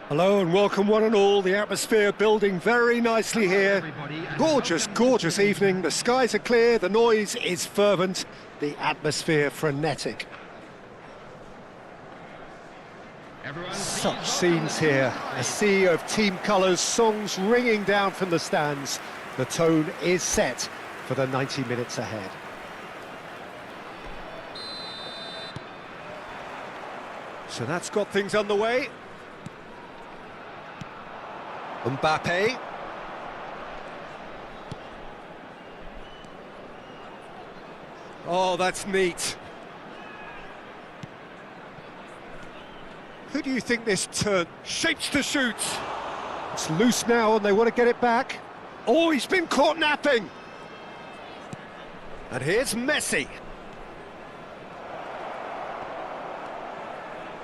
Hello and welcome one and all. The atmosphere building very nicely here. Gorgeous, gorgeous evening. The skies are clear, the noise is fervent, the atmosphere frenetic. Such scenes here. A sea of team colours, songs ringing down from the stands. The tone is set for the 90 minutes ahead. So that's got things underway. Mbappe. Oh, that's neat. Who do you think this turn shapes to shoot? It's loose now and they want to get it back. Oh, he's been caught napping. And here's Messi.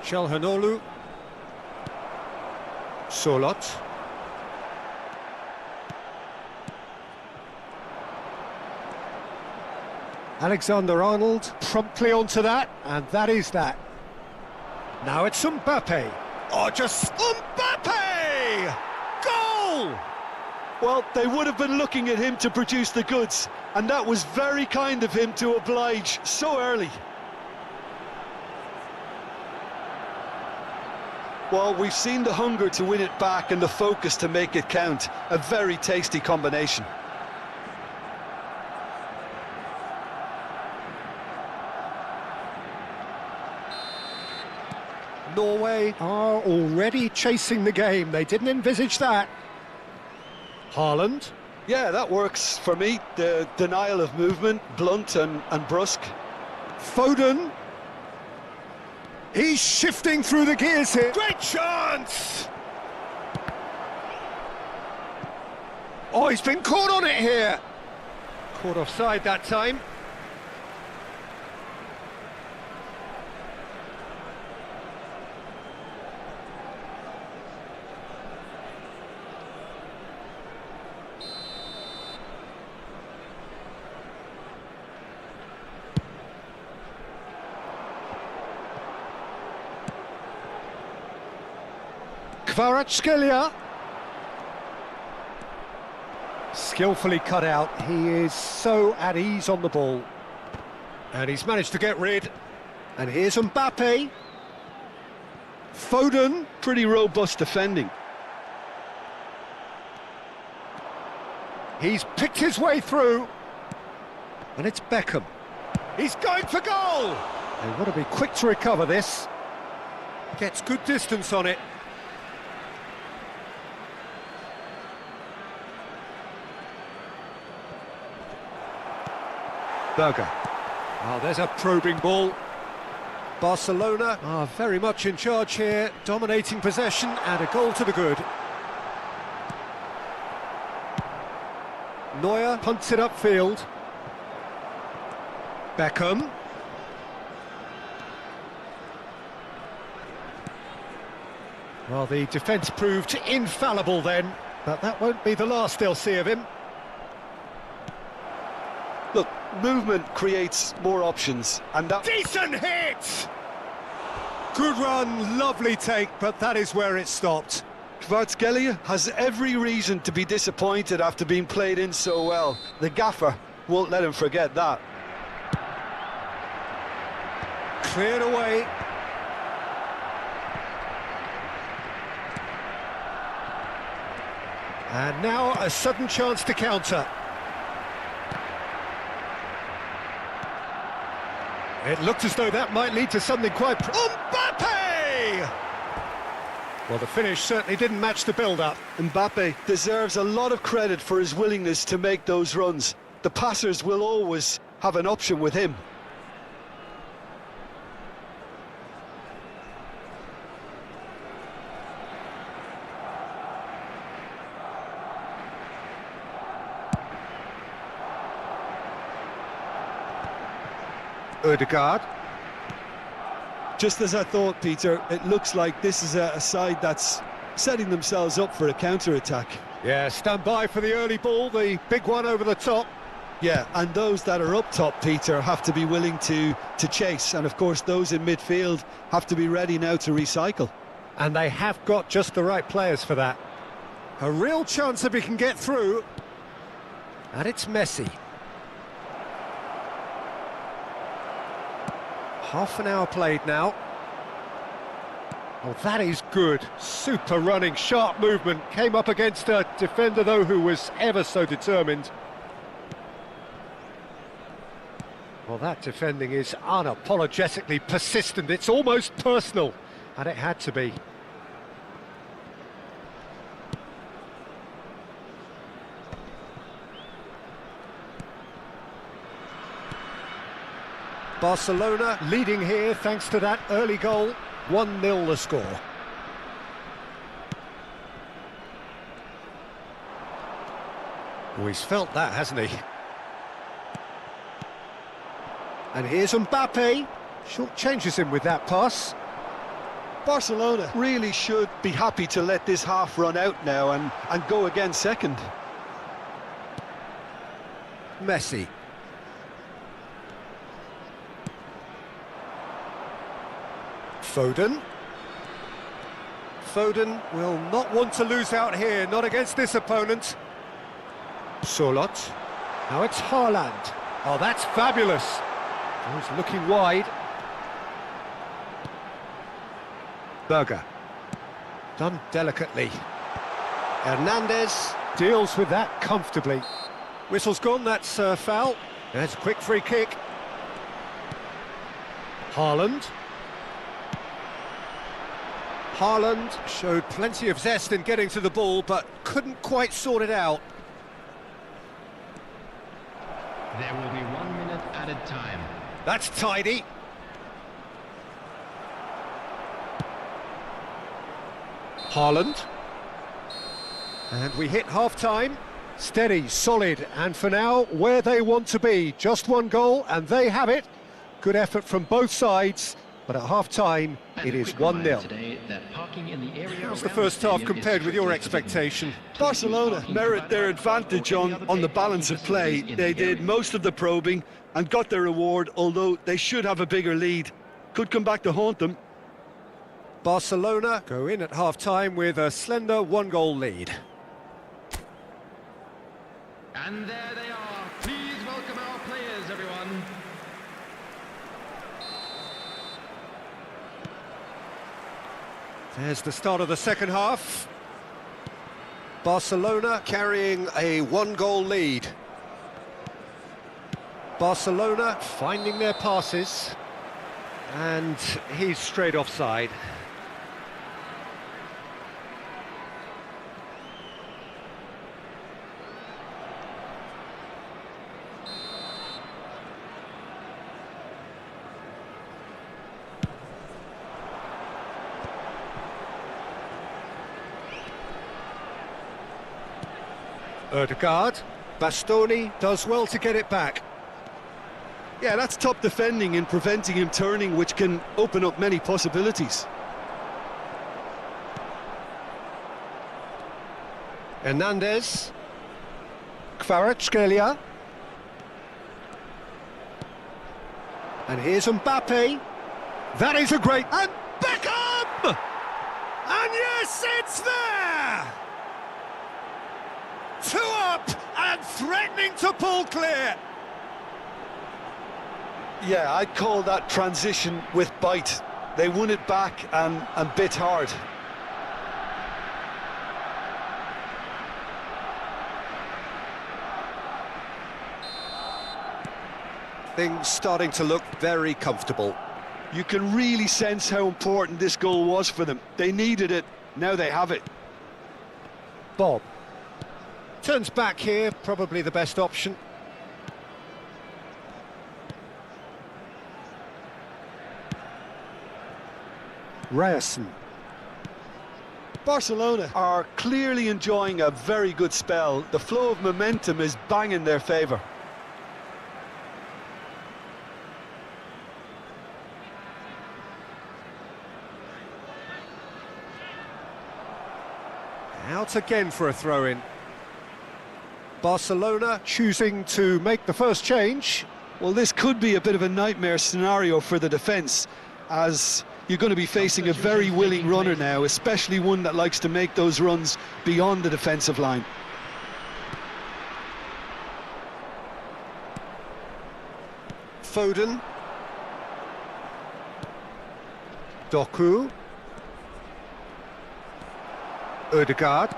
Çalhanoğlu. Solot. Alexander-Arnold promptly onto that, and that is that. Now it's Mbappe. Oh, just Mbappe! Goal! Well, they would have been looking at him to produce the goods, and that was very kind of him to oblige so early. Well, we've seen the hunger to win it back and the focus to make it count. A very tasty combination. Norway are already chasing the game. They didn't envisage that. Haaland. Yeah, that works for me. The denial of movement, blunt and brusque. Foden. He's shifting through the gears here. Great chance! Oh, he's been caught on it here. Caught offside that time. Kvaratskhelia. Skillfully cut out. He is so at ease on the ball. And he's managed to get rid. And here's Mbappe. Foden. Pretty robust defending. He's picked his way through. And it's Beckham. He's going for goal! They want to be quick to recover this. Gets good distance on it. Berger. Oh, there's a probing ball. Barcelona are very much in charge here, dominating possession and a goal to the good. Neuer punts it upfield. Beckham. Well, the defence proved infallible then, but that won't be the last they'll see of him. Look, movement creates more options, and that... Decent hit! Good run, lovely take, but that is where it stopped. Kvaratskhelia has every reason to be disappointed after being played in so well. The gaffer won't let him forget that. Cleared away. And now a sudden chance to counter. It looked as though that might lead to something quite... Mbappe! Well, the finish certainly didn't match the build-up. Mbappe deserves a lot of credit for his willingness to make those runs. The passers will always have an option with him. Ødegaard. Just as I thought, Peter, it looks like this is a side that's setting themselves up for a counter-attack. Yeah, stand by for the early ball, the big one over the top. Yeah, and those that are up top, Peter, have to be willing to chase. And, of course, those in midfield have to be ready now to recycle. And they have got just the right players for that. A real chance if he can get through. And it's Messi. Half an hour played now. Oh, that is good. Super running, sharp movement. Came up against a defender, though, who was ever so determined. Well, that defending is unapologetically persistent. It's almost personal, and it had to be. Barcelona leading here thanks to that early goal. 1-0 the score. Oh, he's felt that, hasn't he? And here's Mbappe. Short changes him with that pass. Barcelona really should be happy to let this half run out now and go again second. Messi. Foden. Foden will not want to lose out here, not against this opponent. Solot. Now it's Haaland. Oh, that's fabulous. Oh, he's looking wide. Berger. Done delicately. Hernandez deals with that comfortably. Whistle's gone, that's foul. There's a quick free kick. Haaland. Haaland showed plenty of zest in getting to the ball, but couldn't quite sort it out. There will be 1 minute added time. That's tidy. Haaland. And we hit half-time. Steady, solid, and for now, where they want to be. Just one goal, and they have it. Good effort from both sides. But at half-time, it is 1-0. How's the first half compared with your expectation? Barcelona merit their advantage on the balance of play. They did most of the probing and got their reward, although they should have a bigger lead. Could come back to haunt them. Barcelona go in at half-time with a slender 1-goal lead. And there they are. Please welcome our players, everyone. There's the start of the second half. Barcelona carrying a 1-goal lead. Barcelona finding their passes. And he's straight offside. Ødegaard. Bastoni does well to get it back. Yeah, that's top defending and preventing him turning, which can open up many possibilities. Hernandez. Kvaratskhelia. And here's Mbappe. That is a great... And Beckham! And yes, it's there! 2 up and threatening to pull clear. Yeah, I'd call that transition with bite. They won it back and bit hard. Things starting to look very comfortable. You can really sense how important this goal was for them. They needed it, now they have it. Bob. Turns back here, probably the best option. Ryerson. Barcelona are clearly enjoying a very good spell. The flow of momentum is bang in their favour. Out again for a throw-in. Barcelona choosing to make the first change. Well, this could be a bit of a nightmare scenario for the defence, as You're going to be facing a very willing runner now, especially one that likes to make those runs beyond the defensive line. Foden. Doku. Ødegaard.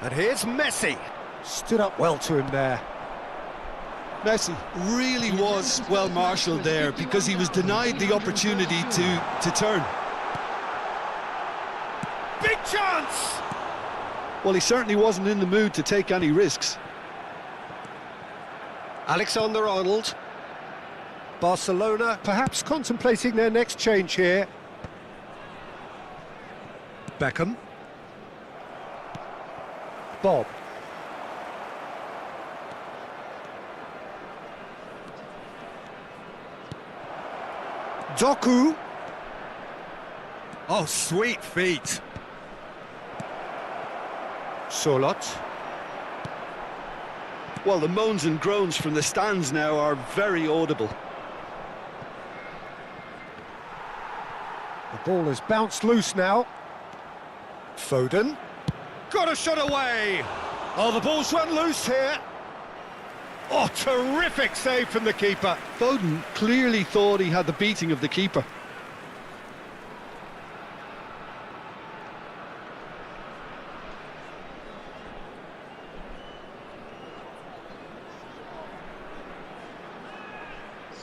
And here's Messi. Stood up well to him there. Messi really was well marshalled there because he was denied the opportunity to turn. Big chance! Well, he certainly wasn't in the mood to take any risks. Alexander-Arnold. Barcelona perhaps contemplating their next change here. Beckham. Bob. Doku. Oh, sweet feet. Solot. Well, the moans and groans from the stands now are very audible. The ball has bounced loose now. Foden. Got a shot away. Oh, the ball's run loose here. Oh, terrific save from the keeper. Foden clearly thought he had the beating of the keeper.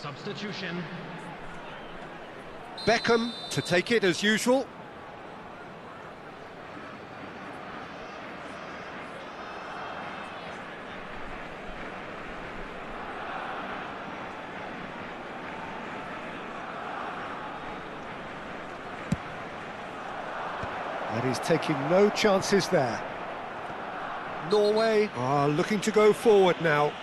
Substitution. Beckham to take it as usual. And he's taking no chances there. Norway are looking to go forward now.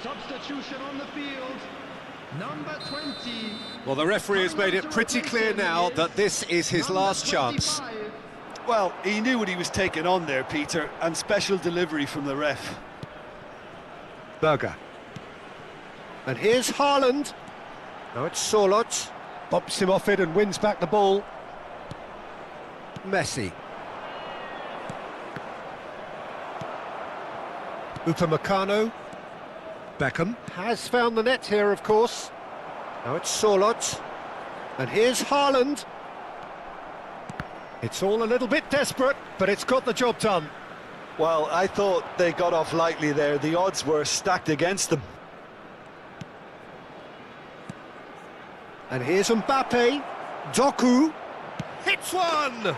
Substitution on the field. Number 20. Well, the referee has made it pretty clear now that this is his last chance. Well, he knew what he was taking on there, Peter, and special delivery from the ref. Berger. And here's Haaland. Now it's Solot. Bumps him off it and wins back the ball. Messi. Upamecano. Beckham has found the net here, of course. Now it's Solot. And here's Haaland. It's all a little bit desperate, but it's got the job done. Well, I thought they got off lightly there. The odds were stacked against them. And here's Mbappe. Doku. Hits one!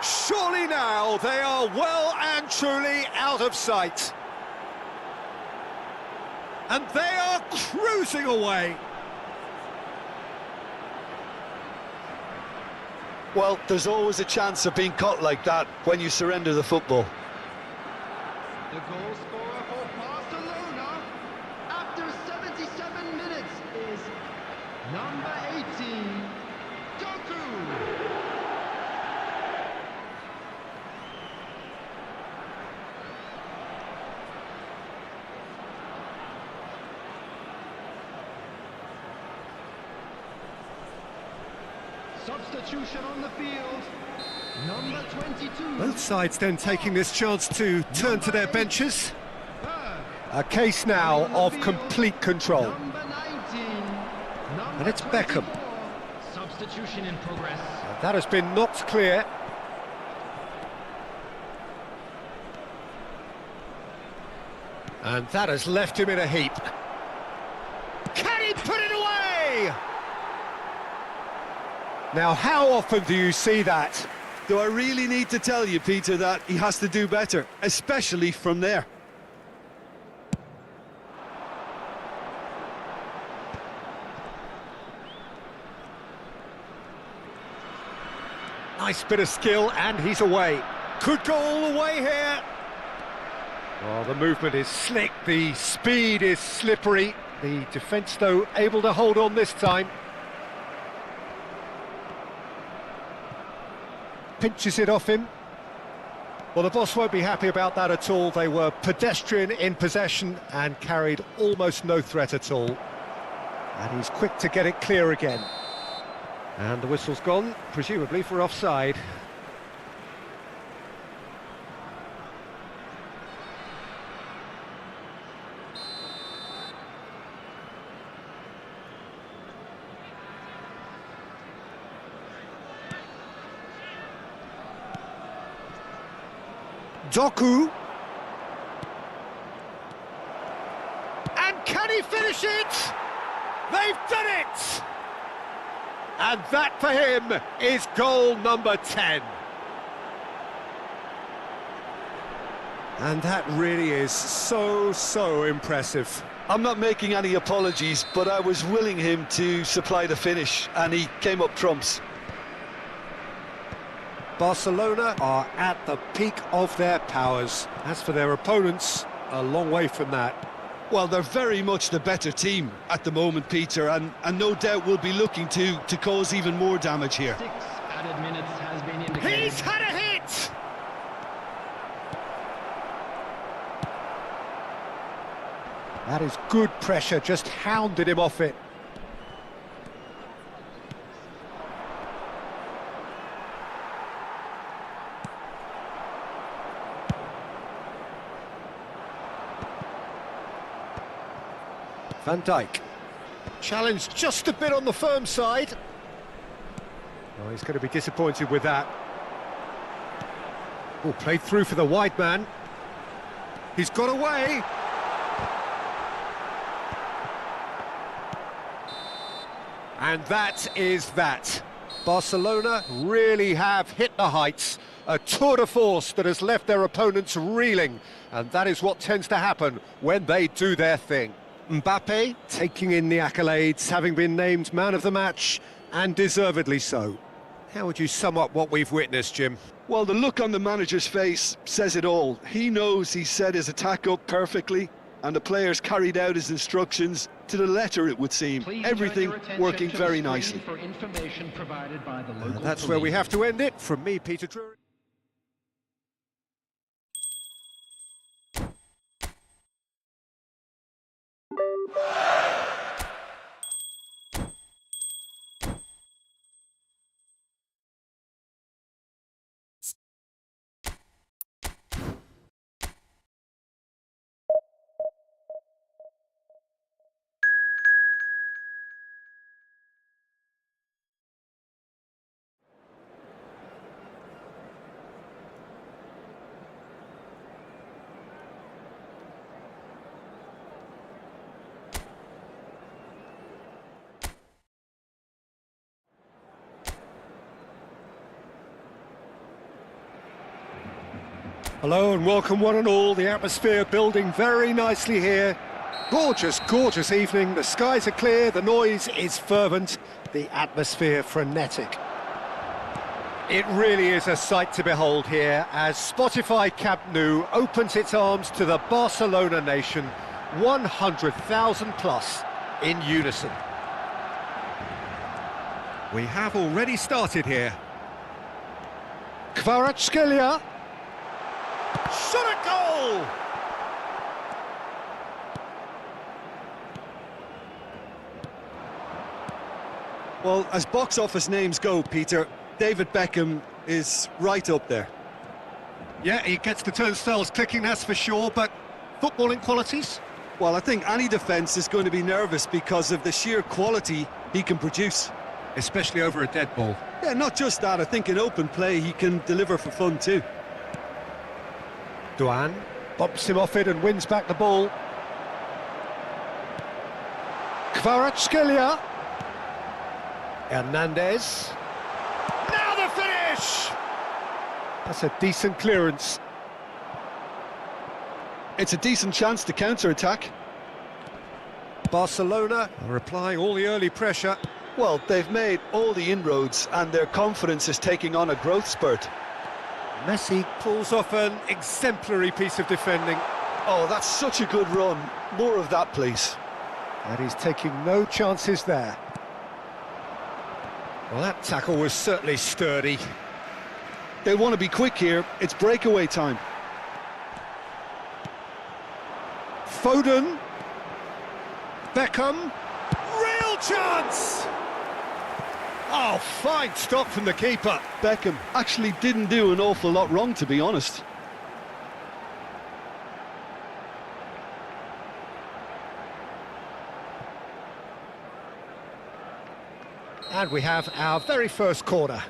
Surely now they are well and truly out of sight. And they are cruising away. Well, there's always a chance of being caught like that when you surrender the football. The goal scorer for Barcelona after 77 minutes is number 18, Doku. Substitution on the field. Number 22. Both sides then taking this chance to turn to their benches. A case now of complete control. Number 19. And it's Beckham. Substitution in progress. That has been knocked clear. And that has left him in a heap. Can he put it away? Now, how often do you see that? Do I really need to tell you, Peter, that he has to do better, especially from there? Nice bit of skill, and he's away. Could go all the way here. Oh, the movement is slick, the speed is slippery. The defence, though, able to hold on this time. pinches it off him. Well, the boss won't be happy about that at all. They were pedestrian in possession and carried almost no threat at all. And he's quick to get it clear again. And the whistle's gone, presumably for offside. Doku. And can he finish it? They've done it! And that for him is goal number 10. And that really is so impressive. I'm not making any apologies, but I was willing him to supply the finish, and he came up trumps. Barcelona are at the peak of their powers. As for their opponents, a long way from that. Well, they're very much the better team at the moment, Peter, and no doubt will be looking to cause even more damage here. 6 added minutes has been indicated. He's had a hit! That is good pressure, just hounded him off it. Van Dijk. Challenged just a bit on the firm side. Oh, he's going to be disappointed with that. Oh, played through for the wide man. He's got away. And that is that. Barcelona really have hit the heights. A tour de force that has left their opponents reeling. And that is what tends to happen when they do their thing. Mbappe taking in the accolades, having been named man of the match, and deservedly so. How would you sum up what we've witnessed, Jim? Well, the look on the manager's face says it all. He knows he set his attack up perfectly, and the players carried out his instructions to the letter, it would seem. Please everything direct your attention working to the very screen nicely. for information provided by the local That's where we police. have to end it. From me, Peter Drury. Hello and welcome one and all. The atmosphere building very nicely here. Gorgeous, gorgeous evening. The skies are clear, the noise is fervent, the atmosphere frenetic. It really is a sight to behold here as Spotify Camp Nou opens its arms to the Barcelona nation, 100,000 plus in unison. We have already started here. Kvaratskhelia. Shot a goal! Well, as box office names go, Peter, David Beckham is right up there. Yeah, he gets the turnstiles clicking, that's for sure, but footballing qualities? Well, I think any defence is going to be nervous because of the sheer quality he can produce. Especially over a dead ball. Yeah, not just that, I think in open play he can deliver for fun too. Duan bumps him off it and wins back the ball. Kvaratskhelia. Hernandez. Now the finish! That's a decent clearance. It's a decent chance to counter-attack. Barcelona are applying all the early pressure. Well, they've made all the inroads and their confidence is taking on a growth spurt. Messi pulls off an exemplary piece of defending. Oh, that's such a good run. More of that, please. And he's taking no chances there. Well, that tackle was certainly sturdy. They want to be quick here. It's breakaway time. Foden. Beckham. Real chance! Oh, fine stop from the keeper. Beckham actually didn't do an awful lot wrong, to be honest. And we have our very first corner.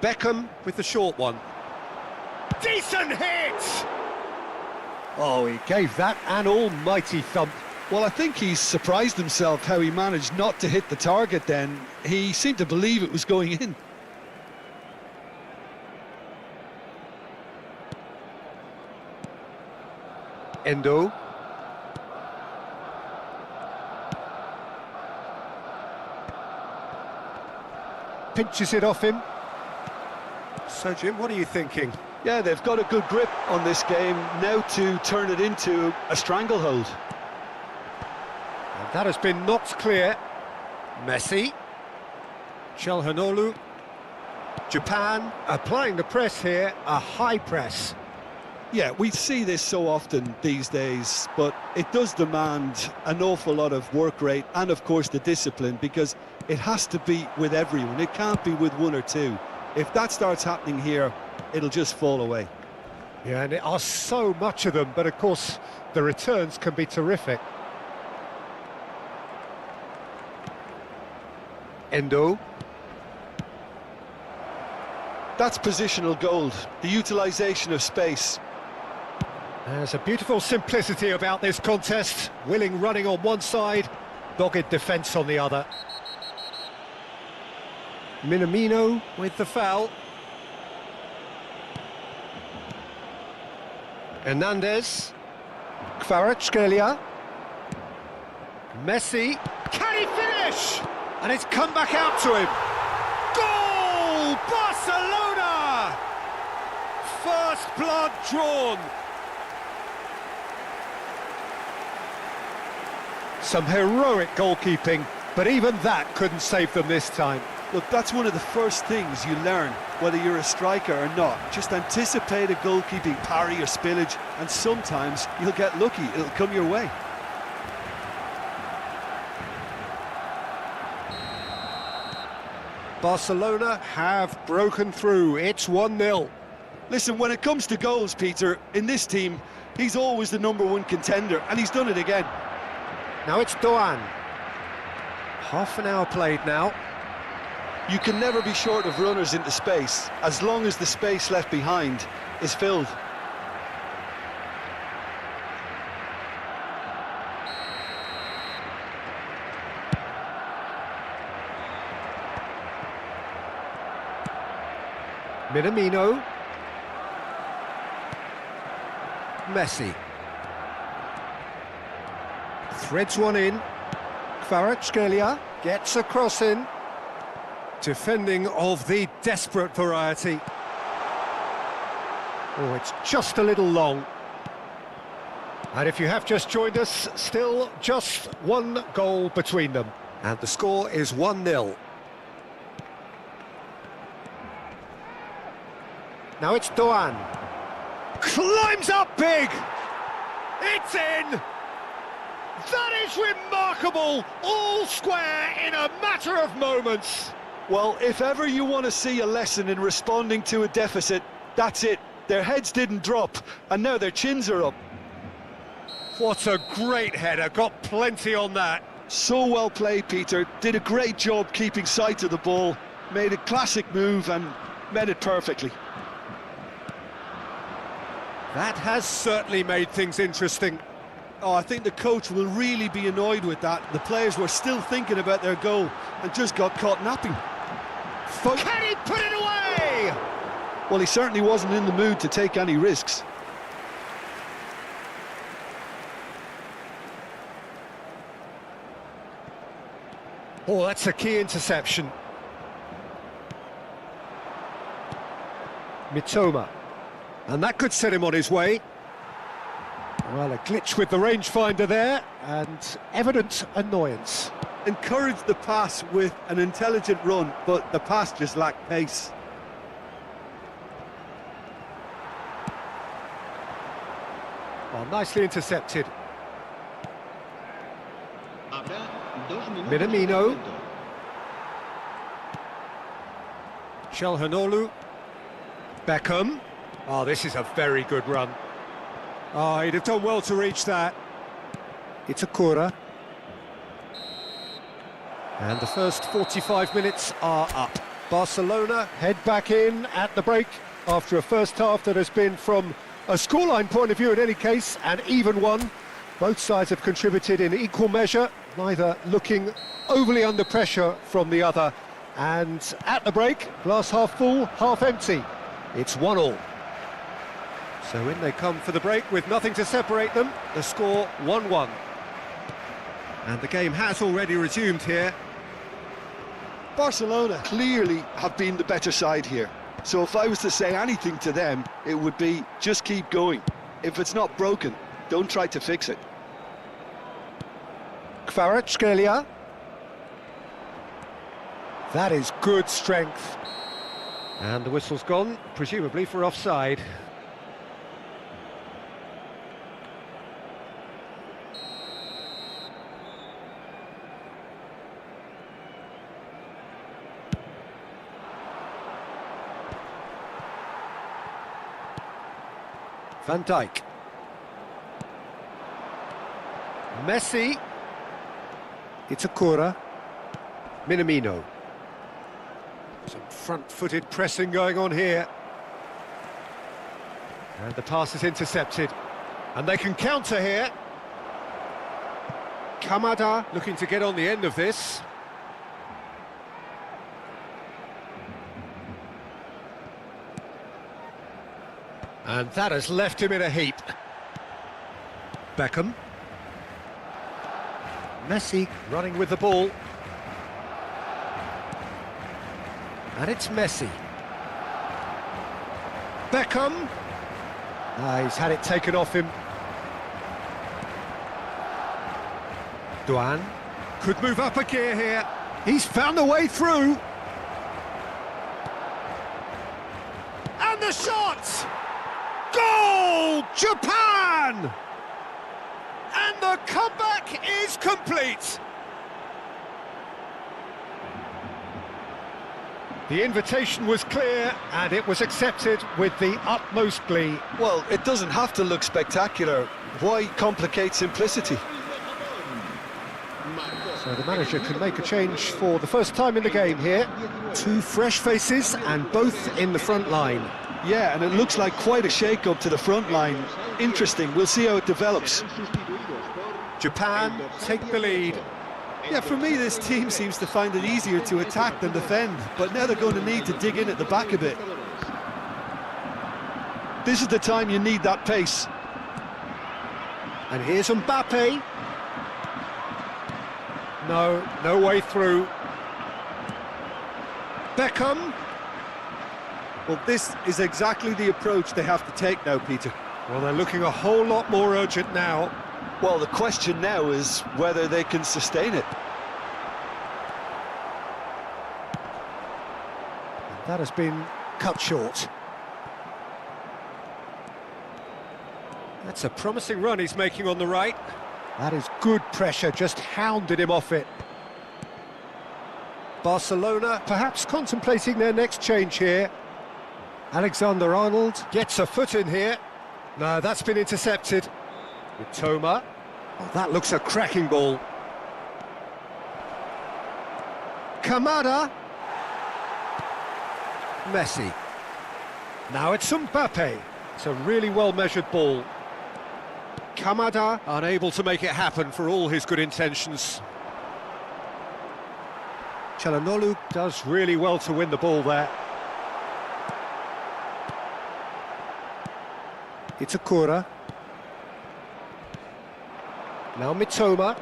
Beckham with the short one. Decent hit! Oh, he gave that an almighty thump. Well, I think he's surprised himself how he managed not to hit the target then. He seemed to believe it was going in. Endo. Pinches it off him. So, Jim, what are you thinking? Yeah, they've got a good grip on this game now to turn it into a stranglehold. And that has been knocked clear. Messi. Chelhanoglu. Japan applying the press here, a high press. Yeah, we see this so often these days, but it does demand an awful lot of work rate and, of course, the discipline, because it has to be with everyone. It can't be with one or two. If that starts happening here, it'll just fall away. Yeah, and there are so much of them, but of course the returns can be terrific. Endo. That's positional gold, the utilisation of space. There's a beautiful simplicity about this contest. Willing running on one side, dogged defence on the other. Minamino with the foul. Hernandez. Kvaratskhelia. Messi. Can he finish? And it's come back out to him. Goal! Barcelona! First blood drawn. Some heroic goalkeeping, but even that couldn't save them this time. Look, that's one of the first things you learn, whether you're a striker or not. Just anticipate a goalkeeping parry or spillage, and sometimes you'll get lucky, it'll come your way. Barcelona have broken through, it's 1-0. Listen, when it comes to goals, Peter, in this team, he's always the #1 contender, and he's done it again. Now it's Doan. Half an hour played now. You can never be short of runners into space, as long as the space left behind is filled. Minamino. Messi. Threads one in. Kvaratskhelia gets a cross in. Defending of the desperate variety. Oh, it's just a little long. And if you have just joined us, still just one goal between them. And the score is 1-0. Now it's Doan. Climbs up big! It's in! That is remarkable! All square in a matter of moments. Well, if ever you want to see a lesson in responding to a deficit, that's it. Their heads didn't drop, and now their chins are up. What a great header, got plenty on that. So well played, Peter. Did a great job keeping sight of the ball, made a classic move and met it perfectly. That has certainly made things interesting. Oh, I think the coach will really be annoyed with that. The players were still thinking about their goal and just got caught napping. Can he put it away? Well, he certainly wasn't in the mood to take any risks. Oh, that's a key interception. Mitoma. And that could set him on his way. Well, a glitch with the rangefinder there, and evident annoyance. encouraged the pass with an intelligent run, but the pass just lacked pace. Oh, nicely intercepted. Minamino. Çalhanoğlu. Beckham. Oh, this is a very good run. Oh, he'd have done well to reach that. It's a Itakura. And the first 45 minutes are up. Barcelona head back in at the break after a first half that has been, from a scoreline point of view in any case, an even one. Both sides have contributed in equal measure, neither looking overly under pressure from the other. And at the break, glass half full, half empty. It's 1-1. So in they come for the break with nothing to separate them. The score 1-1. And the game has already resumed here. Barcelona clearly have been the better side here. So if I was to say anything to them, it would be just keep going. If it's not broken, don't try to fix it. Kvaratskhelia. That is good strength. And the whistle's gone, presumably for offside. Van Dijk. Messi. Itakura. Minamino. Some front-footed pressing going on here. And the pass is intercepted. And they can counter here. Kamada looking to get on the end of this. And that has left him in a heap. Beckham. Messi running with the ball. And it's Messi. Beckham. He's had it taken off him. Duan could move up a gear here. He's found a way through. And the shot! Goal! Japan! And the comeback is complete. The invitation was clear and it was accepted with the utmost glee. Well, it doesn't have to look spectacular. Why complicate simplicity? So the manager can make a change for the first time in the game here. Two fresh faces and both in the front line. Yeah, and it looks like quite a shake-up to the front line. Interesting, we'll see how it develops. Japan take the lead. Yeah, for me, this team seems to find it easier to attack than defend, but now they're going to need to dig in at the back a bit. This is the time you need that pace. And here's Mbappe. No way through. Beckham. Well, this is exactly the approach they have to take now, Peter. Well, they're looking a whole lot more urgent now. Well, the question now is whether they can sustain it. That has been cut short. That's a promising run he's making on the right. That is good pressure, just hounded him off it. Barcelona perhaps contemplating their next change here. Alexander-Arnold gets a foot in here. No, that's been intercepted. With Toma. Oh, that looks a cracking ball. Kamada. Messi. Now it's Mbappe. It's a really well-measured ball. Kamada unable to make it happen for all his good intentions. Çalhanoğlu does really well to win the ball there. Itakura. Now Mitoma.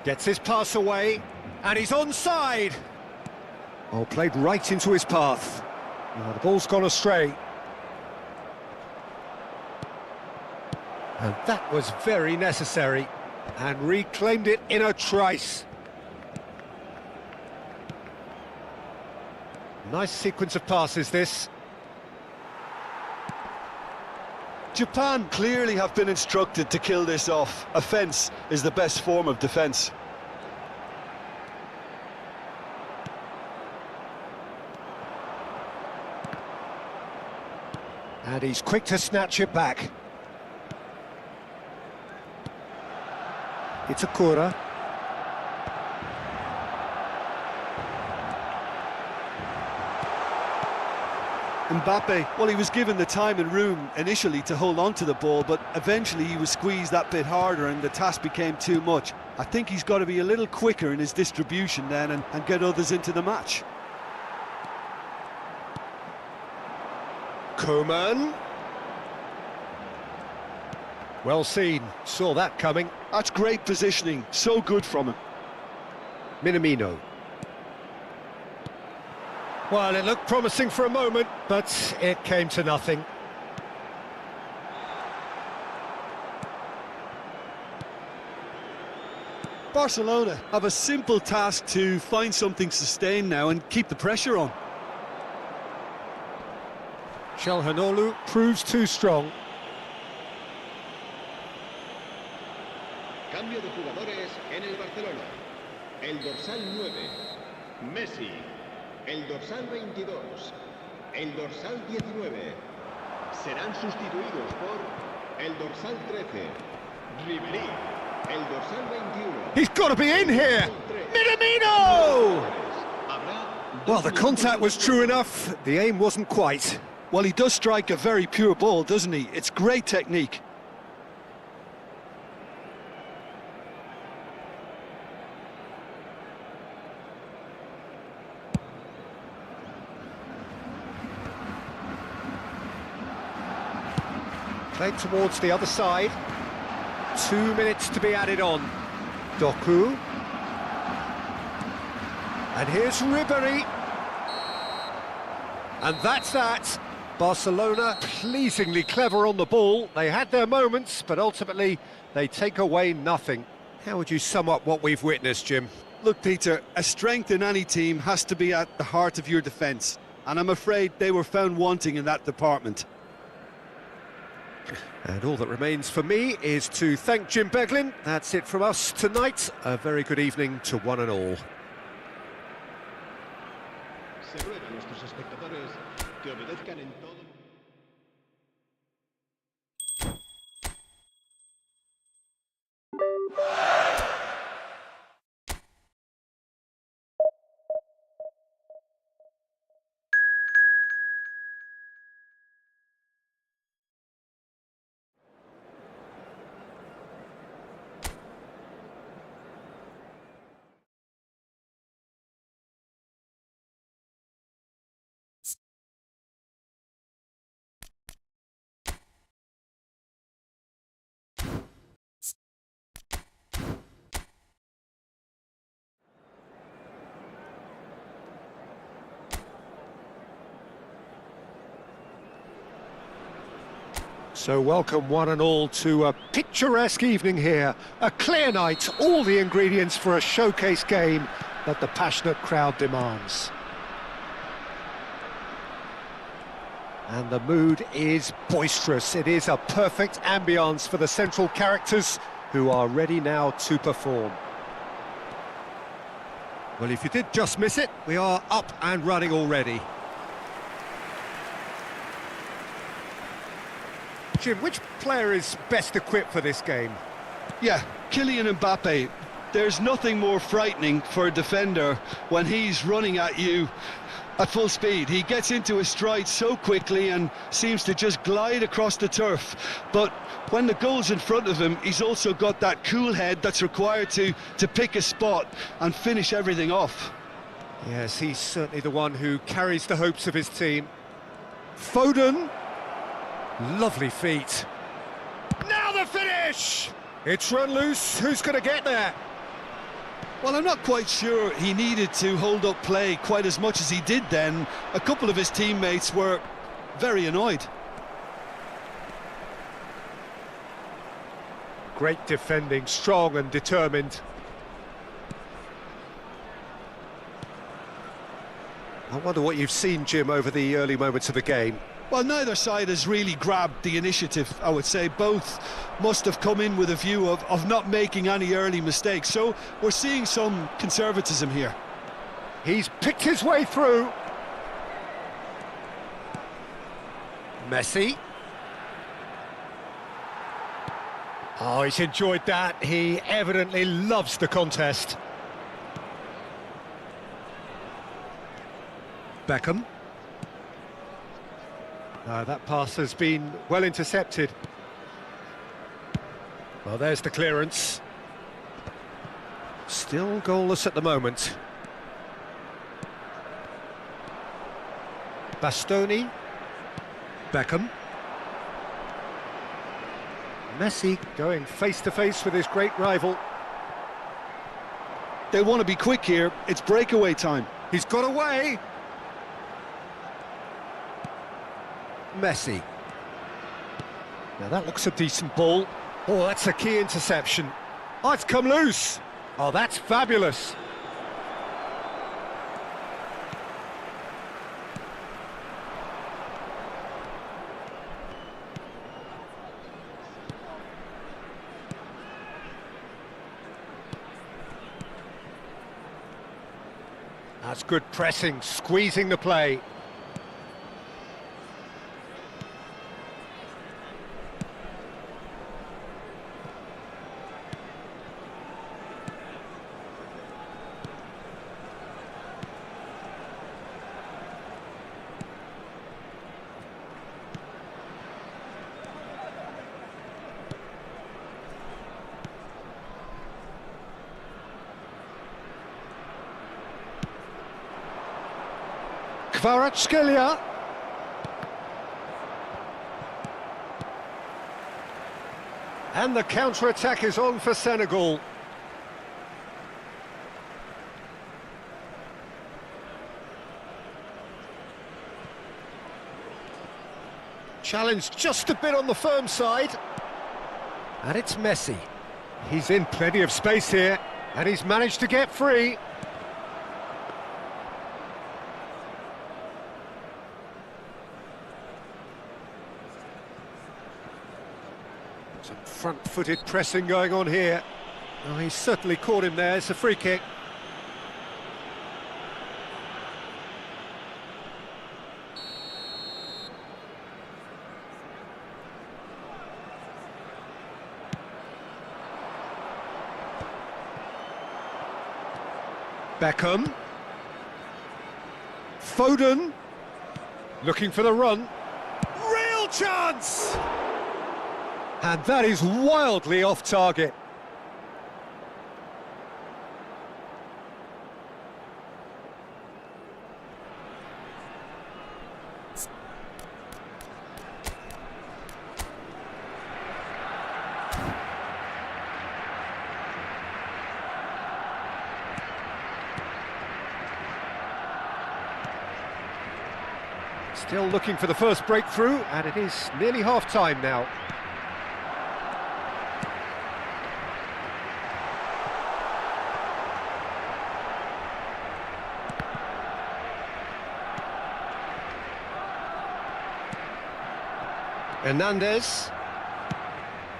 Gets his pass away, and he's onside. Oh, played right into his path. Oh, the ball's gone astray. And that was very necessary, and reclaimed it in a trice. Nice sequence of passes, this. Japan clearly have been instructed to kill this off. Offence is the best form of defence. And he's quick to snatch it back. It's Akura. Mbappe, well, he was given the time and room initially to hold on to the ball, but eventually he was squeezed that bit harder and the task became too much. I think he's got to be a little quicker in his distribution then and get others into the match. Coman. Well seen, saw that coming. That's great positioning, so good from him. Minamino. Well, it looked promising for a moment, but it came to nothing. Barcelona have a simple task to find something sustained now and keep the pressure on. Calhanoglu proves too strong. Cambio de jugadores en el Barcelona. El dorsal 9, Messi. El dorsal 22, el dorsal 19. Serán sustituidos por el dorsal 13, Ribery. El dorsal 21. He's got to be in here! Minamino! Well, the contact was true enough, the aim wasn't quite. Well, he does strike a very pure ball, doesn't he? It's great technique. Played towards the other side. 2 minutes to be added on. Doku. And here's Ribery. And that's that. Barcelona pleasingly clever on the ball. They had their moments, but ultimately they take away nothing. How would you sum up what we've witnessed, Jim? Look, Peter, a strength in any team has to be at the heart of your defence. And I'm afraid they were found wanting in that department. And all that remains for me is to thank Jim Beglin. That's it from us tonight. A very good evening to one and all. Se ruega a nuestros espectadores que obedezcan en todo. So welcome one and all to a picturesque evening here. A clear night, all the ingredients for a showcase game that the passionate crowd demands. And the mood is boisterous. It is a perfect ambience for the central characters who are ready now to perform. Well, if you did just miss it, we are up and running already. Jim, which player is best equipped for this game? Yeah, Kylian Mbappe. There's nothing more frightening for a defender when he's running at you at full speed. He gets into his stride so quickly and seems to just glide across the turf. But when the goal's in front of him, he's also got that cool head that's required to pick a spot and finish everything off. Yes, he's certainly the one who carries the hopes of his team. Foden. Lovely feet. Now the finish! It's run loose. Who's going to get there? Well, I'm not quite sure he needed to hold up play quite as much as he did then. A couple of his teammates were very annoyed. Great defending, strong and determined. I wonder what you've seen, Jim, over the early moments of the game. Well, neither side has really grabbed the initiative, I would say. Both must have come in with a view of not making any early mistakes. So we're seeing some conservatism here. He's picked his way through. Messi. Oh, he's enjoyed that. He evidently loves the contest. Beckham. That pass has been well intercepted. Well, there's the clearance. Still goalless at the moment. Bastoni. Beckham. Messi going face-to-face with his great rival. They want to be quick here. It's breakaway time. He's got away. Messi. Now that looks a decent ball. Oh, that's a key interception. Oh, it's come loose. Oh, that's fabulous. That's good pressing, squeezing the play. Kvaratskhelia. And the counter-attack is on for Senegal. Challenge just a bit on the firm side. And it's Messi. He's in plenty of space here, and he's managed to get free. Some front-footed pressing going on here. Oh, he's certainly caught him there. It's a free kick. Beckham. Foden. Looking for the run. Real chance! And that is wildly off target. Still looking for the first breakthrough, and it is nearly half-time now. Hernandez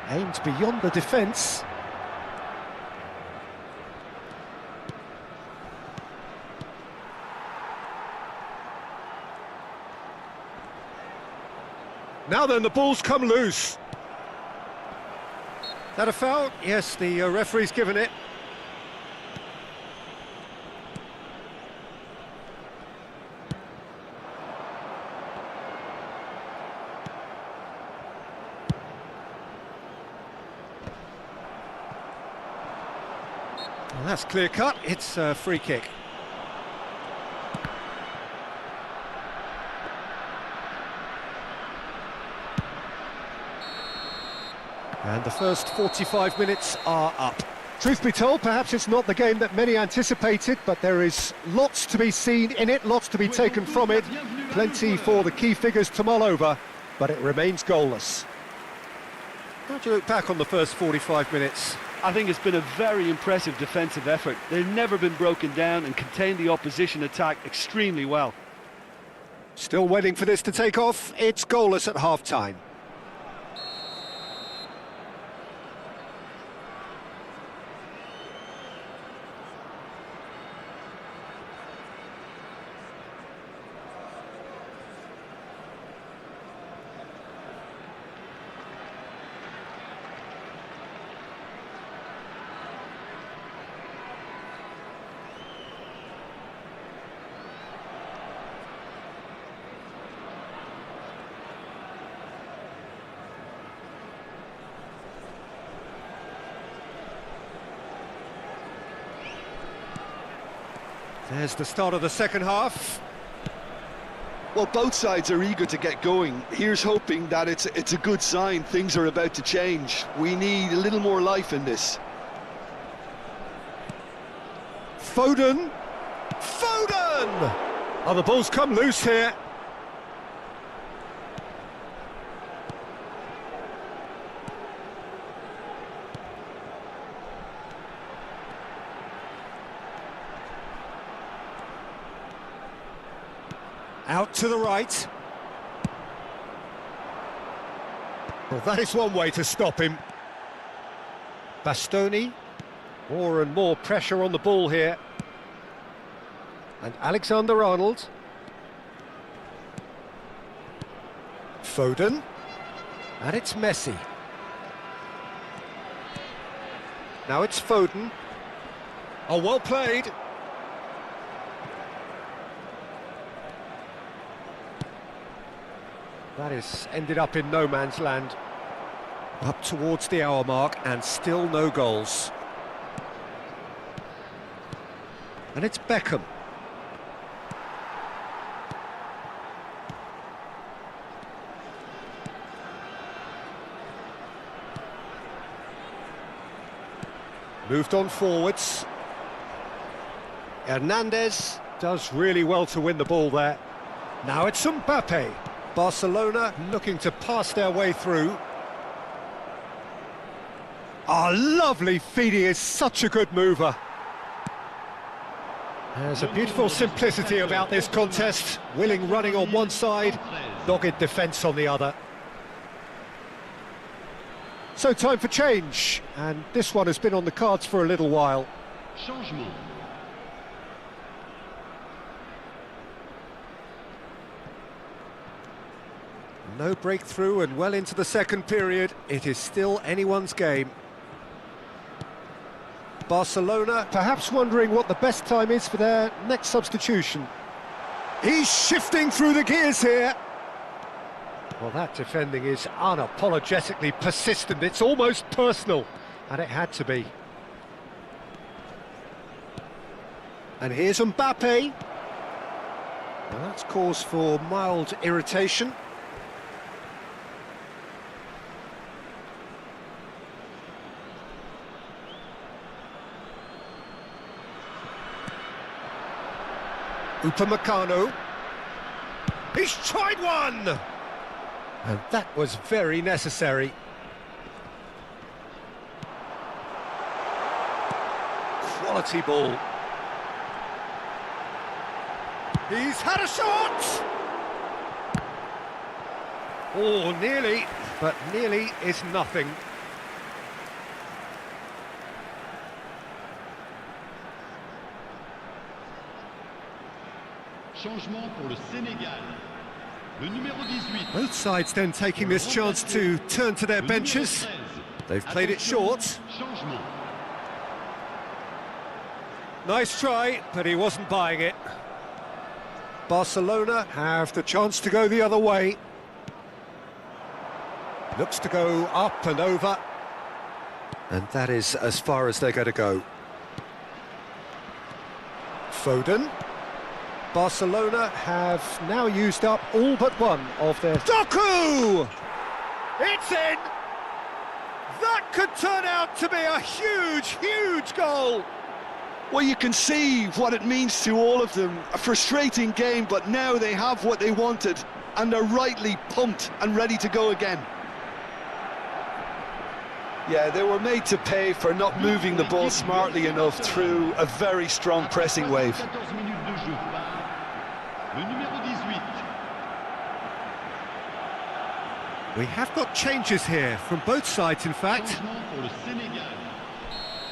aims beyond the defence. Now then, the ball's come loose. That a foul? Yes, the referee's given it. Well, that's clear cut. It's a free kick. And the first 45 minutes are up. Truth be told, perhaps it's not the game that many anticipated, but there is lots to be seen in it, lots to be taken from it. Plenty for the key figures to mull over, but it remains goalless. How do you look back on the first 45 minutes? I think it's been a very impressive defensive effort. They've never been broken down and contained the opposition attack extremely well. Still waiting for this to take off. It's goalless at half-time. There's the start of the second half. Well, both sides are eager to get going. Here's hoping that it's a good sign. Things are about to change. We need a little more life in this. Foden! Foden! Oh, the ball's come loose here. Out to the right. Well, that is one way to stop him. Bastoni. More and more pressure on the ball here. And Alexander-Arnold. Foden. And it's Messi. Now it's Foden. Oh, well played. That is ended up in no man's land. Up towards the hour mark and still no goals. And it's Beckham. Moved on forwards. Hernandez does really well to win the ball there. Now it's Mbappe. Barcelona looking to pass their way through. Ah, lovely feed. He is such a good mover. There's a beautiful simplicity about this contest. Willing running on one side, dogged defence on the other. So time for change, and this one has been on the cards for a little while. Changement. No breakthrough and well into the second period. It is still anyone's game. Barcelona perhaps wondering what the best time is for their next substitution. He's shifting through the gears here. Well, that defending is unapologetically persistent. It's almost personal, and it had to be. And here's Mbappe. Well, that's cause for mild irritation. Upamecano. He's tried one! And that was very necessary. Quality ball. He's had a shot! Oh, nearly, but nearly is nothing. Changement pour le Sénégal. Le numéro 18. Both sides then taking this chance to turn to their benches. They've played it short. Changement. Nice try, but he wasn't buying it. Barcelona have the chance to go the other way. Looks to go up and over. And that is as far as they're going to go. Foden. Barcelona have now used up all but one of their... Doku! It's in! That could turn out to be a huge, huge goal! Well, you can see what it means to all of them. A frustrating game, but now they have what they wanted, and they're rightly pumped and ready to go again. Yeah, they were made to pay for not moving the ball smartly enough through a very strong pressing wave. 14 minutes de jeu par le numéro 18. We have got changes here from both sides, in fact. Changement pour le Sénégal.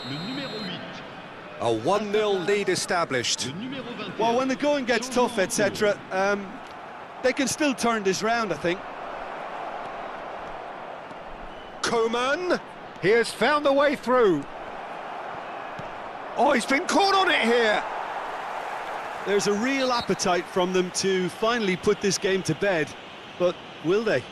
Le numéro 8. A 1-0 lead established. Le numéro 21. Well, when the going gets tough, etc., they can still turn this round, I think. Coman, he has found the way through. Oh, he's been caught on it here. There's a real appetite from them to finally put this game to bed, but will they?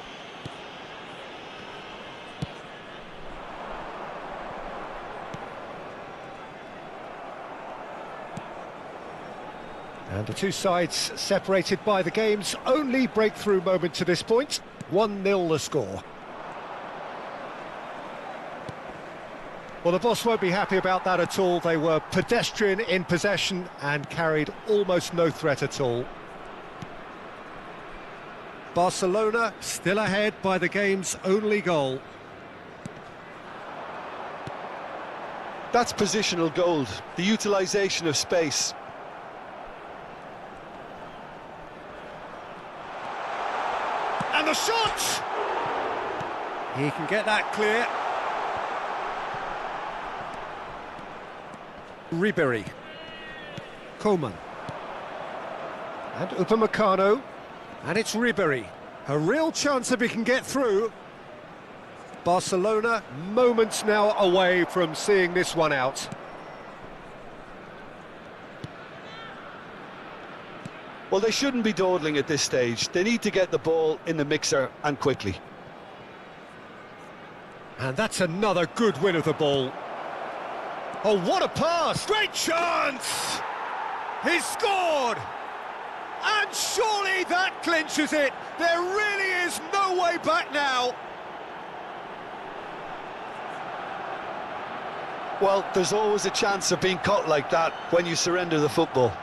And the two sides separated by the game's only breakthrough moment to this point. 1-0 the score. Well, the boss won't be happy about that at all. They were pedestrian in possession and carried almost no threat at all. Barcelona still ahead by the game's only goal. That's positional gold, the utilisation of space. And the shot! He can get that clear. Ribery. Coman. And Upamecano. And it's Ribery. A real chance if he can get through. Barcelona moments now away from seeing this one out. Well, they shouldn't be dawdling at this stage. They need to get the ball in the mixer and quickly. And that's another good win of the ball. Oh, what a pass! Great chance! He's scored! And surely that clinches it! There really is no way back now! Well, there's always a chance of being caught like that when you surrender the football.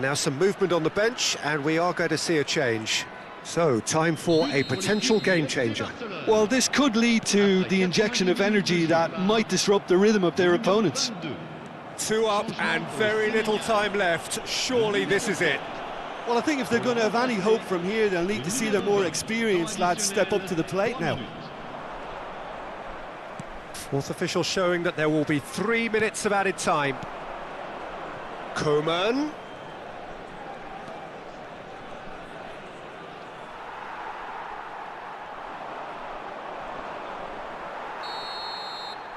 Now some movement on the bench, and we are going to see a change. So, time for a potential game changer. Well, this could lead to the injection of energy that might disrupt the rhythm of their opponents. 2 up and very little time left. Surely this is it. Well, I think if they're going to have any hope from here, they'll need to see their more experienced lads step up to the plate now. Fourth official showing that there will be 3 minutes of added time. Coman.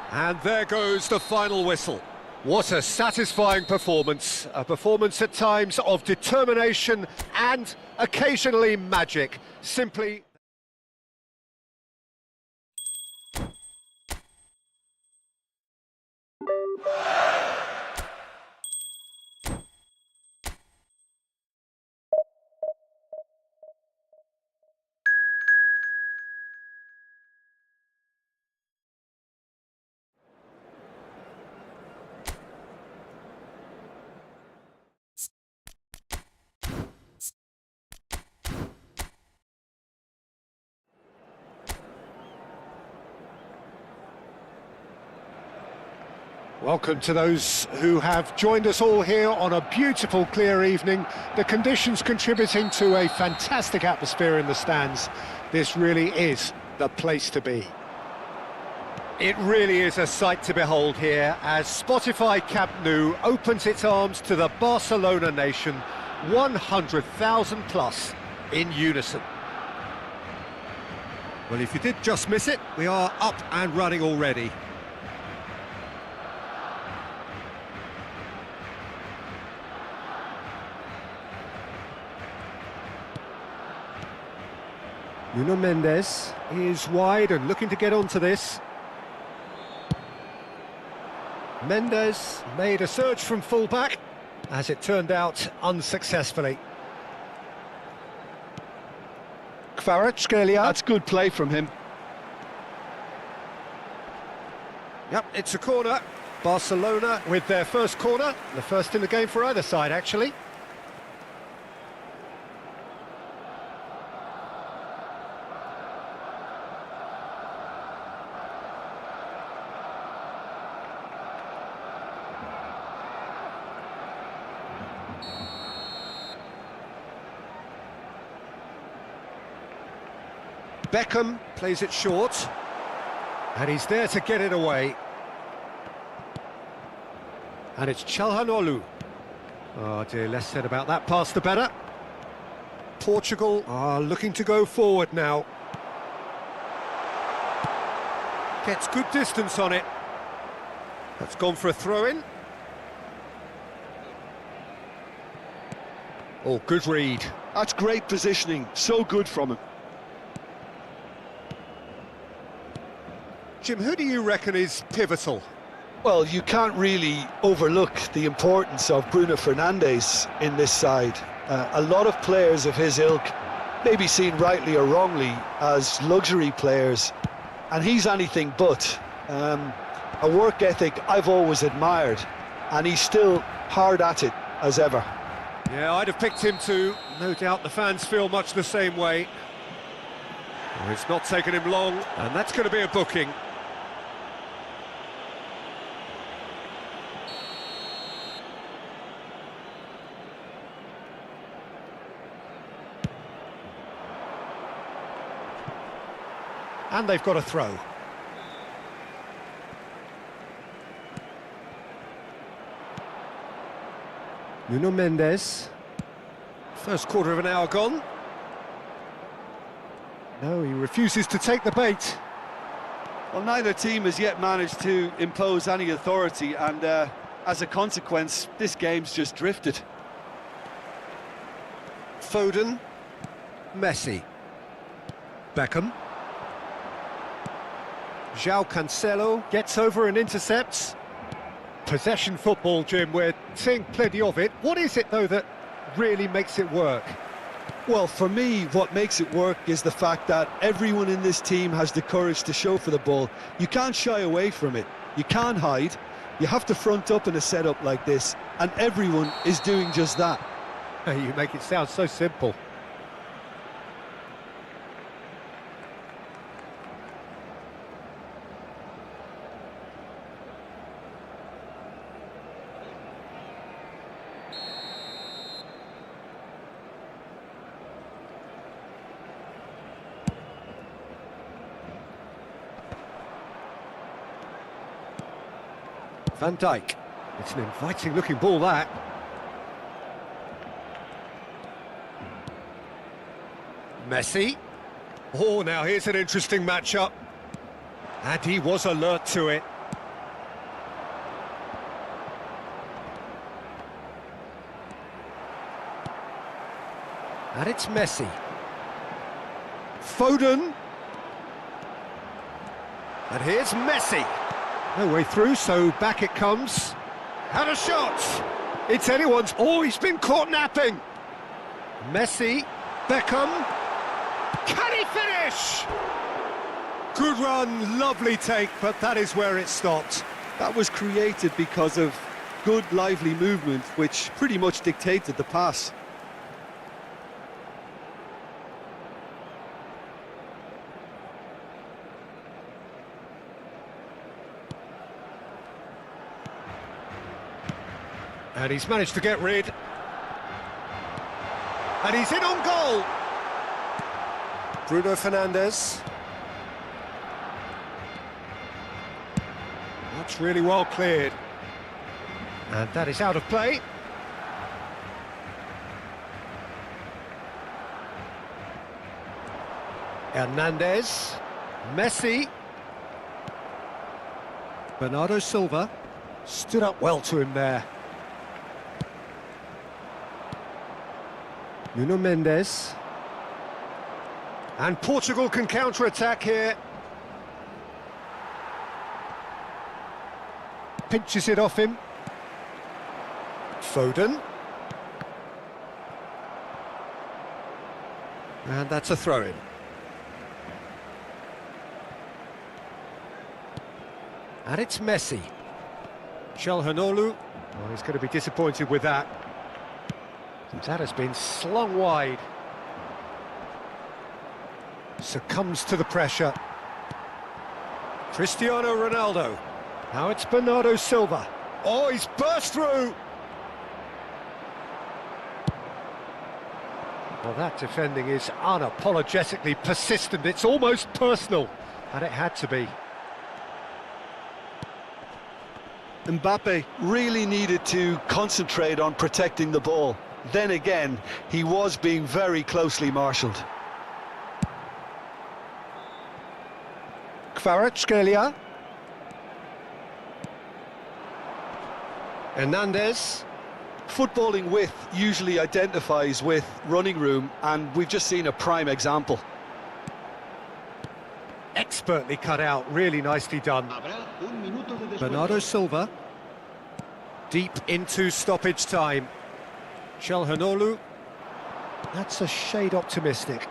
And there goes the final whistle. What a satisfying performance. A performance at times of determination and occasionally magic. Simply... Welcome to those who have joined us all here on a beautiful, clear evening. The conditions contributing to a fantastic atmosphere in the stands. This really is the place to be. It really is a sight to behold here as Spotify Camp Nou opens its arms to the Barcelona nation, 100,000 plus in unison. Well, if you did just miss it, we are up and running already. Nuno Mendes is wide and looking to get onto this. Mendes made a surge from full-back, as it turned out unsuccessfully. Kvaratskhelia. That's good play from him. Yep, it's a corner. Barcelona with their first corner, the first in the game for either side, actually. Beckham plays it short, and he's there to get it away. And it's Çalhanoğlu. Oh dear, less said about that pass the better. Portugal are looking to go forward now. Gets good distance on it. That's gone for a throw-in. Oh, good read. That's great positioning, so good from him. Jim, who do you reckon is pivotal? Well, you can't really overlook the importance of Bruno Fernandes in this side. A lot of players of his ilk may be seen rightly or wrongly as luxury players, and he's anything but. A work ethic I've always admired, and he's still hard at it as ever. Yeah, I'd have picked him too. No doubt the fans feel much the same way. Well, it's not taken him long, and that's going to be a booking. And they've got a throw. Nuno Mendes. First quarter of an hour gone. No, he refuses to take the bait. Well, neither team has yet managed to impose any authority, and as a consequence, this game's just drifted. Foden. Messi. Beckham. João Cancelo gets over and intercepts. Possession football, Jim, we're seeing plenty of it. What is it, though, that really makes it work? Well, for me, what makes it work is the fact that everyone in this team has the courage to show for the ball. You can't shy away from it. You can't hide. You have to front up in a setup like this, and everyone is doing just that. You make it sound so simple. Van Dijk. It's an inviting-looking ball, that. Messi. Oh, now here's an interesting matchup. And he was alert to it. And it's Messi. Foden. And here's Messi. No way through, so back it comes. And a shot! It's anyone's. Oh, he's been caught napping. Messi, Beckham. Can he finish? Good run, lovely take, but that is where it stopped. That was created because of good, lively movement, which pretty much dictated the pass. And he's managed to get rid. And he's in on goal. Bruno Fernandes. That's really well cleared. And that is out of play. Hernandez. Messi. Bernardo Silva stood up well to him there. Nuno Mendes. And Portugal can counter-attack here. Pinches it off him. Foden. And that's a throw-in. And it's Messi. Çalhanoğlu. Oh, he's going to be disappointed with that. That has been slung wide. Succumbs to the pressure. Cristiano Ronaldo. Now it's Bernardo Silva. Oh, he's burst through! Well, that defending is unapologetically persistent. It's almost personal, and it had to be. Mbappe really needed to concentrate on protecting the ball. Then again, he was being very closely marshalled. Kvaratskhelia. Hernandez. Footballing width usually identifies with running room, and we've just seen a prime example. Expertly cut out, really nicely done. Bernardo Silva. Deep into stoppage time. Çalhanoğlu. That's a shade optimistic.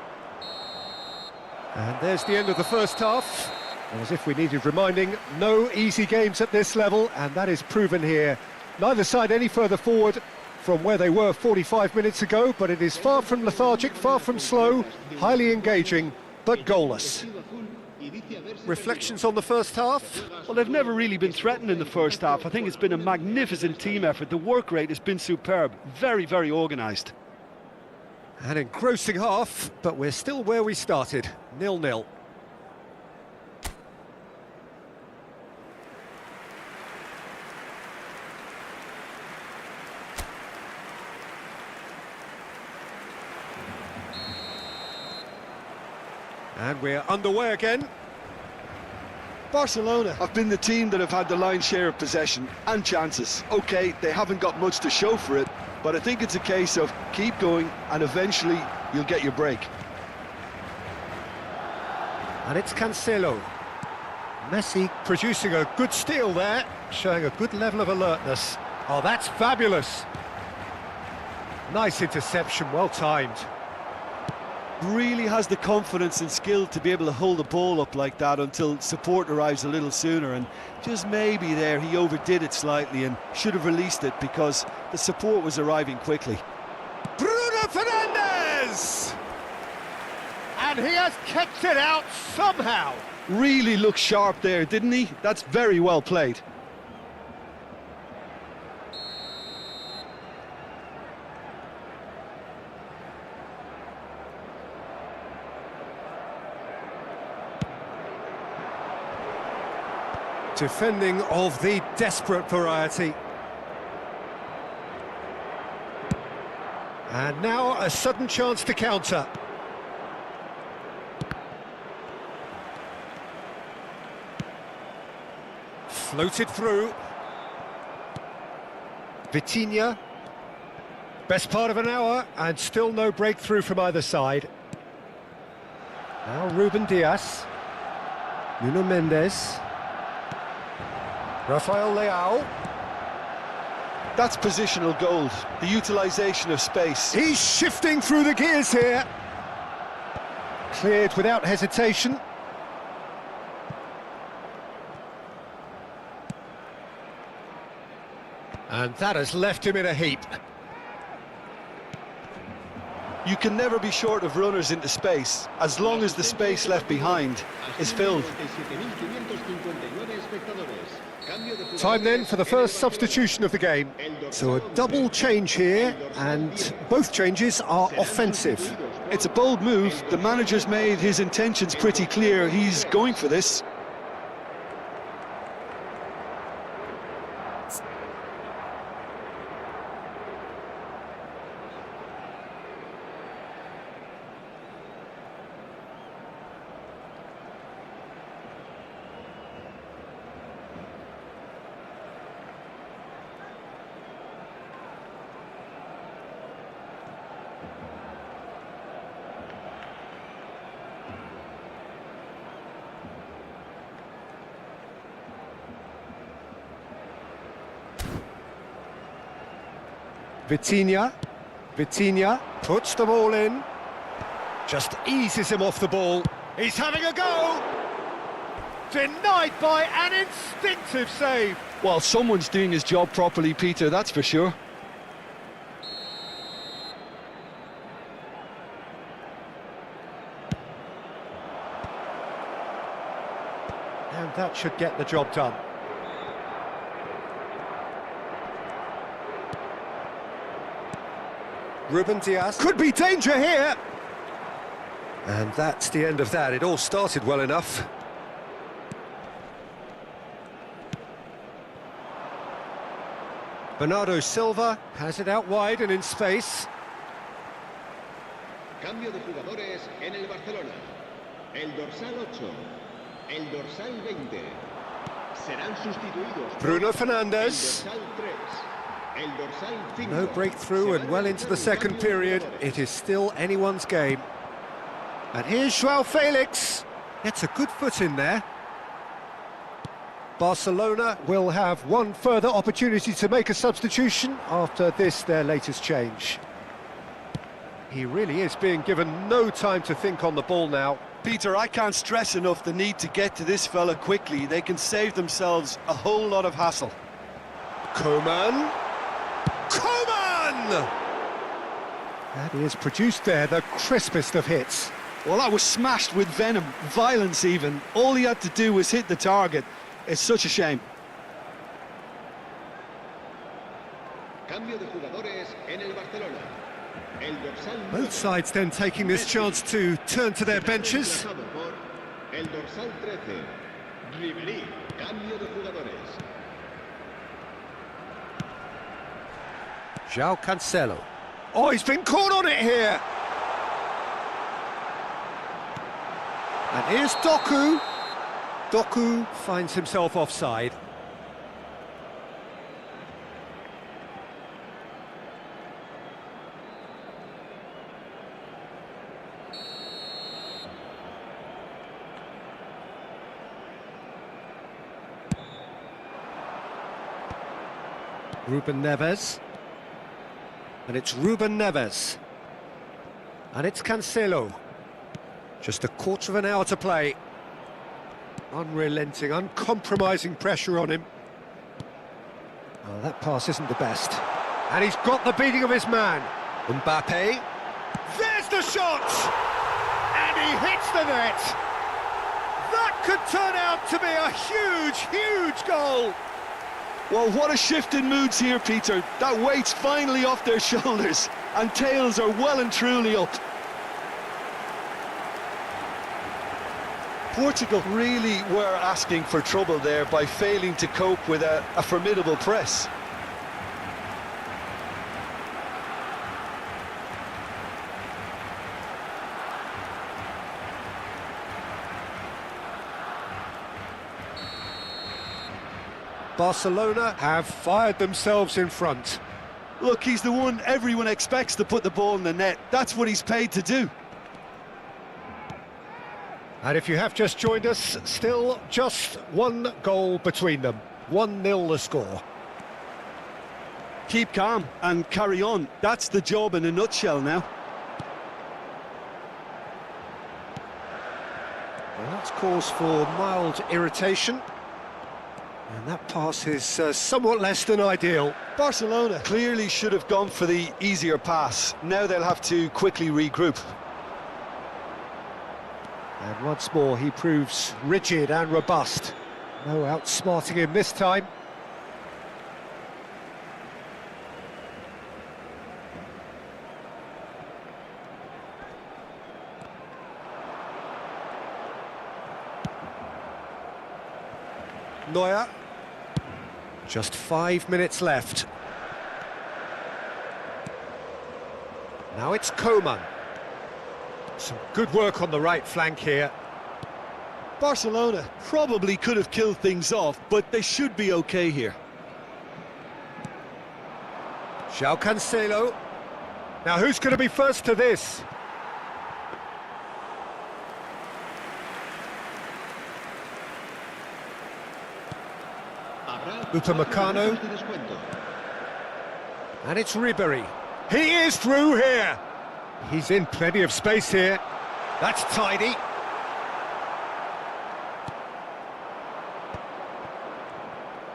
And there's the end of the first half. And as if we needed reminding, no easy games at this level, and that is proven here. Neither side any further forward from where they were 45 minutes ago, but it is far from lethargic, far from slow, highly engaging, but goalless. Reflections on the first half? Well, they've never really been threatened in the first half. I think it's been a magnificent team effort. The work rate has been superb. Very, very organised. An engrossing half, but we're still where we started, 0-0. And we're underway again. Barcelona have been the team that have had the lion's share of possession and chances. OK, they haven't got much to show for it, but I think it's a case of keep going and eventually you'll get your break. And it's Cancelo. Messi producing a good steal there, showing a good level of alertness. Oh, that's fabulous. Nice interception, well timed. Really has the confidence and skill to be able to hold the ball up like that until support arrives a little sooner, and just maybe there he overdid it slightly and should have released it because the support was arriving quickly. Bruno Fernandes! And he has kept it out somehow. Really looked sharp there, didn't he? That's very well played. Defending of the desperate variety. And now a sudden chance to counter. Floated through. Vitinha. Best part of an hour and still no breakthrough from either side. Now Ruben Dias. Nuno Mendes. Rafael Leao. That's positional gold, the utilisation of space. He's shifting through the gears here. Cleared without hesitation. And that has left him in a heap. You can never be short of runners into space, as long as the space left behind is filled. Time then for the first substitution of the game. So a double change here, and both changes are offensive. It's a bold move. The manager's made his intentions pretty clear. He's going for this. Vitinha puts the ball in, just eases him off the ball. He's having a go! Denied by an instinctive save. Well, someone's doing his job properly, Peter, that's for sure. And that should get the job done. Ruben Diaz. Could be danger here. And that's the end of that. It all started well enough. Bernardo Silva has it out wide and in space. Cambio de jugadores en el Barcelona. El dorsal 8, el dorsal 20. Serán sustituidos por Bruno Fernandes. el dorsal 3, el dorsal 5. No breakthrough and well into the second period. It is still anyone's game. And here's João Felix. Gets a good foot in there. Barcelona will have one further opportunity to make a substitution after this, their latest change. He really is being given no time to think on the ball now. Peter, I can't stress enough the need to get to this fella quickly. They can save themselves a whole lot of hassle. Koeman! Koeman! And he has produced there the crispest of hits. Well, that was smashed with venom, violence even. All he had to do was hit the target. It's such a shame. Cambio de jugadores en el Barcelona. El dorsal Both sides then taking this chance to turn to their benches. El dorsal 13. Ribery. Cambio de jugadores. João Cancelo. Oh, he's been caught on it here. And here's Doku. Doku finds himself offside. Ruben Neves. And it's Ruben Neves. And it's Cancelo. Just a quarter of an hour to play. Unrelenting, uncompromising pressure on him. Oh, that pass isn't the best. And he's got the beating of his man. Mbappe. There's the shot! And he hits the net. That could turn out to be a huge, huge goal. Well, what a shift in moods here, Peter. That weight's finally off their shoulders, and tails are well and truly up. Portugal really were asking for trouble there by failing to cope with a formidable press. Barcelona have fired themselves in front. Look, he's the one everyone expects to put the ball in the net. That's what he's paid to do. And if you have just joined us, still just one goal between them. 1-0 the score. Keep calm and carry on. That's the job in a nutshell now. Well, that's cause for mild irritation. And that pass is somewhat less than ideal. Barcelona clearly should have gone for the easier pass. Now they'll have to quickly regroup. And once more he proves rigid and robust. No outsmarting him this time. Neuer. Just 5 minutes left. Now it's Koeman. Some good work on the right flank here. Barcelona probably could have killed things off, but they should be okay here. João Cancelo. Now who's going to be first to this? Upamecano. And it's Ribery. He is through here. He's in plenty of space here. That's tidy.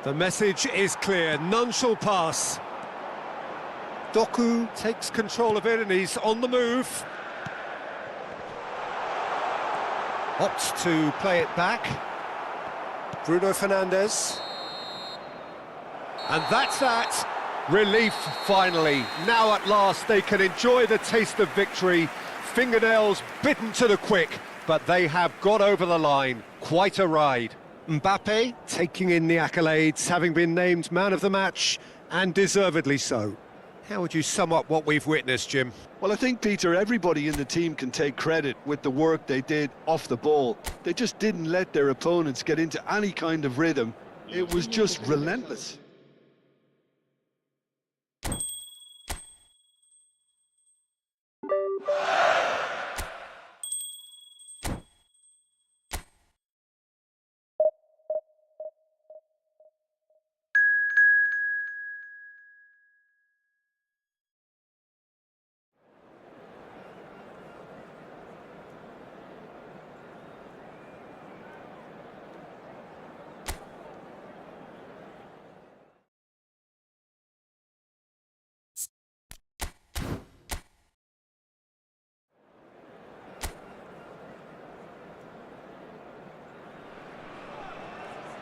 The message is clear, none shall pass. Doku takes control of it and he's on the move. Opts to play it back. Bruno Fernandes. And that's that. Relief, finally. Now at last they can enjoy the taste of victory. Fingernails bitten to the quick, but they have got over the line. Quite a ride. Mbappe taking in the accolades, having been named man of the match, and deservedly so. How would you sum up what we've witnessed, Jim? Well, I think, Peter, everybody in the team can take credit with the work they did off the ball. They just didn't let their opponents get into any kind of rhythm. It was just relentless.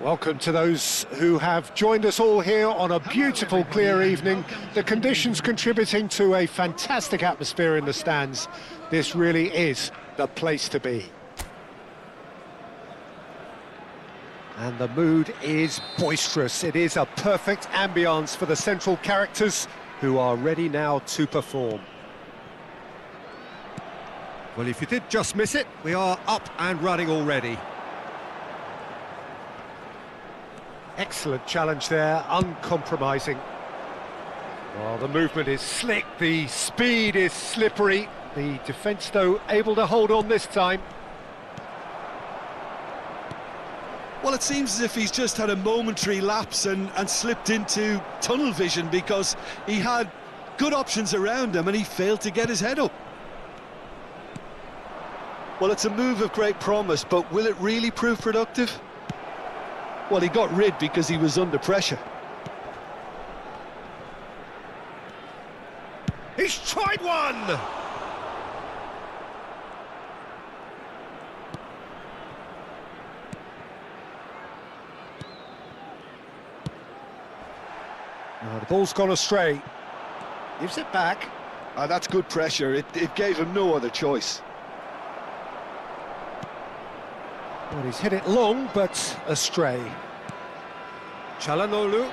Welcome to those who have joined us all here on a beautiful, clear evening. The conditions contributing to a fantastic atmosphere in the stands. This really is the place to be. And the mood is boisterous. It is a perfect ambience for the central characters who are ready now to perform. Well, if you did just miss it, we are up and running already. Excellent challenge there, uncompromising. Well, the movement is slick, the speed is slippery. The defence, though, able to hold on this time. Well, it seems as if he's just had a momentary lapse and slipped into tunnel vision, because he had good options around him and he failed to get his head up. Well, it's a move of great promise, but will it really prove productive? Well, he got rid because he was under pressure. He's tried one! Oh, the ball's gone astray. Gives it back. That's good pressure. It gave him no other choice. Well, he's hit it long, but astray. Çalhanoğlu.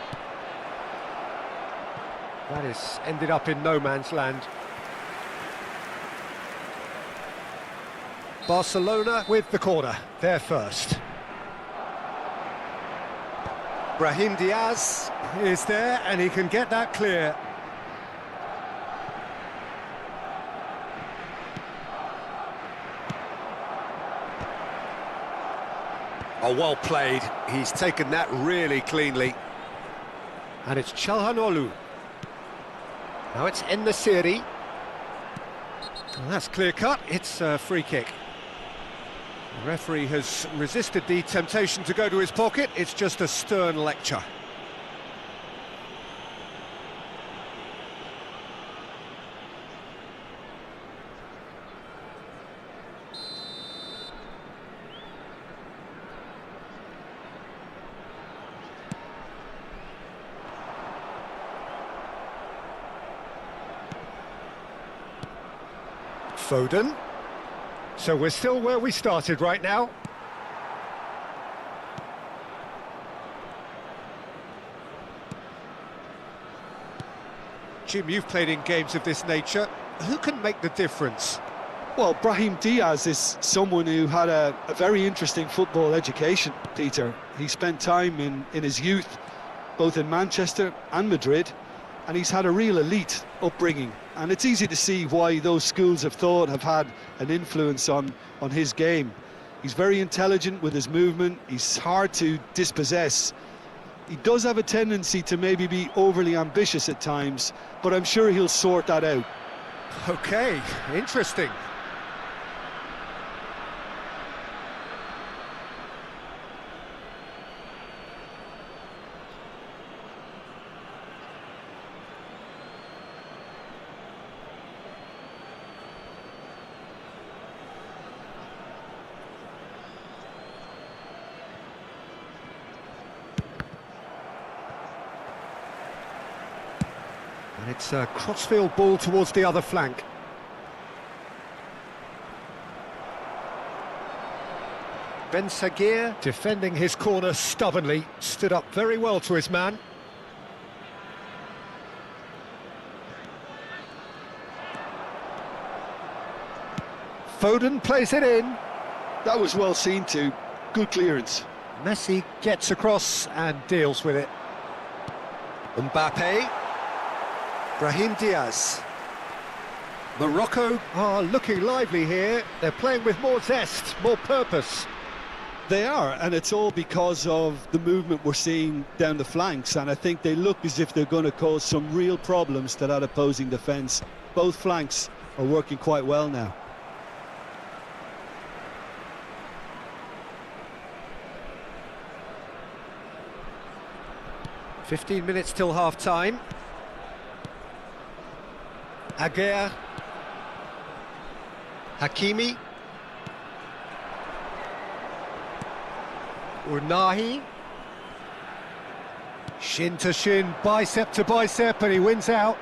That has ended up in no man's land. Barcelona with the corner, they're first. Brahim Diaz is there, and he can get that clear. Oh, well played. He's taken that really cleanly. And it's Çalhanoğlu. Now it's En-Nesyri. Well, that's clear-cut. It's a free kick. The referee has resisted the temptation to go to his pocket. It's just a stern lecture. Foden. So we're still where we started right now. Jim, you've played in games of this nature. Who can make the difference? Well, Brahim Diaz is someone who had a very interesting football education, Peter. He spent time in his youth, both in Manchester and Madrid, and he's had a real elite upbringing. And it's easy to see why those schools of thought have had an influence on his game. He's very intelligent with his movement, he's hard to dispossess. He does have a tendency to maybe be overly ambitious at times, but I'm sure he'll sort that out. Okay, interesting. And it's a crossfield ball towards the other flank. Ben Sagir, defending his corner stubbornly, stood up very well to his man. Foden plays it in. That was well seen too. Good clearance. Messi gets across and deals with it. Mbappe. Brahim Diaz. Morocco are looking lively here. They're playing with more zest, more purpose. They are, and it's all because of the movement we're seeing down the flanks, and I think they look as if they're going to cause some real problems to that opposing defence. Both flanks are working quite well now. "15 minutes till half-time. Aguer. Hakimi. Unahi. Shin to shin, bicep to bicep, and he wins out.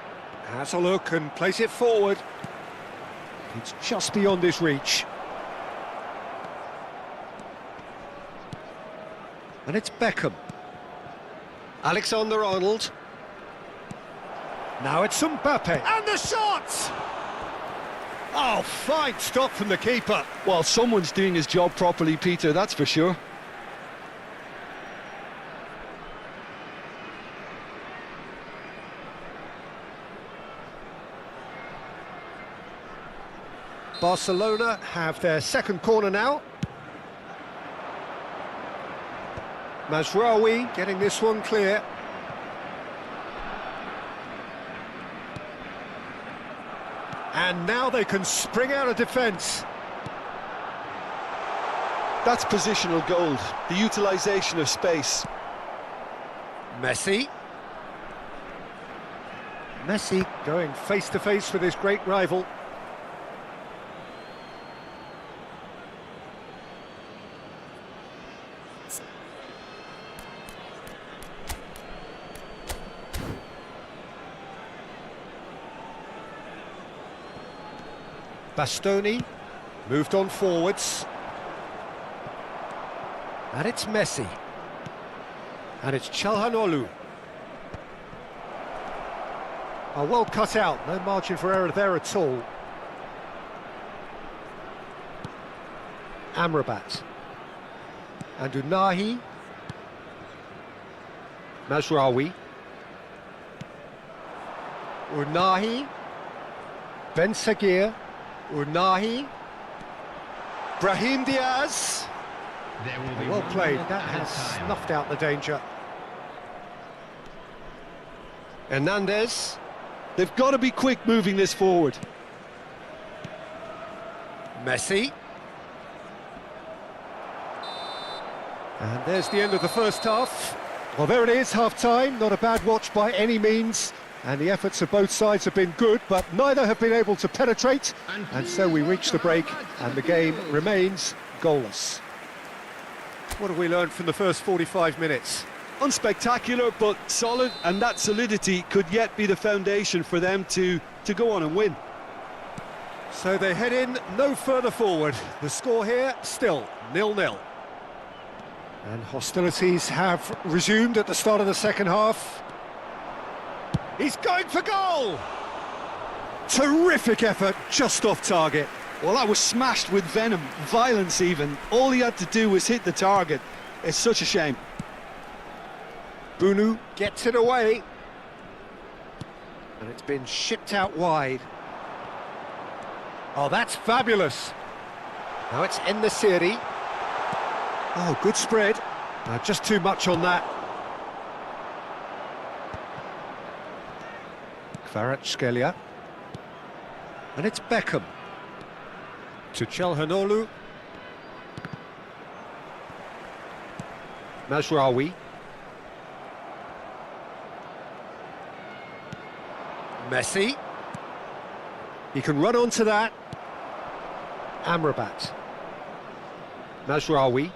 Has a look and plays it forward. It's just beyond his reach. And it's Beckham. Alexander-Arnold. Now it's Mbappe. And the shot! Oh, fine stop from the keeper. Well, someone's doing his job properly, Peter, that's for sure. Barcelona have their second corner now. Mazraoui getting this one clear. And now they can spring out of defence. That's positional gold, the utilisation of space. Messi. Messi going face-to-face with his great rival. Bastoni moved on forwards. And it's Messi. And it's Çalhanoğlu. Oh, well cut out, no margin for error there at all. Amrabat. And Unahi. Mazraoui. Unahi. Ben Sagir. Unahi. Brahim Diaz. There will be Well one played, more that added has time. snuffed out the danger. Hernandez. They've got to be quick moving this forward. Messi. And there's the end of the first half. Well, there it is, half-time. Not a bad watch by any means. And the efforts of both sides have been good, but neither have been able to penetrate. And so we reach the break, and the game remains goalless. What have we learned from the first 45 minutes? Unspectacular, but solid, and that solidity could yet be the foundation for them to go on and win. So they head in no further forward. The score here, still 0-0. And hostilities have resumed at the start of the second half. He's going for goal! Terrific effort, just off target. Well, that was smashed with venom, violence even. All he had to do was hit the target. It's such a shame. Bunu gets it away. And it's been shipped out wide. Oh, that's fabulous. Now it's En-Nesyri. Oh, good spread. Just too much on that. Kvaratskhelia. And it's Beckham. To Çalhanoğlu. Mazraoui. Messi. He can run onto that. Amrabat. Mazraoui.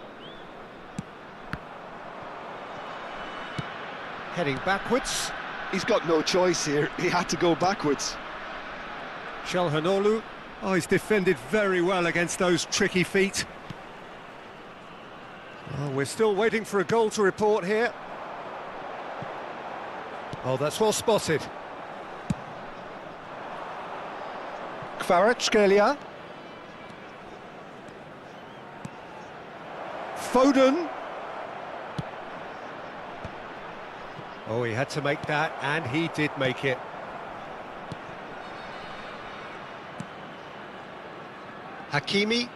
Heading backwards. He's got no choice here. He had to go backwards. Çalhanoğlu. Oh, he's defended very well against those tricky feet. Oh, we're still waiting for a goal to report here. Oh, that's well spotted. Kvaratskhelia. Foden. Oh, he had to make that, and he did make it. Hakimi.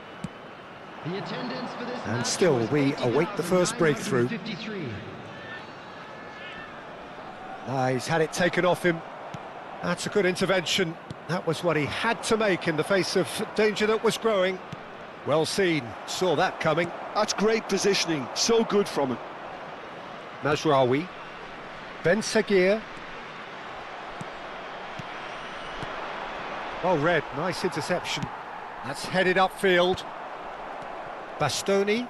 The attendance for this And match still, was we await the first breakthrough. 80,953. He's had it taken off him. That's a good intervention. That was what he had to make in the face of danger that was growing. Well seen, saw that coming. That's great positioning, so good from him. Mazraoui. Ben Seguir. Well read, nice interception. That's headed upfield. Bastoni.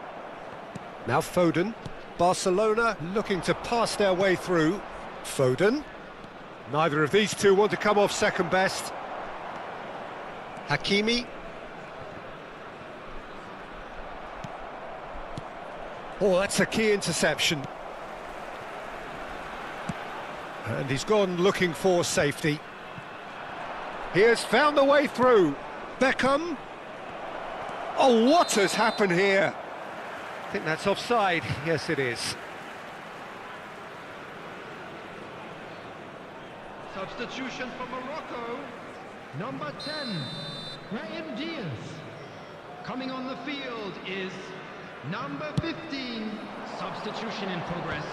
Now Foden. Barcelona looking to pass their way through. Foden. Neither of these two want to come off second best. Hakimi. Oh, that's a key interception. And he's gone looking for safety. He has found the way through. Beckham. Oh, what has happened here? I think that's offside. Yes, it is. Substitution for Morocco. Number 10, Brahim Diaz. Coming on the field is number 15. Substitution in progress.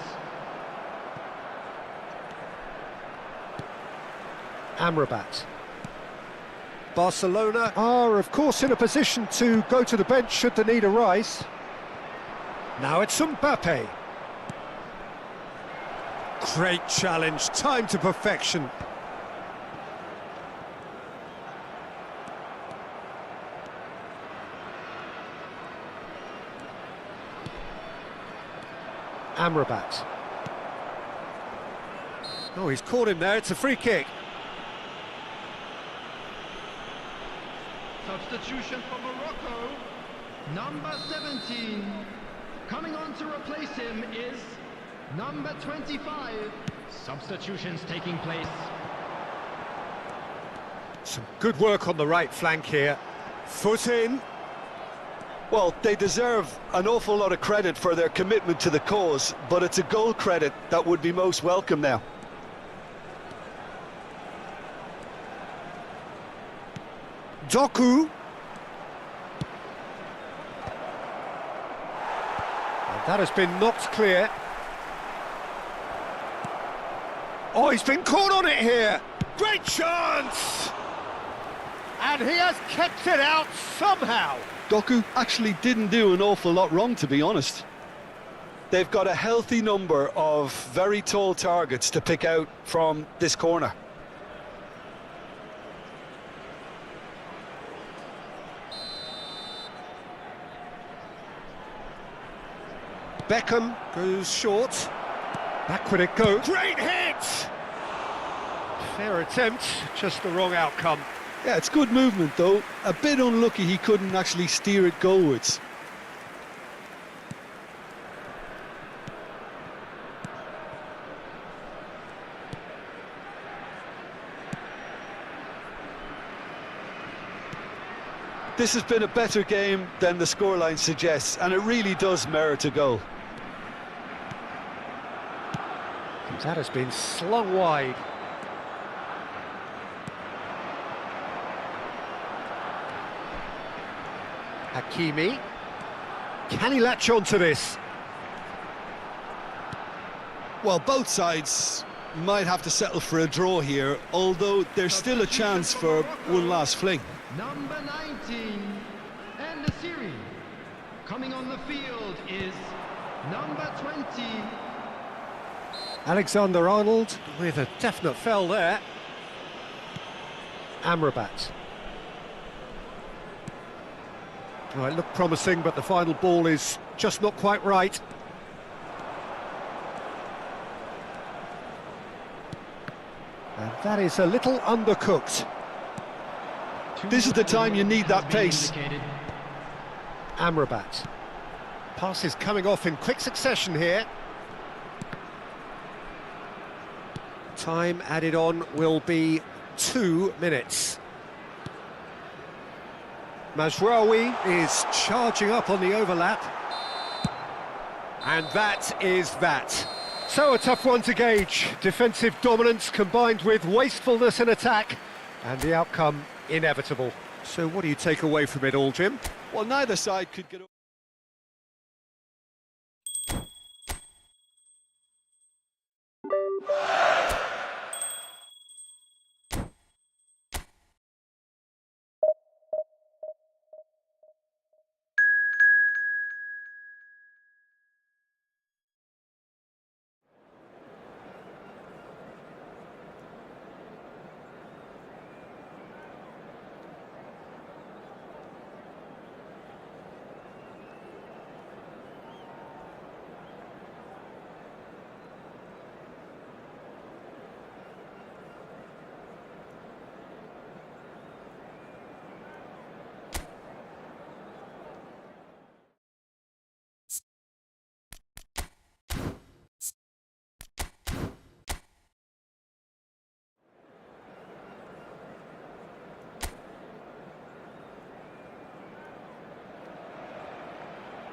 Amrabat. Barcelona are, of course, in a position to go to the bench should the need arise. Now it's Mbappe. Great challenge, time to perfection. Amrabat. Oh, he's caught him there, it's a free kick. Substitution for Morocco. Number 17. Coming on to replace him is number 25. Substitutions taking place. Some good work on the right flank here. Foot in. Well, they deserve an awful lot of credit for their commitment to the cause, but it's a goal credit that would be most welcome now. Doku. And that has been knocked clear. Oh, he's been caught on it here. Great chance! And he has kept it out somehow. Doku actually didn't do an awful lot wrong, to be honest. They've got a healthy number of very tall targets to pick out from this corner. Beckham goes short. Backward it goes. Great hit! Fair attempt, just the wrong outcome. Yeah, it's good movement though. A bit unlucky he couldn't actually steer it goalwards. This has been a better game than the scoreline suggests, and it really does merit a goal. That has been slung wide. Hakimi. Can he latch on to this? Well, both sides might have to settle for a draw here, although there's still a chance for one last fling. Number 19, and the series. Coming on the field is number 20. Alexander-Arnold with a definite foul there. Amrabat. Oh, it looked promising, but the final ball is just not quite right. And that is a little undercooked. This is the time you need that pace. Amrabat. Passes coming off in quick succession here. Time added on will be 2 minutes. Mazraoui is charging up on the overlap. And that is that. So a tough one to gauge. Defensive dominance combined with wastefulness in attack. And the outcome inevitable. So what do you take away from it all, Jim? Well, neither side could get...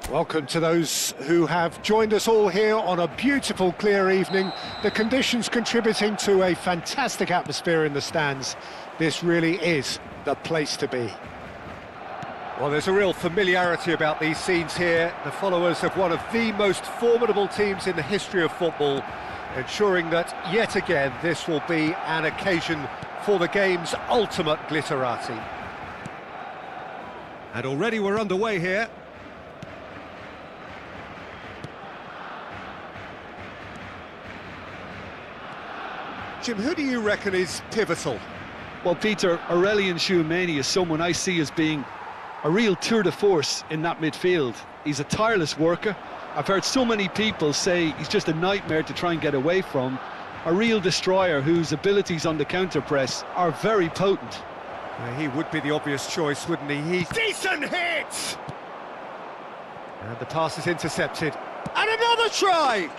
Welcome to those who have joined us all here on a beautiful, clear evening. The conditions contributing to a fantastic atmosphere in the stands. This really is the place to be. Well, there's a real familiarity about these scenes here. The followers of one of the most formidable teams in the history of football, ensuring that, yet again, this will be an occasion for the game's ultimate glitterati. And already we're underway here. Jim, who do you reckon is pivotal? Well, Peter, Aurelien Tchouameni is someone I see as being a real tour de force in that midfield. He's a tireless worker. I've heard so many people say he's just a nightmare to try and get away from. A real destroyer whose abilities on the counter-press are very potent. He would be the obvious choice, wouldn't he? He's decent hit! And the pass is intercepted. And another try!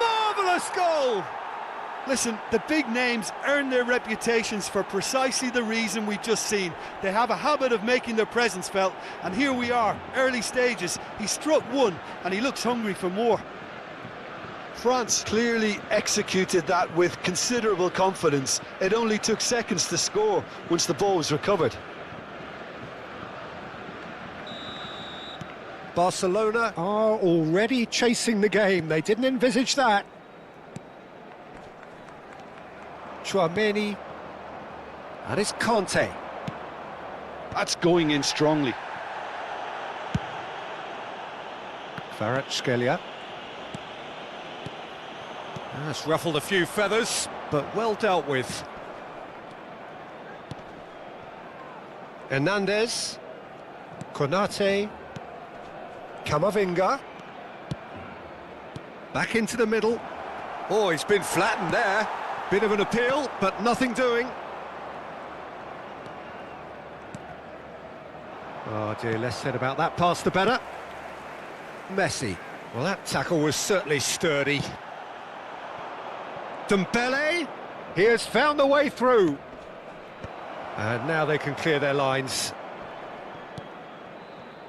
Marvellous goal! Listen, the big names earn their reputations for precisely the reason we've just seen. They have a habit of making their presence felt, and here we are, early stages. He struck one, and he looks hungry for more. France clearly executed that with considerable confidence. It only took seconds to score once the ball was recovered. Barcelona are already chasing the game. They didn't envisage that. Tchouameni, and it's Conte. That's going in strongly. Kvaratskhelia. That's ruffled a few feathers, but well dealt with. Hernandez, Konate, Camavinga. Back into the middle. Oh, he's been flattened there. Bit of an appeal, but nothing doing. Oh dear, less said about that pass the better. Messi. Well, that tackle was certainly sturdy. Dembele, he has found the way through. And now they can clear their lines.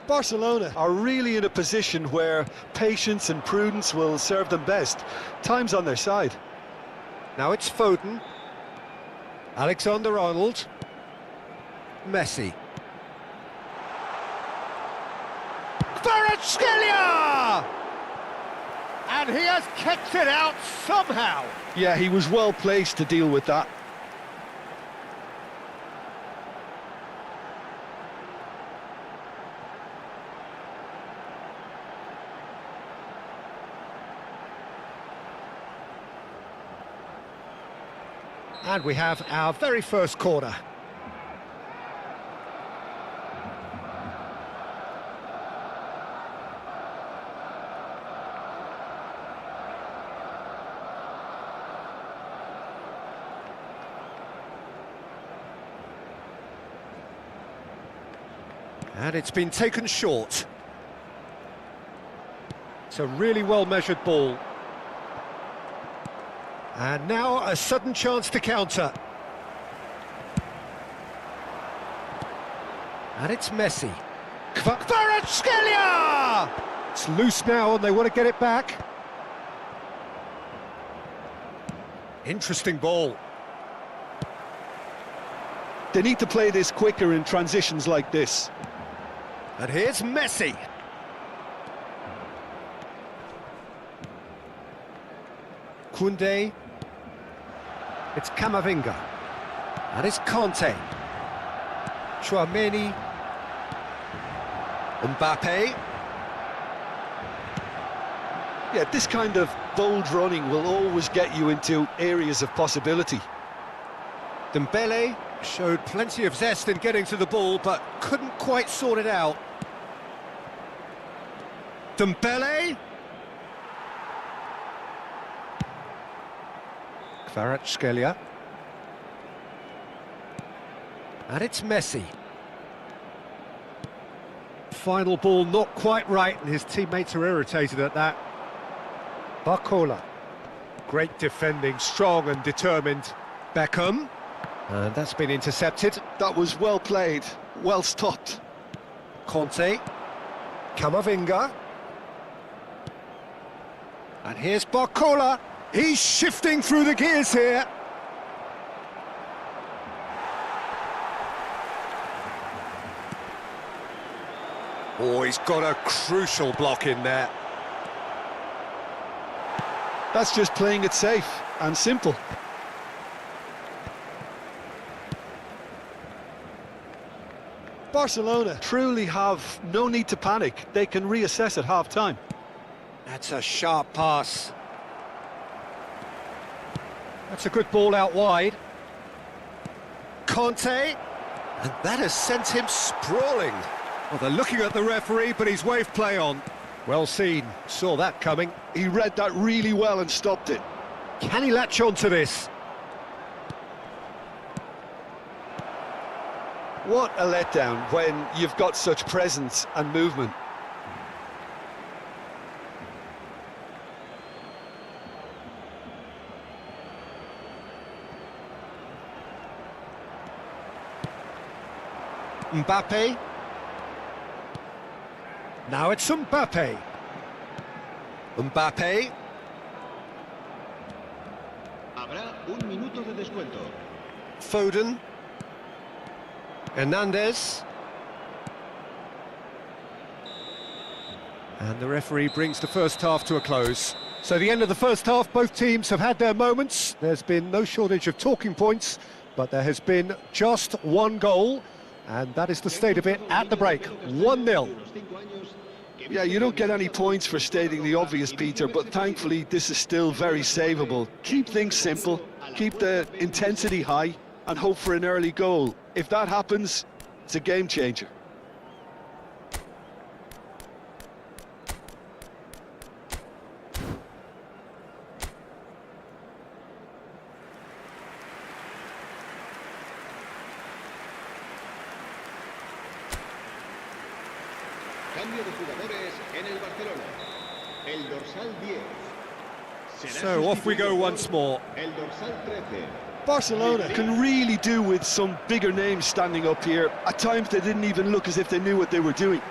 Barcelona are really in a position where patience and prudence will serve them best. Time's on their side. Now it's Foden, Alexander-Arnold, Messi. Kvaratskhelia! And he has kept it out somehow. Yeah, he was well placed to deal with that. And we have our very first corner. And it's been taken short. It's a really well-measured ball. And now a sudden chance to counter. And it's Messi. Kvaratskhelia! It's loose now and they want to get it back. Interesting ball. They need to play this quicker in transitions like this. And here's Messi. Koundé. It's Camavinga. And it's Conte. Chouameni. Mbappe. Yeah, this kind of bold running will always get you into areas of possibility. Dembele showed plenty of zest in getting to the ball, but couldn't quite sort it out. Dembele. Kvaratskhelia. And it's Messi. Final ball not quite right, and his teammates are irritated at that. Barcola. Great defending, strong and determined. Beckham. And that's been intercepted. That was well played, well stopped. Conte. Camavinga. And here's Barcola. He's shifting through the gears here. Oh, he's got a crucial block in there. That's just playing it safe and simple. Barcelona truly have no need to panic. They can reassess at half-time. That's a sharp pass. That's a good ball out wide. Conte. And that has sent him sprawling. Well, they're looking at the referee, but he's waved play on. Well seen, saw that coming. He read that really well and stopped it. Can he latch on to this? What a letdown when you've got such presence and movement. Mbappe. Now it's Mbappe. Mbappe. Habrá un minuto de descuento. Foden. Hernandez. And the referee brings the first half to a close. So the end of the first half, both teams have had their moments. There's been no shortage of talking points, but there has been just one goal, and that is the state of it at the break. 1-0. Yeah, you don't get any points for stating the obvious, Peter, but thankfully this is still very savable. Keep things simple, keep the intensity high, and hope for an early goal. If that happens, it's a game changer. Cambio de jugadores en el Barcelona. El dorsal 10. So off we go once more. El dorsal 13. Barcelona can really do with some bigger names standing up here. At times they didn't even look as if they knew what they were doing.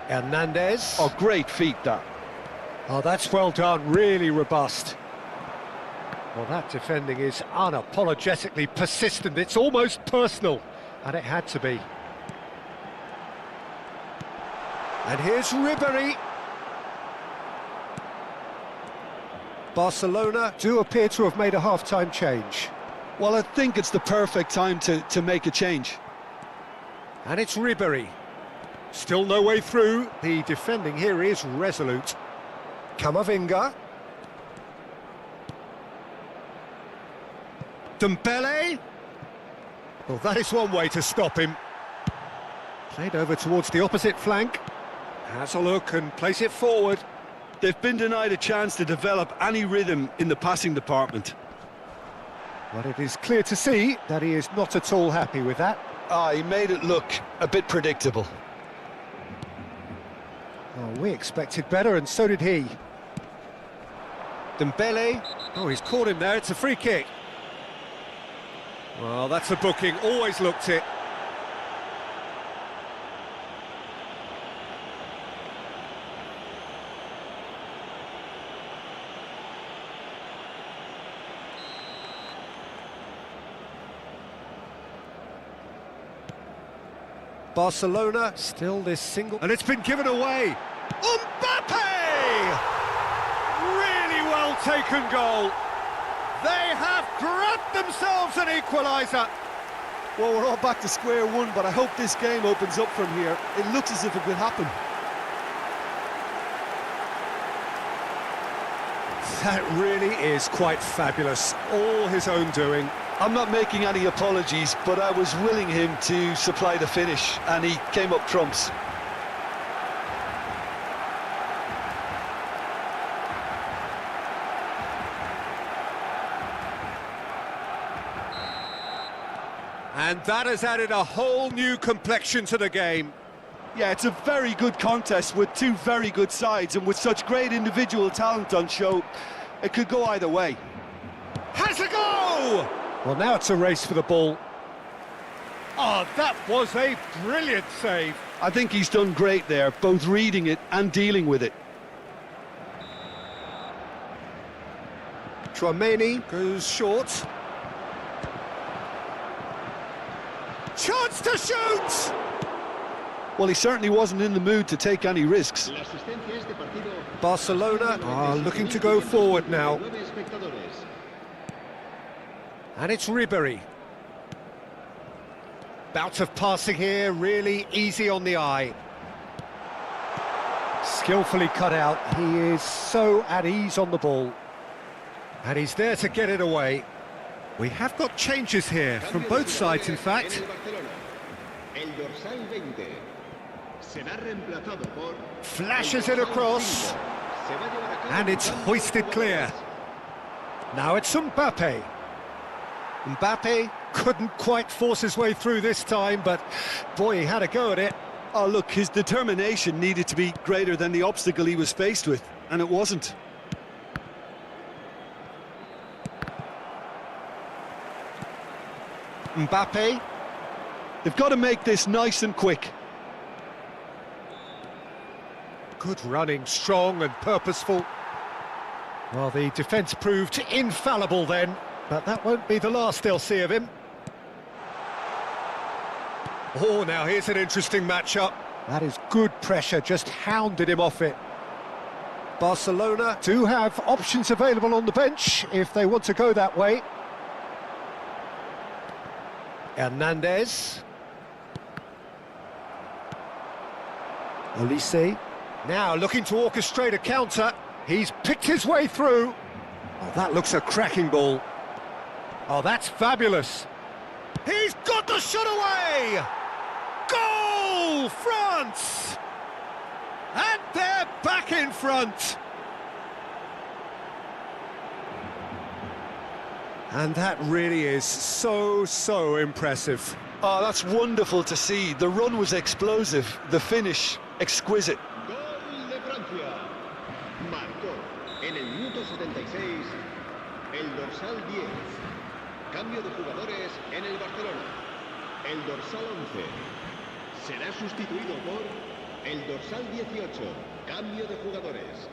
Hernandez. Oh, great feat that. Oh, that's well done, really robust. Well, that defending is unapologetically persistent. It's almost personal, and it had to be. And here's Ribéry. Barcelona do appear to have made a half-time change. Well, I think it's the perfect time to make a change. And it's Ribéry. Still no way through. The defending here is resolute. Camavinga. Dembele. Well, that is one way to stop him. Played over towards the opposite flank. Has a look and plays it forward. They've been denied a chance to develop any rhythm in the passing department. But it is clear to see that he is not at all happy with that. He made it look a bit predictable. Oh, we expected better, and so did he. Dembele. Oh, he's caught him there. It's a free kick. Well, that's a booking. Always looked it. Barcelona, still this single... And it's been given away. Mbappe! Really well taken goal. They have grabbed themselves an equaliser. Well, we're all back to square one, but I hope this game opens up from here. It looks as if it could happen. That really is quite fabulous. All his own doing. I'm not making any apologies, but I was willing him to supply the finish, and he came up trumps. And that has added a whole new complexion to the game. Yeah, it's a very good contest with two very good sides, and with such great individual talent on show, it could go either way. Has a go! Well, now it's a race for the ball. Oh, that was a brilliant save. I think he's done great there, both reading it and dealing with it. Tchouaméni goes short. Chance to shoot! Well, he certainly wasn't in the mood to take any risks. Barcelona are looking to go forward now. And it's Ribéry. Bout of passing here, really easy on the eye. Skillfully cut out, he is so at ease on the ball. And he's there to get it away. We have got changes here, from both sides in fact. Flashes it across. And it's hoisted clear. Now it's Mbappe. Mbappe couldn't quite force his way through this time, but boy, he had a go at it. Oh, look, his determination needed to be greater than the obstacle he was faced with, and it wasn't. Mbappe. They've got to make this nice and quick. Good running, strong and purposeful. Well, the defence proved infallible then. But that won't be the last they'll see of him. Oh, now here's an interesting matchup. That is good pressure, just hounded him off it. Barcelona do have options available on the bench if they want to go that way. Hernandez. Olise. Now looking to orchestrate a counter. He's picked his way through. Oh, that looks a cracking ball. Oh, that's fabulous. He's got the shot away! Goal, France! And they're back in front. And that really is so impressive. Oh, that's wonderful to see. The run was explosive, the finish exquisite. Gol de Francia. Marcó en el minuto 76 el dorsal 10. Cambio de jugadores en el Barcelona. El dorsal 11 será sustituido por el dorsal 18. Cambio de jugadores.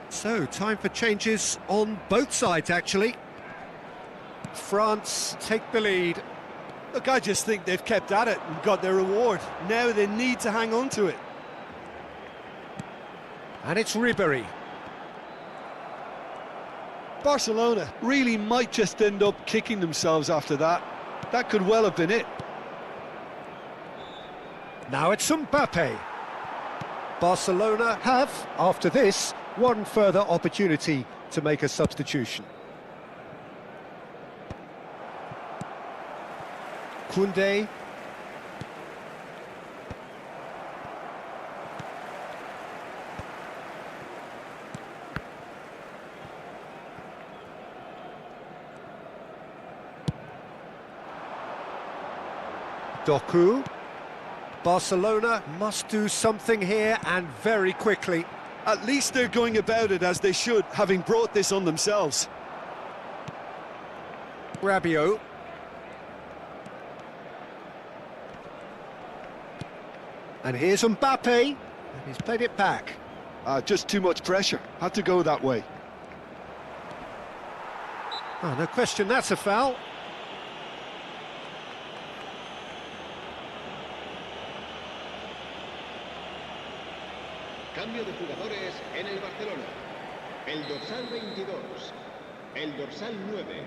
So, time for changes on both sides, actually. France take the lead. Look, I just think they've kept at it and got their reward. Now they need to hang on to it. And it's Ribéry. Barcelona really might just end up kicking themselves after that. That could well have been it. Now it's Mbappe. Barcelona have, after this, one further opportunity to make a substitution. Koundé. Doku. Barcelona must do something here, and very quickly. At least they're going about it as they should, having brought this on themselves. Rabiot. And here's Mbappe, and he's played it back. Just too much pressure. Had to go that way. Oh, no question, that's a foul. Cambio de jugadores en el Barcelona. El dorsal 22, el dorsal 9,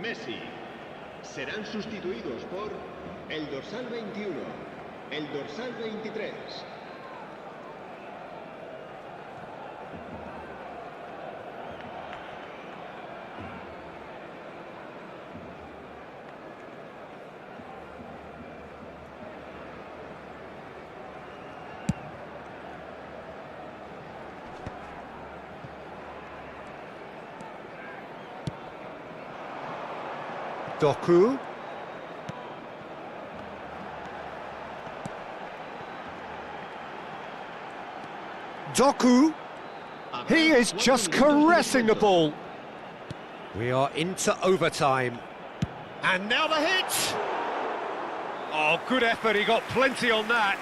Messi. Serán sustituidos por el dorsal 21, el dorsal 23. Doku. Doku. He is just caressing the ball. We are into overtime. And now the hit! Oh, good effort, he got plenty on that.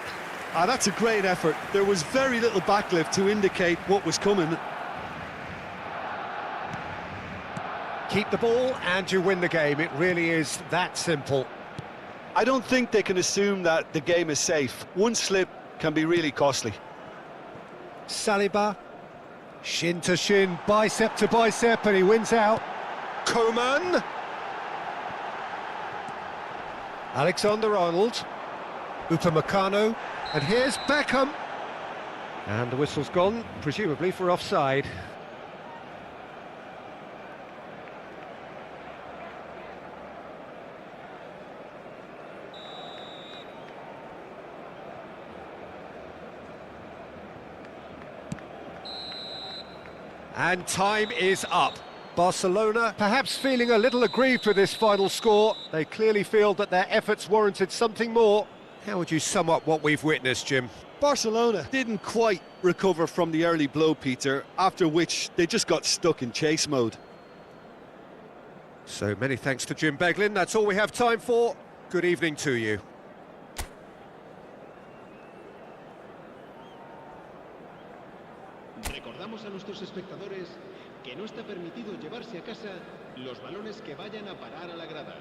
That's a great effort. There was very little backlift to indicate what was coming. Keep the ball and you win the game. It really is that simple. I don't think they can assume that the game is safe. One slip can be really costly. Saliba, shin to shin, bicep to bicep, and he wins out. Coman. Alexander-Arnold. Upamecano. And here's Beckham. And the whistle's gone, presumably for offside. And time is up. Barcelona perhaps feeling a little aggrieved with this final score. They clearly feel that their efforts warranted something more. How would you sum up what we've witnessed, Jim? Barcelona didn't quite recover from the early blow, Peter, after which they just got stuck in chase mode. So many thanks to Jim Beglin. That's all we have time for. Good evening to you. Recordamos a nuestros espectadores que no está permitido llevarse a casa los balones que vayan a parar a la grada.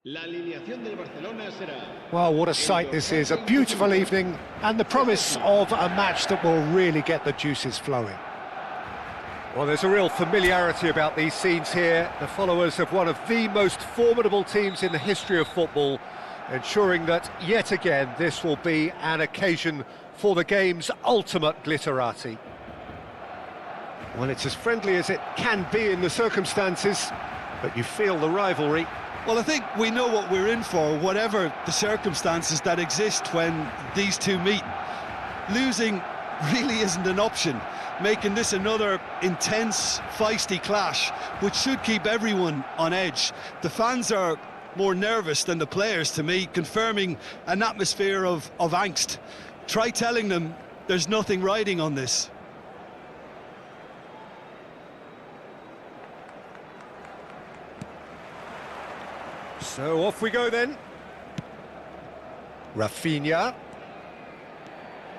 La alineación del Barcelona será... Well, what a sight this is, a beautiful evening and the promise of a match that will really get the juices flowing. Well, there's a real familiarity about these scenes here, the followers of one of the most formidable teams in the history of football, ensuring that, yet again, this will be an occasion for the game's ultimate glitterati. Well, it's as friendly as it can be in the circumstances, but you feel the rivalry. Well, I think we know what we're in for, whatever the circumstances that exist when these two meet. Losing really isn't an option, making this another intense, feisty clash, which should keep everyone on edge. The fans are more nervous than the players, to me, confirming an atmosphere of angst. Try telling them there's nothing riding on this. So off we go then. Rafinha.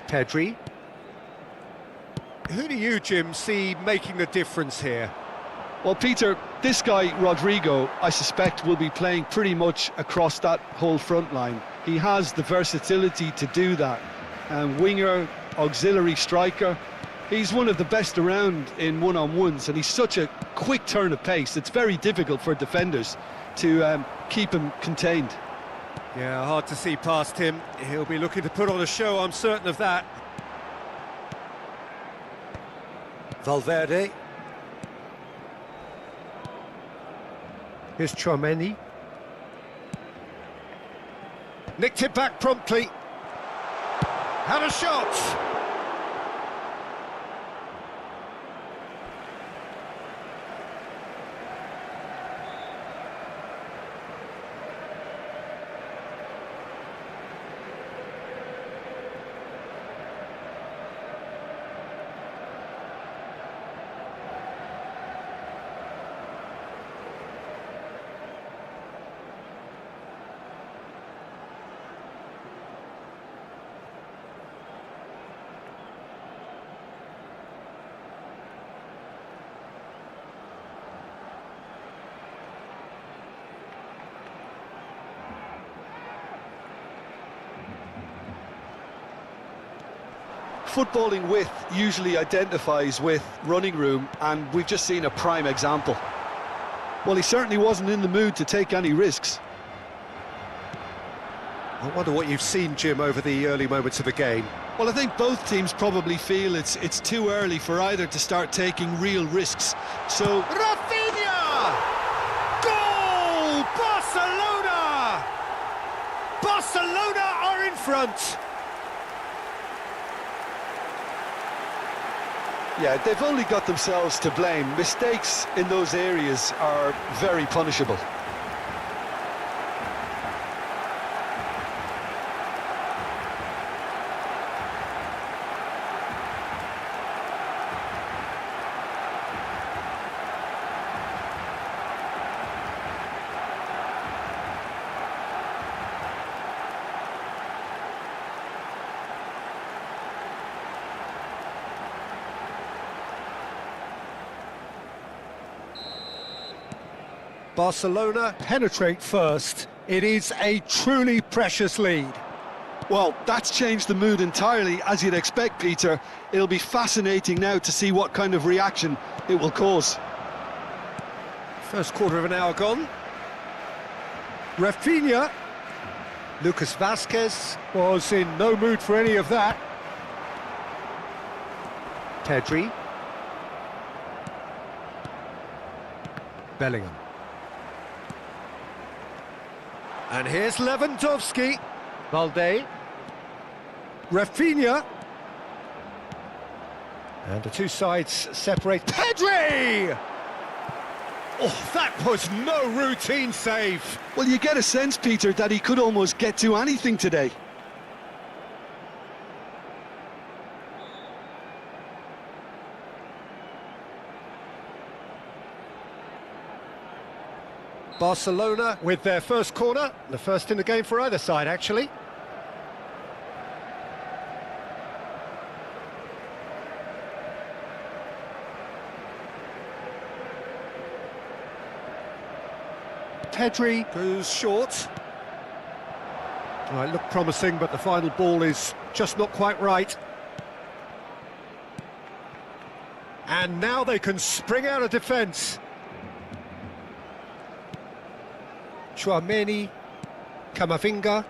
Pedri. Who do you, Jim, see making the difference here? Well, Peter, this guy, Rodrigo, I suspect will be playing pretty much across that whole front line. He has the versatility to do that. Winger, auxiliary striker. He's one of the best around in one-on-ones, and he's such a quick turn of pace. It's very difficult for defenders to keep him contained. Yeah, hard to see past him. He'll be looking to put on a show, I'm certain of that. Valverde. Here's Chouameni. Nicked it back promptly. Had a shot! Footballing width usually identifies with running room, and we've just seen a prime example. Well, he certainly wasn't in the mood to take any risks. I wonder what you've seen, Jim, over the early moments of the game. Well, I think both teams probably feel it's too early for either to start taking real risks. So... Rafinha! Goal! Barcelona! Barcelona are in front! Yeah, they've only got themselves to blame. Mistakes in those areas are very punishable. Barcelona penetrate first. It is a truly precious lead. Well, that's changed the mood entirely, as you'd expect, Peter. It'll be fascinating now to see what kind of reaction it will cause. First quarter of an hour gone. Rafinha. Lucas Vazquez was in no mood for any of that. Pedri. Bellingham. And here's Lewandowski. Valde. Rafinha. And the two sides separate. Pedri! Oh, that was no routine save. Well, you get a sense, Peter, that he could almost get to anything today. Barcelona with their first corner, the first in the game for either side, actually. Pedri goes short. Oh, it looked promising, but the final ball is just not quite right. And now they can spring out of defence. Chouameni, Camavinga.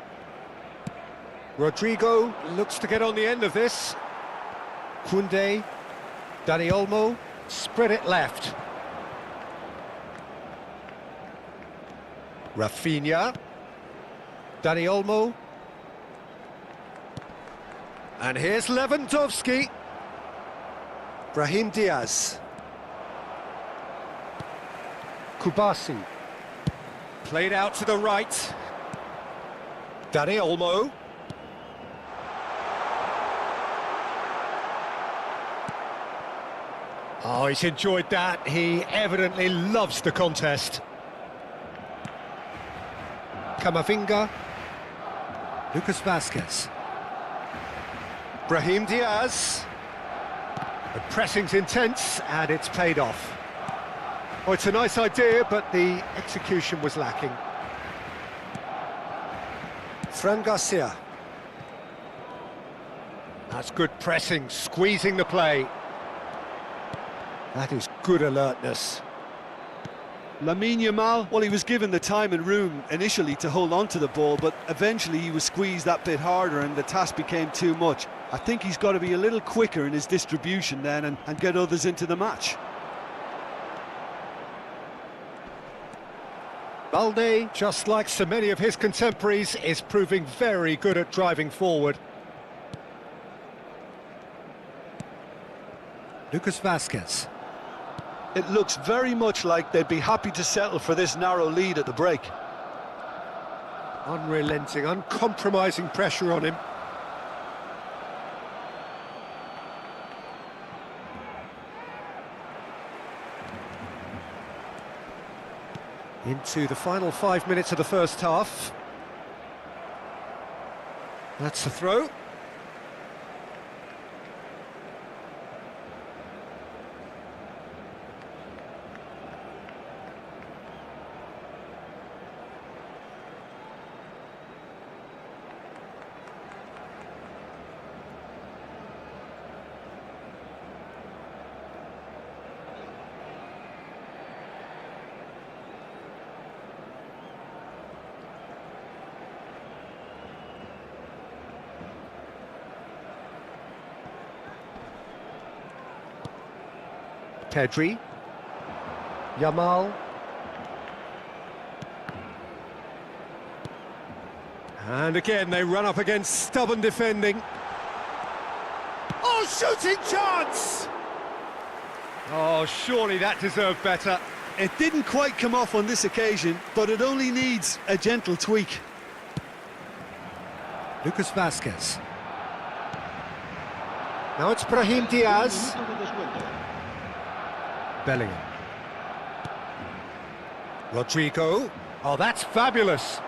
Rodrigo looks to get on the end of this. Koundé, Dani Olmo, spread it left. Rafinha, Dani Olmo. And here's Lewandowski. Brahim Diaz. Kubasi. Played out to the right. Dani Olmo. Oh, he's enjoyed that. He evidently loves the contest. Camavinga. Lucas Vazquez. Brahim Diaz. The pressing's intense, and it's paid off. Oh, it's a nice idea, but the execution was lacking. Fran Garcia. That's good pressing, squeezing the play. That is good alertness. Lamine Yamal, well, he was given the time and room initially to hold on to the ball, but eventually he was squeezed that bit harder and the task became too much. I think he's got to be a little quicker in his distribution then and get others into the match. Balde, just like so many of his contemporaries, is proving very good at driving forward. Lucas Vazquez. It looks very much like they'd be happy to settle for this narrow lead at the break. Unrelenting, uncompromising pressure on him. Into the final 5 minutes of the first half. That's the throw. Pedri, Yamal, and again they run up against stubborn defending. Oh, shooting chance! Oh, surely that deserved better. It didn't quite come off on this occasion, but it only needs a gentle tweak. Lucas Vazquez. Now it's Brahim Diaz. Bellingham. Rodrigo. Oh, that's fabulous.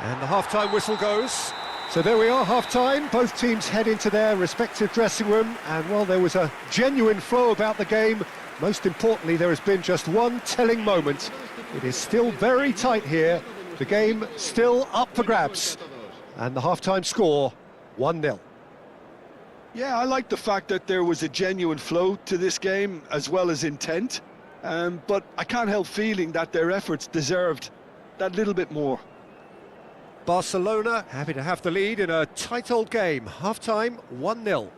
And the half-time whistle goes. So there we are, half-time. Both teams head into their respective dressing room. And while there was a genuine flow about the game, most importantly, there has been just one telling moment. It is still very tight here. The game still up for grabs. And the half-time score, 1-0. Yeah, I like the fact that there was a genuine flow to this game as well as intent, but I can't help feeling that their efforts deserved that little bit more. Barcelona happy to have the lead in a tight old game. Half-time, 1-0.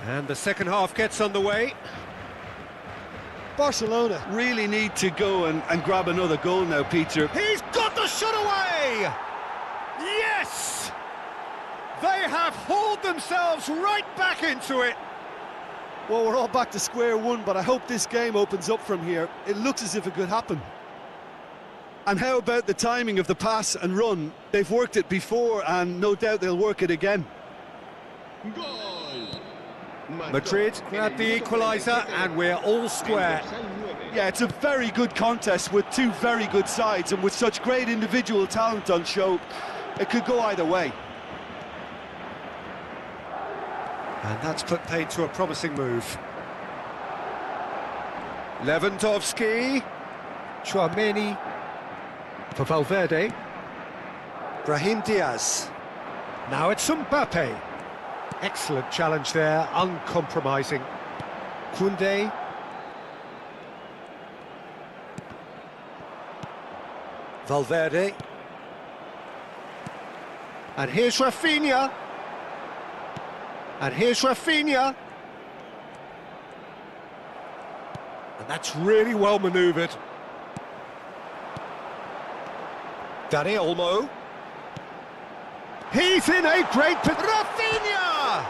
And the second half gets underway. Barcelona really need to go and grab another goal now, Peter. He's got the shot away! Yes! They have hauled themselves right back into it. Well, we're all back to square one, but I hope this game opens up from here. It looks as if it could happen. And how about the timing of the pass and run? They've worked it before, and no doubt they'll work it again. Gol. Madrid grabbed the equaliser, and we're all square. Yeah, it's a very good contest with two very good sides, and with such great individual talent on show, it could go either way. And that's put paid to a promising move. Lewandowski. Chouameni. For Valverde. Brahim Diaz. Now it's Mbappe. Excellent challenge there, uncompromising. Koundé. Valverde. And here's Rafinha. And here's Rafinha. And that's really well manoeuvred. Dani Olmo. He's in a great position. Rafinha!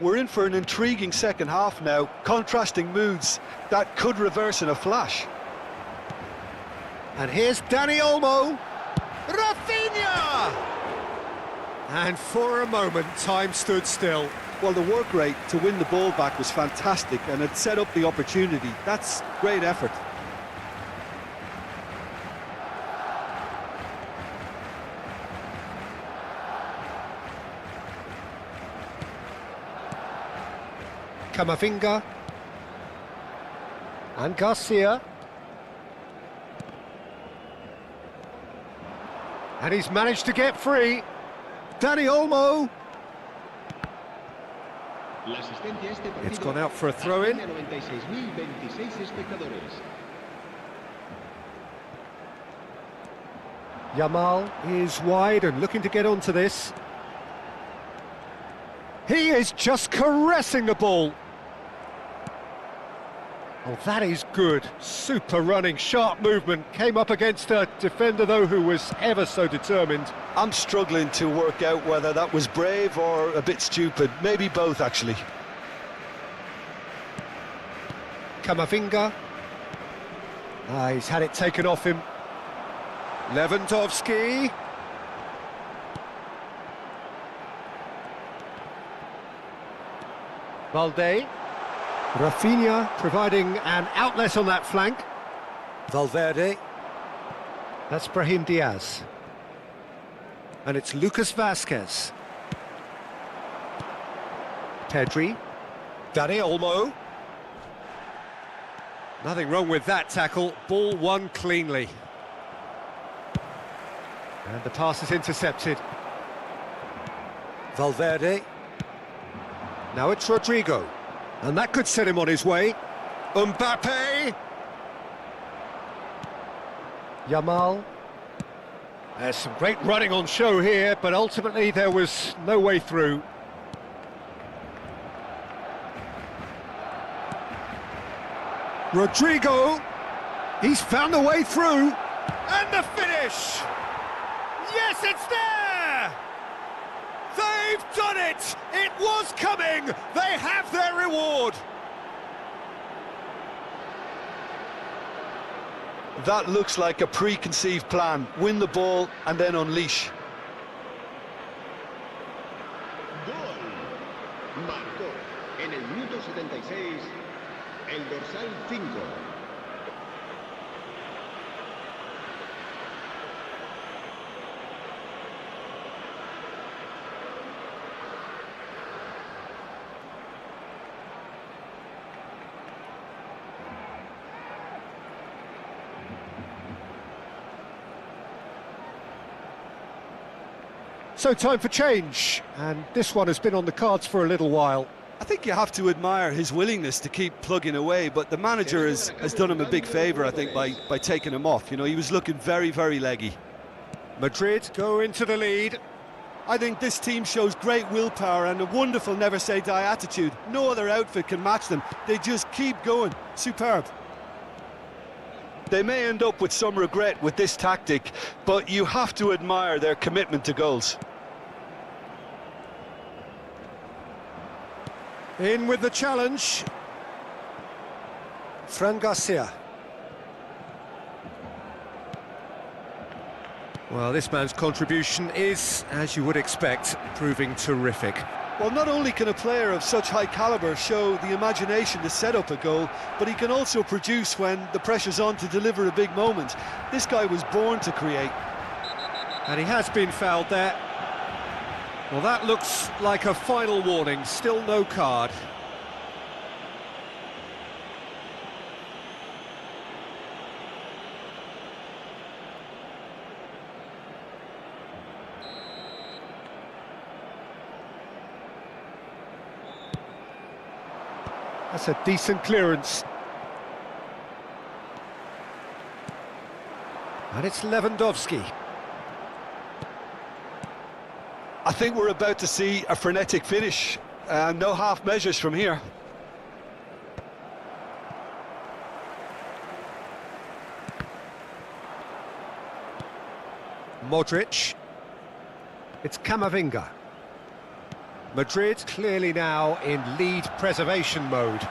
We're in for an intriguing second half now, contrasting moods that could reverse in a flash. And here's Dani Olmo. Rafinha! And for a moment, time stood still. Well, the work rate to win the ball back was fantastic, and it set up the opportunity. That's great effort. Camavinga. And Garcia. And he's managed to get free. Dani Olmo. It's gone out for a throw-in. Yamal is wide and looking to get onto this. He is just caressing the ball. Oh, that is good. Super running, sharp movement. Came up against a defender, though, who was ever so determined. I'm struggling to work out whether that was brave or a bit stupid. Maybe both, actually. Camavinga. He's had it taken off him. Lewandowski. Valde. Rafinha providing an outlet on that flank. Valverde. That's Brahim Diaz. And it's Lucas Vazquez. Pedri. Dani Olmo. Nothing wrong with that tackle. Ball won cleanly. And the pass is intercepted. Valverde. Now it's Rodrigo. And that could set him on his way. Mbappe! Yamal. There's some great running on show here, but ultimately there was no way through. Rodrigo! He's found a way through. And the finish! Yes, it's there! They've done it! It was coming! They have their reward! That looks like a preconceived plan. Win the ball and then unleash. Gol. Marcó en el minuto 76 el dorsal 5. So time for change, and this one has been on the cards for a little while. I think you have to admire his willingness to keep plugging away, but the manager has done him a big favour, I think, by taking him off. You know, he was looking very, very leggy. Madrid go into the lead. I think this team shows great willpower and a wonderful never-say-die attitude. No other outfit can match them. They just keep going. Superb. They may end up with some regret with this tactic, but you have to admire their commitment to goals. In with the challenge. Fran Garcia. Well, this man's contribution is, as you would expect, proving terrific. Well, not only can a player of such high calibre show the imagination to set up a goal, but he can also produce when the pressure's on to deliver a big moment. This guy was born to create. And he has been fouled there. Well, that looks like a final warning, still no card. That's a decent clearance. And it's Lewandowski. I think we're about to see a frenetic finish. No half measures from here. Modric. It's Camavinga. Madrid clearly now in lead preservation mode.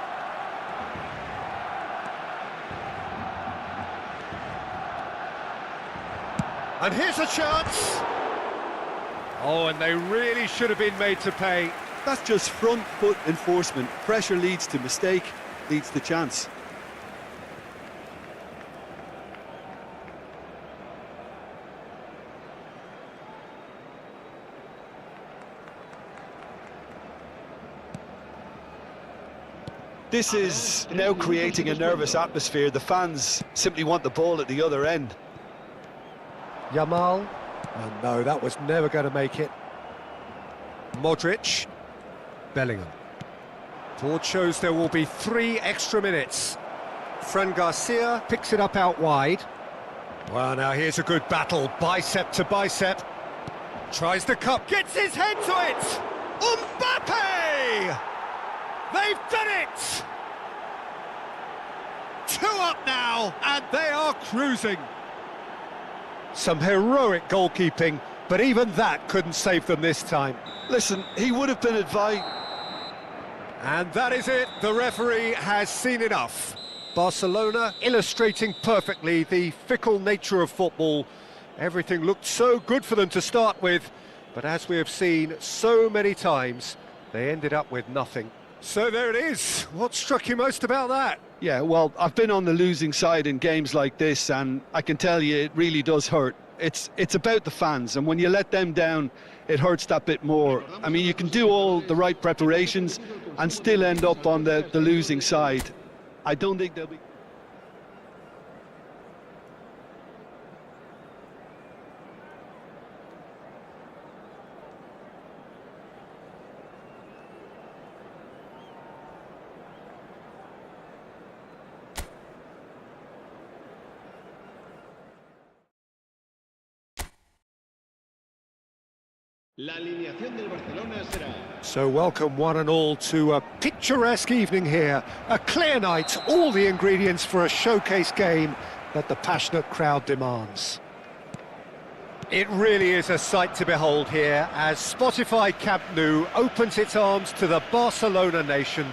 And here's a chance. Oh, and they really should have been made to pay. That's just front foot enforcement. Pressure leads to mistake, leads to chance. This is now creating a nervous atmosphere. The fans simply want the ball at the other end. Yamal. Oh no, that was never going to make it. Modric. Bellingham. Board shows there will be 3 extra minutes. Fran Garcia picks it up out wide. Well, now here's a good battle, bicep to bicep. Tries the cup, gets his head to it! Mbappe! They've done it! 2 up now, and they are cruising. Some heroic goalkeeping, but even that couldn't save them this time. Listen, he would have been advised. And that is it, the referee has seen enough. Barcelona illustrating perfectly the fickle nature of football. Everything looked so good for them to start with, but as we have seen so many times, they ended up with nothing. So there it is. What struck you most about that? Yeah, well, I've been on the losing side in games like this, and I can tell you it really does hurt. It's about the fans, and when you let them down, it hurts that bit more. I mean, you can do all the right preparations and still end up on the losing side. I don't think they'll be... La alineación del Barcelona será... So welcome one and all to a picturesque evening here. A clear night, all the ingredients for a showcase game that the passionate crowd demands. It really is a sight to behold here as Spotify Camp Nou opens its arms to the Barcelona nation,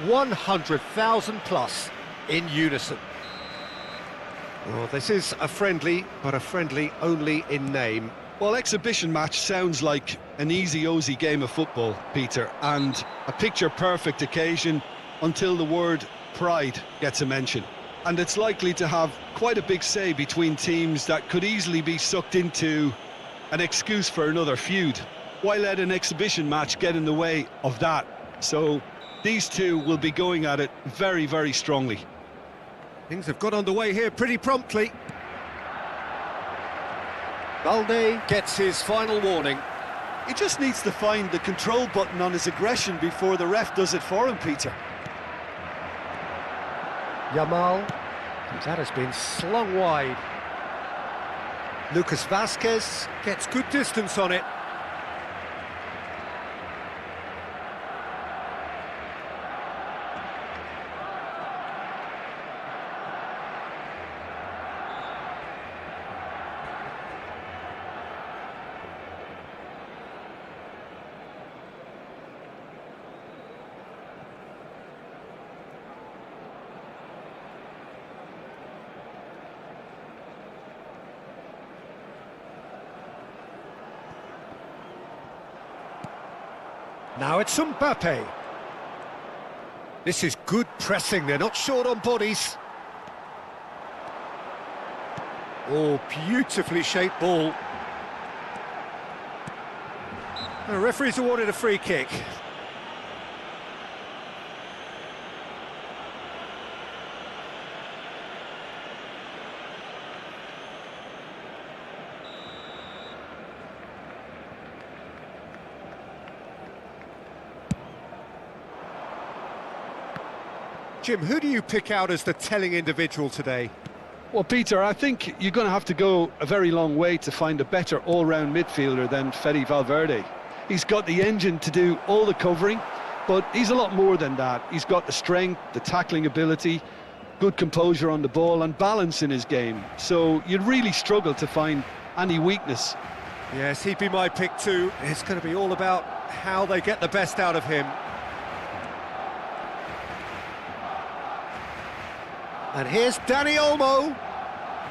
100,000 plus in unison. Well, this is a friendly, but a friendly only in name. Well, exhibition match sounds like an easy-ozy game of football, Peter, and a picture-perfect occasion until the word pride gets a mention. And it's likely to have quite a big say between teams that could easily be sucked into an excuse for another feud. Why let an exhibition match get in the way of that? So these two will be going at it very, very strongly. Things have got underway here pretty promptly. Balde gets his final warning. He just needs to find the control button on his aggression before the ref does it for him, Peter. Yamal, that has been slung wide. Lucas Vasquez gets good distance on it. Now it's Mbappe. This is good pressing, they're not short on bodies. Oh, beautifully shaped ball. The referee's awarded a free kick. Jim, who do you pick out as the telling individual today? Well, Peter, I think you're going to have to go a very long way to find a better all-round midfielder than Fede Valverde. He's got the engine to do all the covering, but he's a lot more than that. He's got the strength, the tackling ability, good composure on the ball and balance in his game. So you'd really struggle to find any weakness. Yes, he'd be my pick too. It's going to be all about how they get the best out of him. And here's Dani Olmo.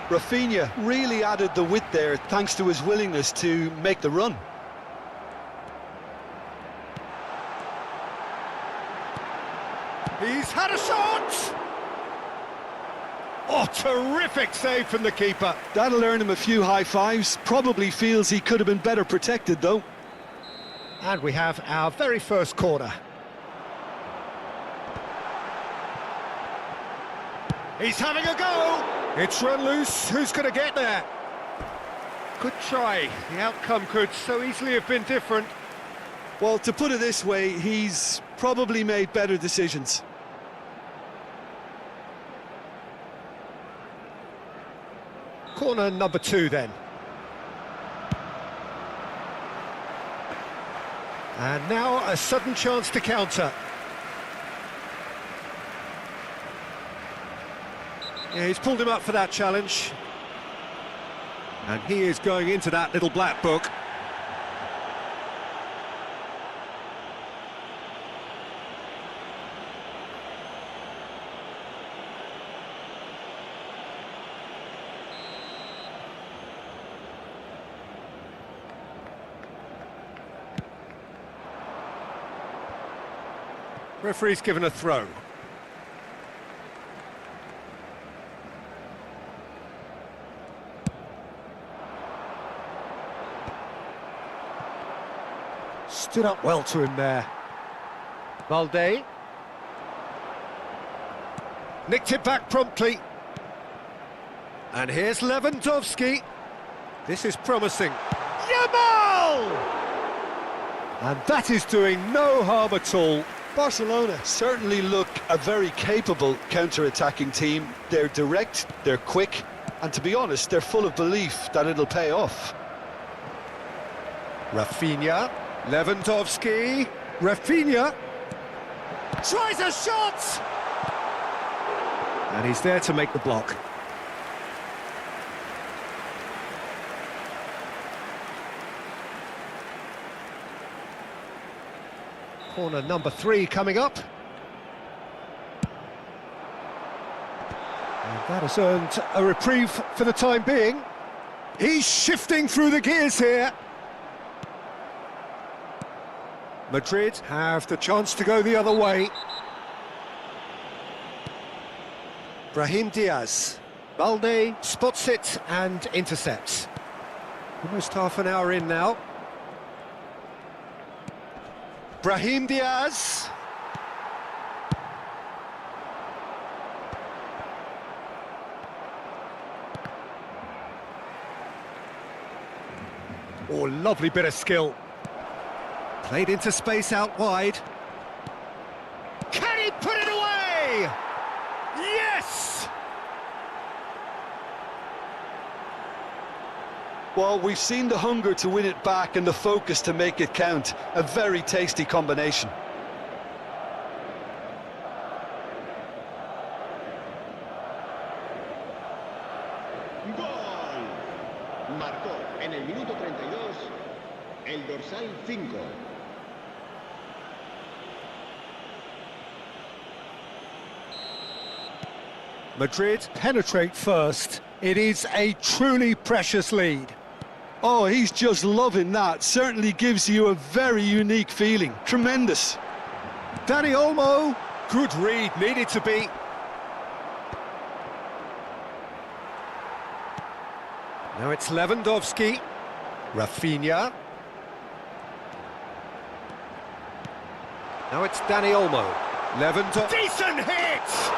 Rafinha really added the width there thanks to his willingness to make the run. He's had a shot! Oh, terrific save from the keeper. That'll earn him a few high fives. Probably feels he could have been better protected though. And we have our very first corner. He's having a go! It's run loose, who's going to get there? Good try, the outcome could so easily have been different. Well, to put it this way, he's probably made better decisions. Corner number 2 then. And now a sudden chance to counter. Yeah, he's pulled him up for that challenge. And he is going into that little black book. Referee's given a throw. Stood up well to him there. Valde. Nicked it back promptly. And here's Lewandowski. This is promising. Yamal! And that is doing no harm at all. Barcelona certainly look a very capable counter-attacking team. They're direct, they're quick, and to be honest, they're full of belief that it'll pay off. Rafinha, Lewandowski, Rafinha tries a shot! And he's there to make the block. Corner number 3 coming up. And that has earned a reprieve for the time being. He's shifting through the gears here. Madrid have the chance to go the other way. Brahim Diaz. Balde spots it and intercepts. Almost half an hour in now. Brahim Diaz. Oh, lovely bit of skill. Played into space out wide. Can he put it away? Yes! Well, we've seen the hunger to win it back and the focus to make it count. A very tasty combination. ¡Gol! Marcó en el minuto 32 el dorsal 5. Madrid penetrate first. It is a truly precious lead. Oh, he's just loving that. Certainly gives you a very unique feeling. Tremendous. Dani Olmo, good read, needed to be. Now it's Lewandowski. Rafinha. Now it's Dani Olmo. Lewandowski. Decent hit!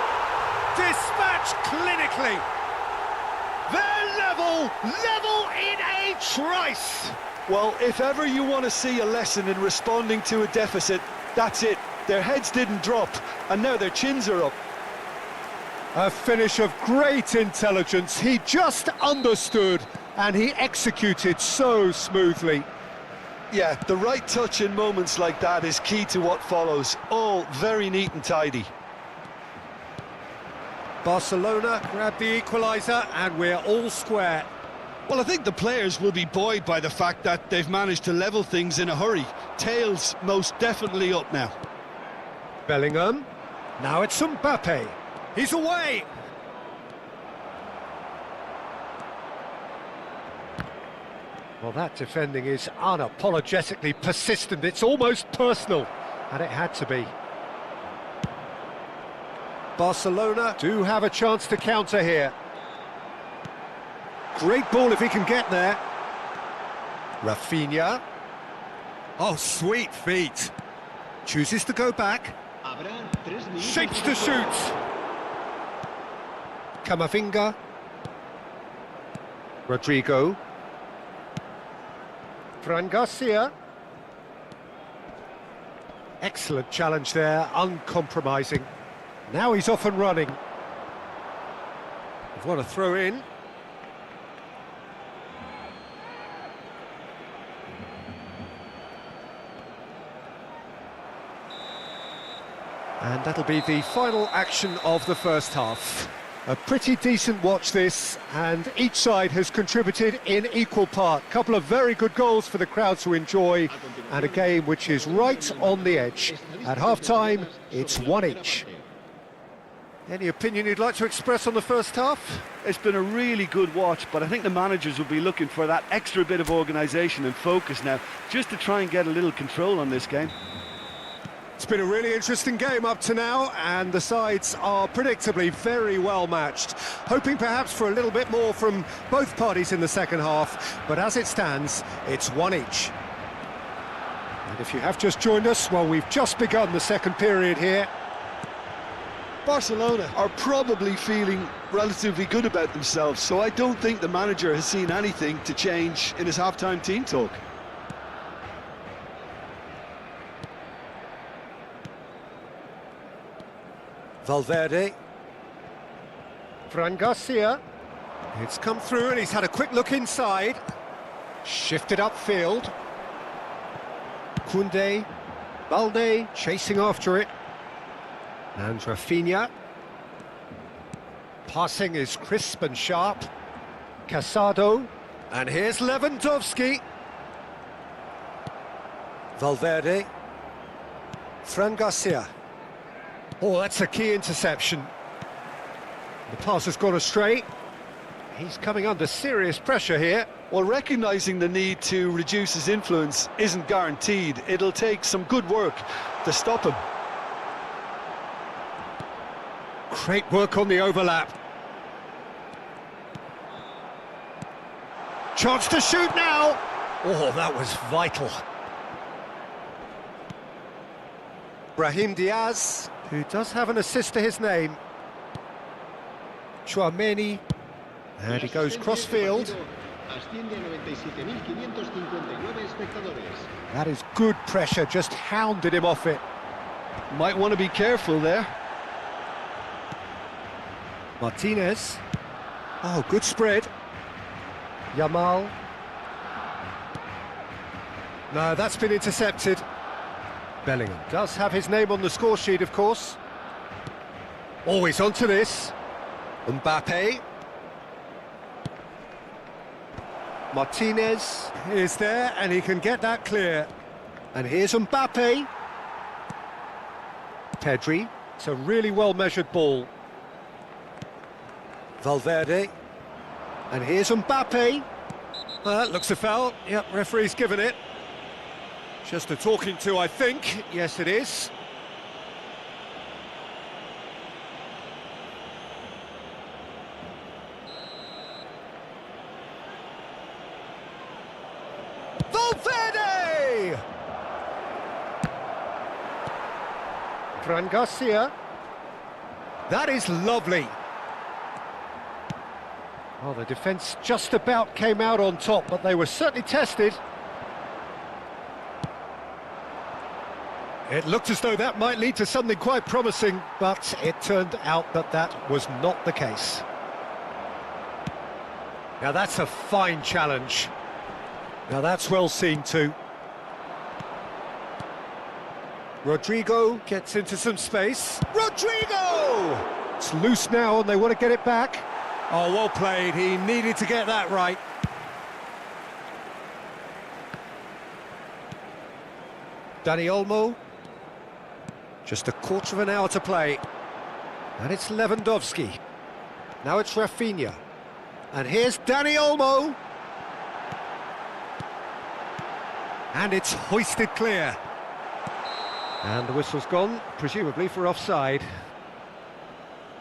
Dispatched clinically. They're level in a trice. Well, if ever you want to see a lesson in responding to a deficit, that's it. Their heads didn't drop, and now their chins are up. A finish of great intelligence. He just understood, and he executed so smoothly. Yeah, the right touch in moments like that is key to what follows. All very neat and tidy. Barcelona grab the equaliser, and we're all square. Well, I think the players will be buoyed by the fact that they've managed to level things in a hurry. Tails most definitely up now. Bellingham. Now it's Mbappe. He's away. Well, that defending is unapologetically persistent. It's almost personal, and it had to be. Barcelona do have a chance to counter here. Great ball if he can get there. Rafinha. Oh, sweet feet. Chooses to go back. Shapes to shoot. Camavinga. Rodrigo. Fran Garcia. Excellent challenge there, uncompromising. Now he's off and running. What a throw in. And that'll be the final action of the first half. A pretty decent watch this, and each side has contributed in equal part. Couple of very good goals for the crowd to enjoy, and a game which is right on the edge. At half-time, it's one each. Any opinion you'd like to express on the first half? It's been a really good watch, but I think the managers will be looking for that extra bit of organisation and focus now, just to try and get a little control on this game. It's been a really interesting game up to now, and the sides are predictably very well matched. Hoping perhaps for a little bit more from both parties in the second half, but as it stands, it's one each. And if you have just joined us, well, we've just begun the second period here. Barcelona are probably feeling relatively good about themselves, so I don't think the manager has seen anything to change in his half-time team talk. Valverde. Fran Garcia. It's come through and he's had a quick look inside. Shifted upfield. Koundé. Balde chasing after it. And Rafinha. Passing is crisp and sharp. Casado. And here's Lewandowski. Valverde. Fran Garcia. Oh, that's a key interception. The pass has gone astray. He's coming under serious pressure here. Well, recognising the need to reduce his influence isn't guaranteed. It'll take some good work to stop him. Great work on the overlap. Chance to shoot now. Oh, that was vital. Brahim Diaz, who does have an assist to his name. Chouameni, and he goes cross-field. asciende a 97.559 espectadores. That is good pressure, just hounded him off it. Might want to be careful there. Martinez. Oh, good spread. Yamal. No, that's been intercepted. Bellingham does have his name on the score sheet, of course. Always onto this. Mbappe. Martinez is there, and he can get that clear. And here's Mbappe. Pedri. It's a really well-measured ball. Valverde. And here's Mbappe. That looks a foul. Yep, referee's given it. Just a talking to, I think. Yes, it is. Valverde! Fran Garcia. That is lovely. Well, the defence just about came out on top, but they were certainly tested. It looked as though that might lead to something quite promising, but it turned out that that was not the case. Now that's a fine challenge. Now that's well seen too. Rodrigo gets into some space. Rodrigo! It's loose now and they want to get it back. Oh, well played. He needed to get that right. Dani Olmo. Just a quarter of an hour to play. And it's Lewandowski. Now it's Rafinha. And here's Dani Olmo. And it's hoisted clear. And the whistle's gone, presumably for offside.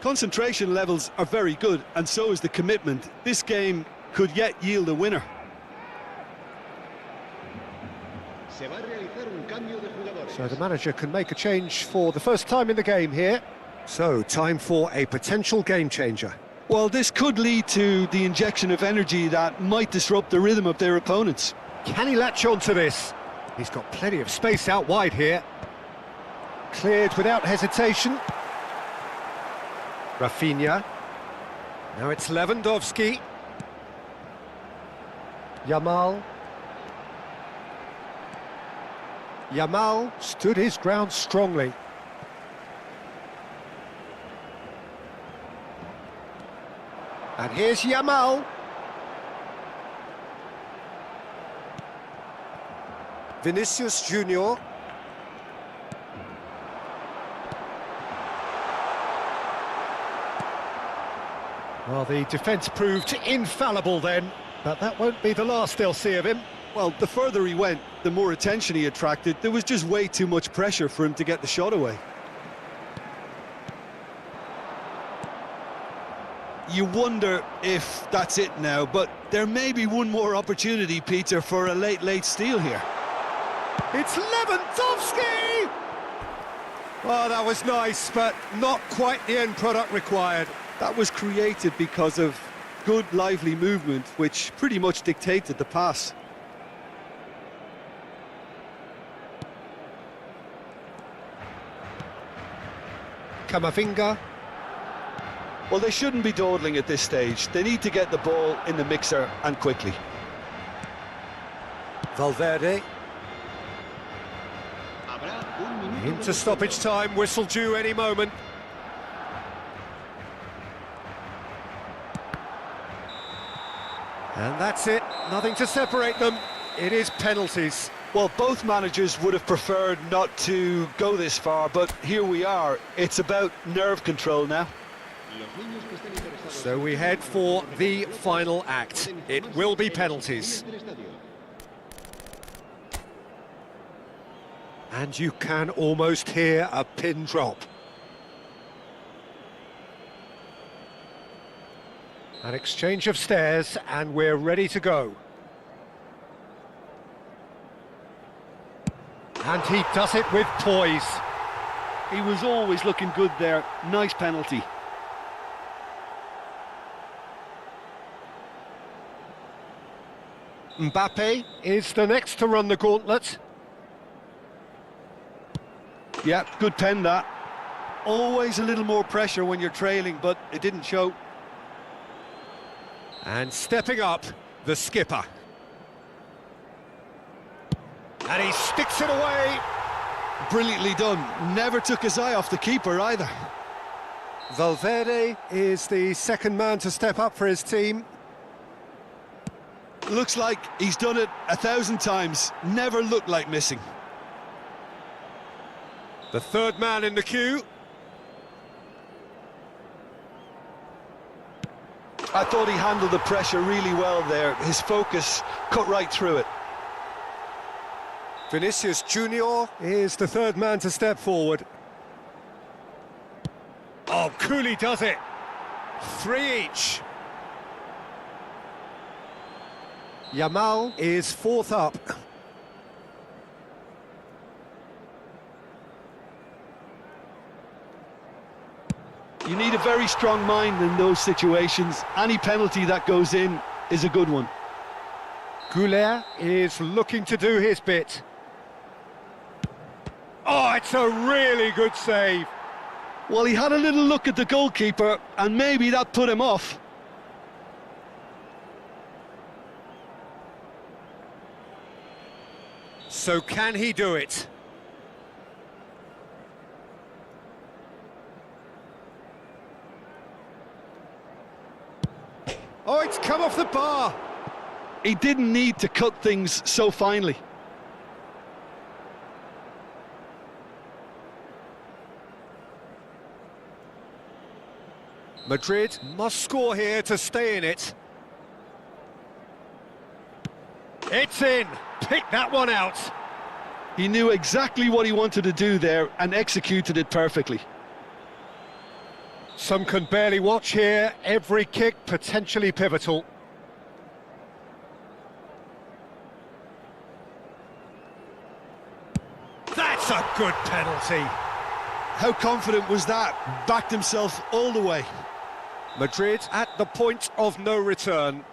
Concentration levels are very good, and so is the commitment. This game could yet yield a winner. So the manager can make a change for the first time in the game here. So, time for a potential game changer. Well, this could lead to the injection of energy that might disrupt the rhythm of their opponents. Can he latch on to this? He's got plenty of space out wide here. Cleared without hesitation. Rafinha. Now it's Lewandowski. Yamal. Yamal stood his ground strongly. And here's Yamal. Vinicius Junior. Well, the defence proved infallible then, but that won't be the last they'll see of him. Well, the further he went, the more attention he attracted. There was just way too much pressure for him to get the shot away. You wonder if that's it now, but there may be one more opportunity, Peter, for a late steal here. It's Lewandowski! Oh, that was nice, but not quite the end product required. That was created because of good, lively movement, which pretty much dictated the pass. Camavinga. Well, they shouldn't be dawdling at this stage. They need to get the ball in the mixer and quickly. Valverde. Into stoppage time, whistle due any moment. And that's it, nothing to separate them. It is penalties. Well, both managers would have preferred not to go this far, but here we are. It's about nerve control now. So we head for the final act. It will be penalties. And you can almost hear a pin drop. An exchange of stares, and we're ready to go. And he does it with poise. He was always looking good there. Nice penalty. Mbappe is the next to run the gauntlet. Yeah, good pen that. Always a little more pressure when you're trailing, but it didn't show. And stepping up, the skipper. And he sticks it away. Brilliantly done. Never took his eye off the keeper either. Valverde is the second man to step up for his team. Looks like he's done it 1,000 times. Never looked like missing. The third man in the queue. I thought he handled the pressure really well there. His focus cut right through it. Vinicius Junior is the third man to step forward. Oh, coolly does it. 3 each. Yamal is fourth up. You need a very strong mind in those situations. Any penalty that goes in is a good one. Goulet is looking to do his bit. Oh, it's a really good save. Well, he had a little look at the goalkeeper, and maybe that put him off. So can he do it? Oh, it's come off the bar. He didn't need to cut things so finely. Madrid must score here to stay in it. It's in. Pick that one out. He knew exactly what he wanted to do there and executed it perfectly. Some can barely watch here. Every kick potentially pivotal. That's a good penalty. How confident was that? Backed himself all the way. Madrid at the point of no return.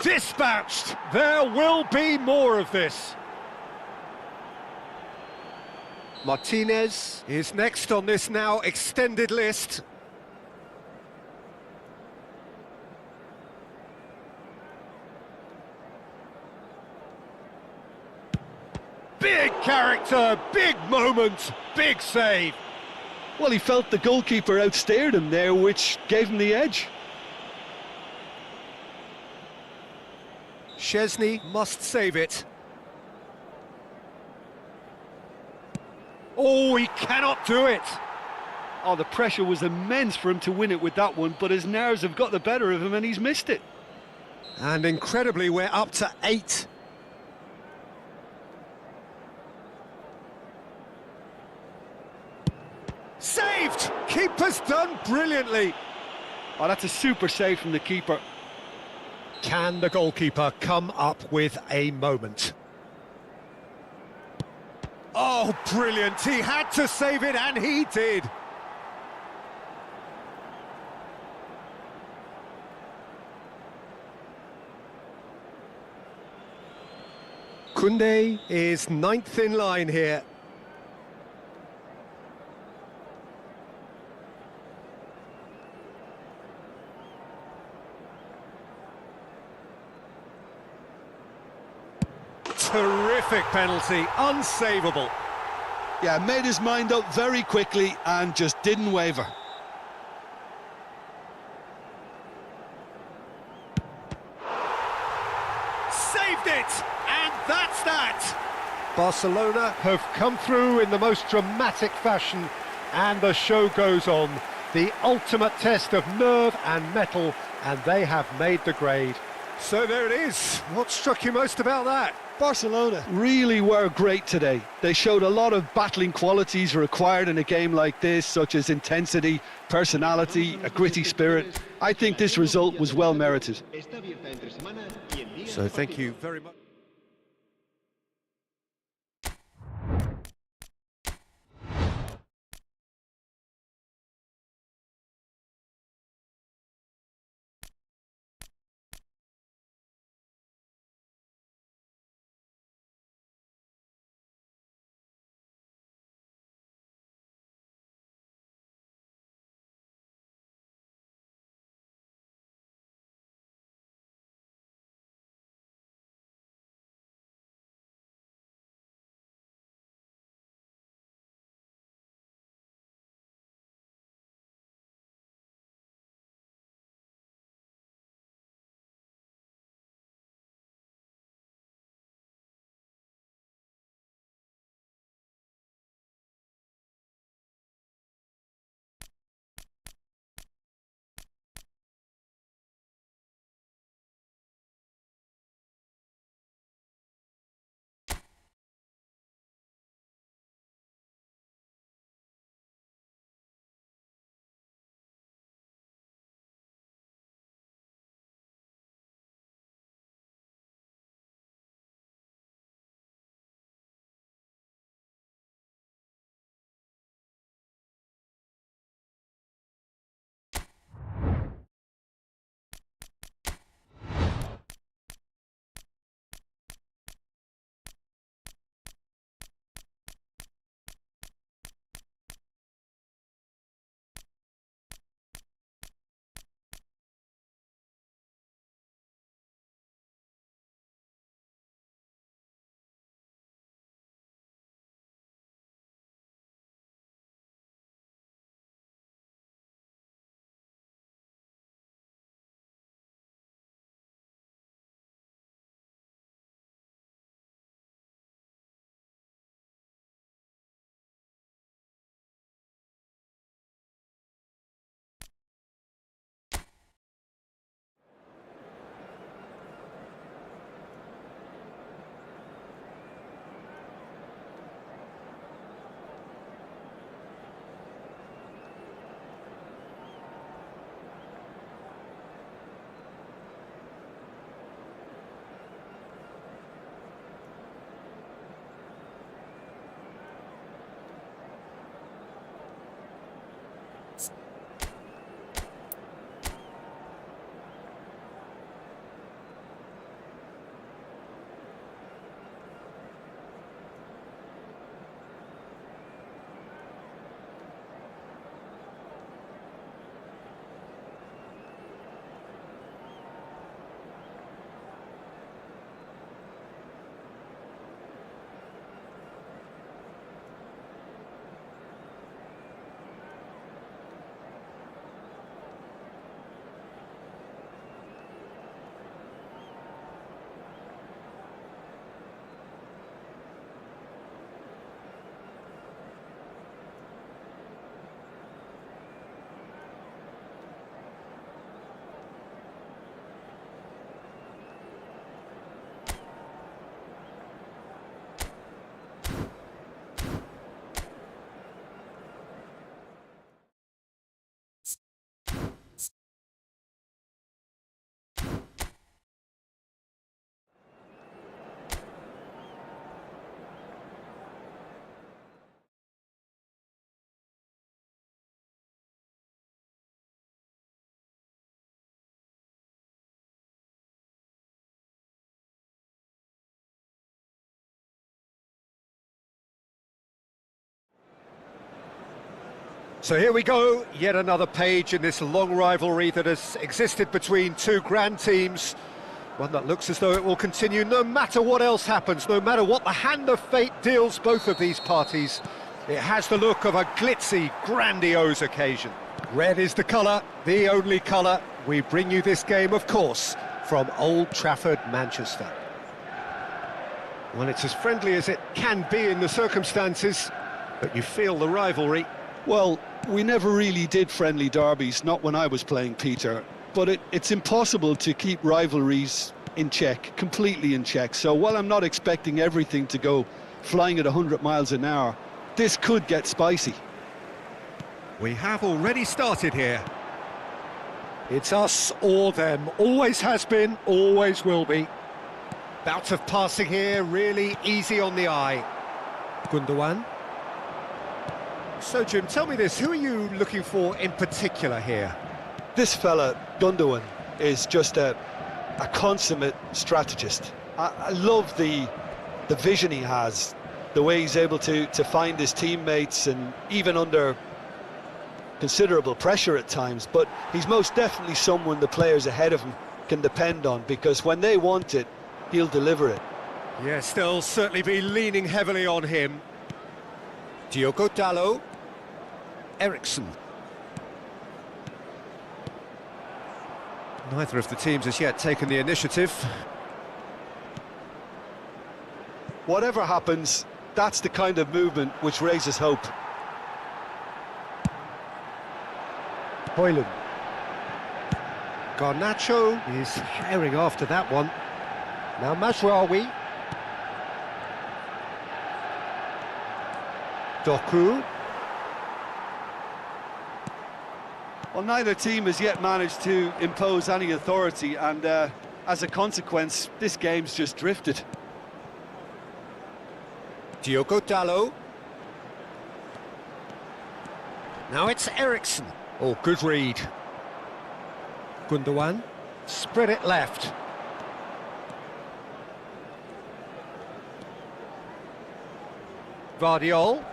Dispatched! There will be more of this. Martinez is next on this now extended list. Big character, big moment, big save. Well, he felt the goalkeeper outstared him there, which gave him the edge. Szczesny must save it. Oh, he cannot do it. Oh, the pressure was immense for him to win it with that one, but his nerves have got the better of him and he's missed it. And incredibly, we're up to 8. Saved! Keeper's done brilliantly. Oh, that's a super save from the keeper. Can the goalkeeper come up with a moment? Oh, brilliant. He had to save it, and he did. Koundé is 9th in line here. Terrific penalty, unsavable. Yeah, made his mind up very quickly and just didn't waver. Saved it, and that's that. Barcelona have come through in the most dramatic fashion, and the show goes on. The ultimate test of nerve and mettle, and they have made the grade. So there it is. What struck you most about that? Barcelona really were great today. They showed a lot of battling qualities required in a game like this, such as intensity, personality, a gritty spirit. I think this result was well merited. So thank you very much. So here we go, yet another page in this long rivalry that has existed between two grand teams. One that looks as though it will continue no matter what else happens, no matter what the hand of fate deals both of these parties. It has the look of a glitzy, grandiose occasion. Red is the colour, the only colour. We bring you this game, of course, from Old Trafford, Manchester. Well, it's as friendly as it can be in the circumstances, but you feel the rivalry. Well, we never really did friendly derbies, not when I was playing, Peter. But it's impossible to keep rivalries in check, completely in check. So while I'm not expecting everything to go flying at 100 miles an hour, this could get spicy. We have already started here. It's us or them. Always has been, always will be. Bout of passing here, really easy on the eye. Gundogan. So, Jim, tell me this, who are you looking for in particular here? This fella, Gundogan, is just a consummate strategist. I love the vision he has, the way he's able to find his teammates, and even under considerable pressure at times, but he's most definitely someone the players ahead of him can depend on, because when they want it, he'll deliver it. Yes, they'll certainly be leaning heavily on him. Diogo Dalot. Ericsson. Neither of the teams has yet taken the initiative. Whatever happens, that's the kind of movement which raises hope. Hoyland. Garnacho is herring after that one. Now Mazraoui. Doku. Well, neither team has yet managed to impose any authority, and as a consequence, this game's just drifted. Diogo Dalot. Now it's Ericsson. Oh, good read. Gundogan. Spread it left. Vardiol.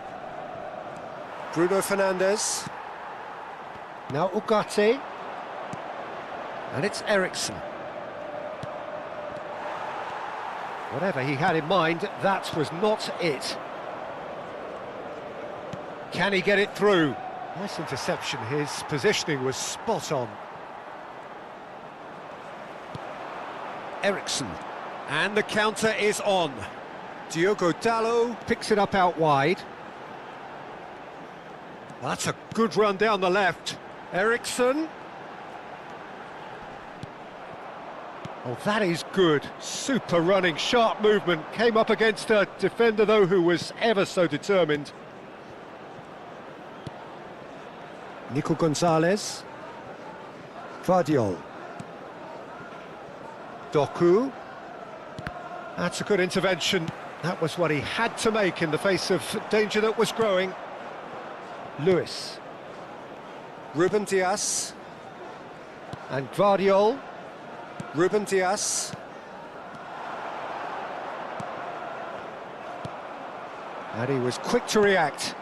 Bruno Fernandes. Now Ugarte. And it's Ericsson. Whatever he had in mind, that was not it. Can he get it through? Nice interception, his positioning was spot on. Ericsson. And the counter is on. Diogo Dalot picks it up out wide. That's a good run down the left. Ericsson. Oh, that is good. Super running, sharp movement. Came up against a defender, though, who was ever so determined. Nico Gonzalez. Vardiol. Doku. That's a good intervention. That was what he had to make in the face of danger that was growing. Lewis. Ruben Dias. And Vardiol. Ruben Dias. And he was quick to react.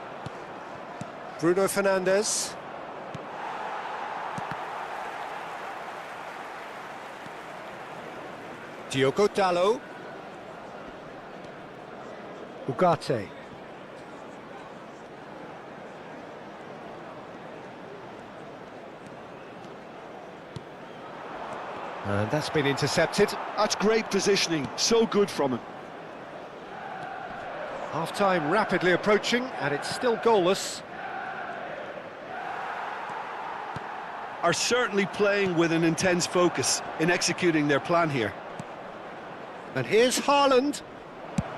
Bruno Fernandes. Diogo Dalot. Ugarte. And that's been intercepted. That's great positioning, so good from him. Half-time rapidly approaching, and it's still goalless. Are certainly playing with an intense focus in executing their plan here. And here's Haaland.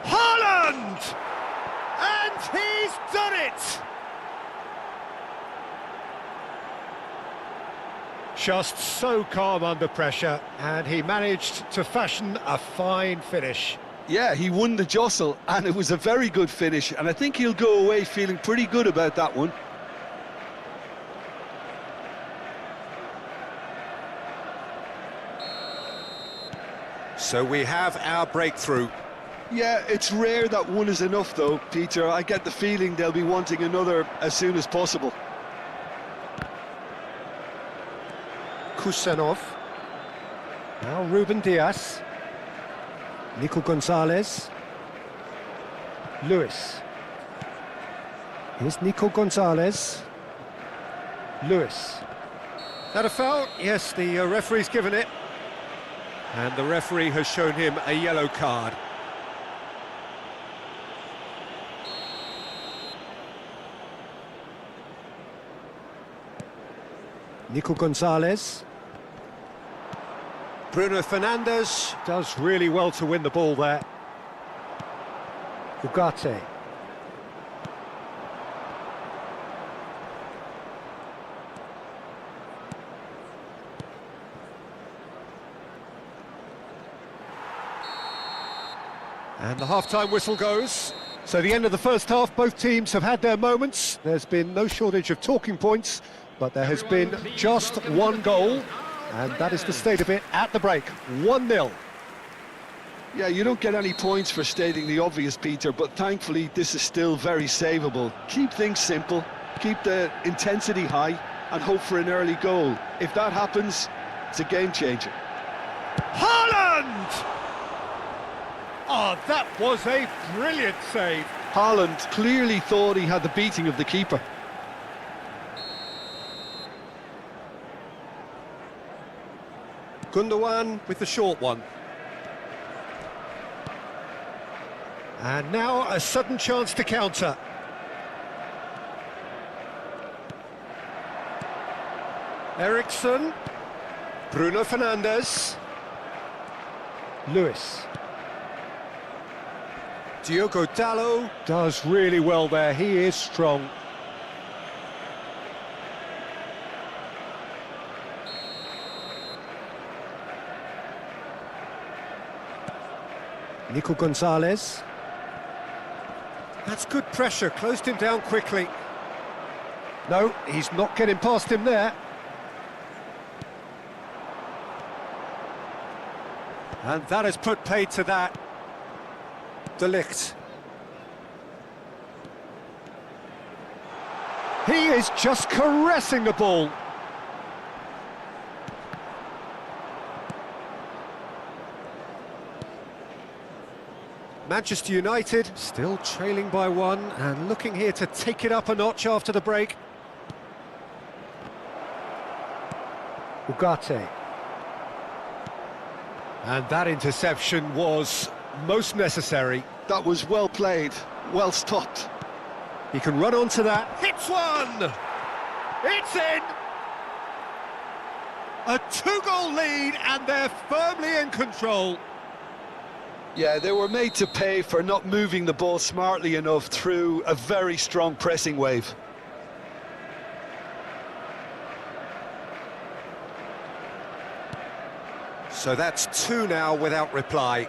Haaland! And he's done it! Just so calm under pressure, and he managed to fashion a fine finish. Yeah, he won the jostle, and it was a very good finish, and I think he'll go away feeling pretty good about that one. So we have our breakthrough. Yeah, it's rare that one is enough, though, Peter. I get the feeling they'll be wanting another as soon as possible. Kusanov. Now Ruben Diaz. Nico Gonzalez. Lewis. Here's Nico Gonzalez. Lewis. That a foul? Yes, the referee's given it. And the referee has shown him a yellow card. Nico Gonzalez. Bruno Fernandes does really well to win the ball there. Ugarte. And the half-time whistle goes. So the end of the first half, both teams have had their moments. There's been no shortage of talking points, but there has been just one goal, and that is the state of it at the break. 1-0. Yeah, you don't get any points for stating the obvious, Peter, but thankfully this is still very savable. Keep things simple, keep the intensity high, and hope for an early goal. If that happens, it's a game changer. Haaland! Oh, that was a brilliant save. Haaland clearly thought he had the beating of the keeper. Gundogan with the short one. And now a sudden chance to counter. Eriksson. Bruno Fernandes. Lewis. Diogo Dalot does really well there. He is strong. Nico Gonzalez. That's good pressure, closed him down quickly. No, he's not getting past him there. And that has put paid to that. De Ligt. He is just caressing the ball. Manchester United still trailing by one and looking here to take it up a notch after the break. Ugarte. And that interception was most necessary. That was well played, well stopped. He can run onto that. Hits one! It's in! A 2-goal lead and they're firmly in control. Yeah, they were made to pay for not moving the ball smartly enough through a very strong pressing wave. So that's 2 now without reply.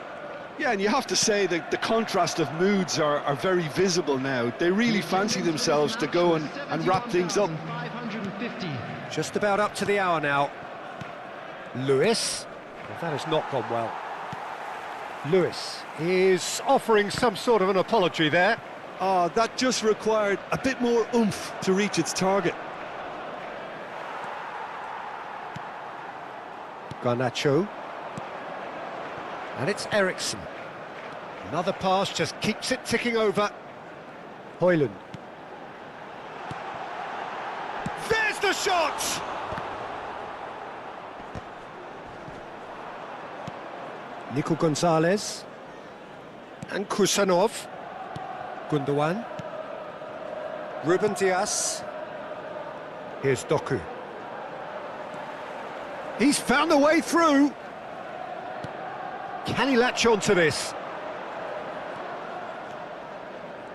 Yeah, and you have to say that the contrast of moods are very visible now. They really fancy themselves to go and wrap things up. Just about up to the hour now. Lewis. Well, that has not gone well. Lewis is offering some sort of an apology there. That just required a bit more oomph to reach its target. Garnacho. And it's Eriksson. Another pass just keeps it ticking over. Højlund. There's the shot! Nico Gonzalez. And Kusanov. Gundogan. Ruben Diaz. Here's Doku. He's found a way through. Can he latch on to this?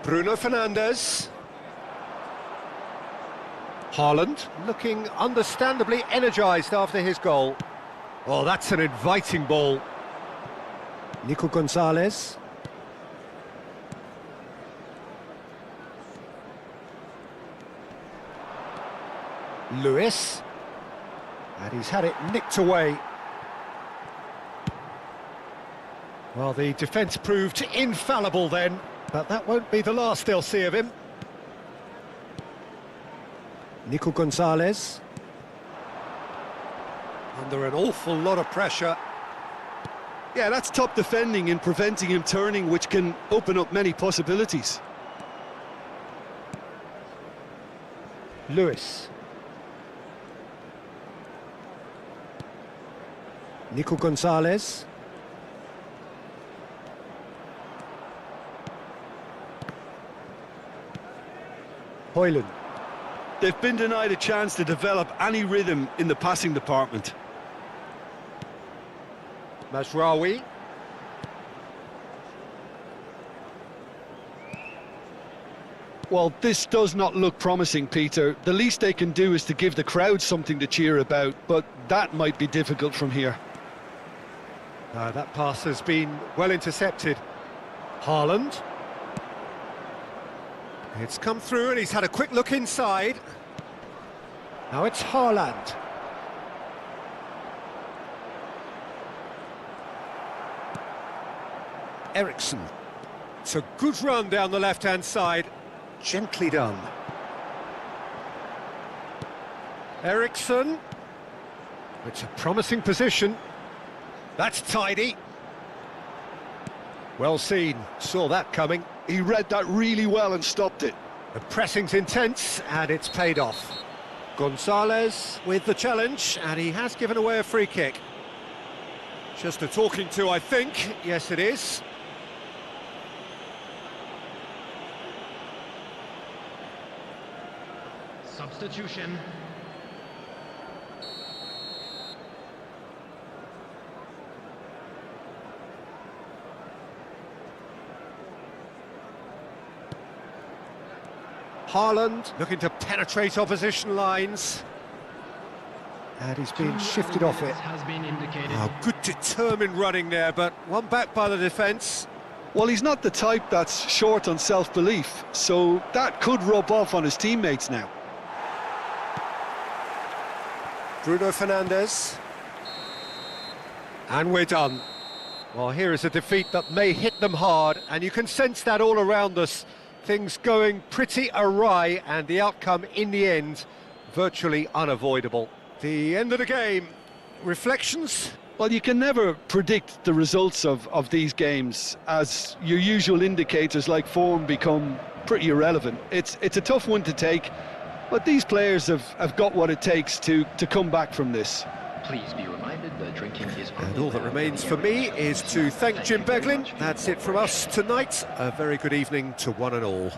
Bruno Fernandes. Haaland looking understandably energised after his goal. Oh, that's an inviting ball. Nico Gonzalez. Lewis. And he's had it nicked away. Well, the defence proved infallible then, but that won't be the last they'll see of him. Nico Gonzalez. Under an awful lot of pressure. Yeah, that's top defending and preventing him turning, which can open up many possibilities. Lewis. Nico Gonzalez. Hoyland. They've been denied a chance to develop any rhythm in the passing department. Mazraoui. Well, this does not look promising, Peter. The least they can do is to give the crowd something to cheer about, but that might be difficult from here. That pass has been well intercepted. Haaland. It's come through and he's had a quick look inside. Now it's Haaland. Eriksson. It's a good run down the left-hand side. Gently done. Eriksson. It's a promising position. That's tidy. Well seen. Saw that coming. He read that really well and stopped it. The pressing's intense and it's paid off. Gonzalez with the challenge, and he has given away a free kick. Just a talking to, I think. Yes, it is. Substitution. Haaland looking to penetrate opposition lines. And he's been shifted off it. Has been indicated. Oh, good determined running there, but one back by the defence. Well, he's not the type that's short on self-belief, so that could rub off on his teammates now. Bruno Fernandes. And we're done. Well, here is a defeat that may hit them hard, and you can sense that all around us. Things going pretty awry, and the outcome in the end virtually unavoidable. The end of the game. Reflections? Well, you can never predict the results of these games, as your usual indicators like form become pretty irrelevant. It's a tough one to take, but these players have got what it takes to come back from this. Please be reminded that drinking is... And all that remains for me is to thank Jim Beglin. That's it from us tonight. A very good evening to one and all.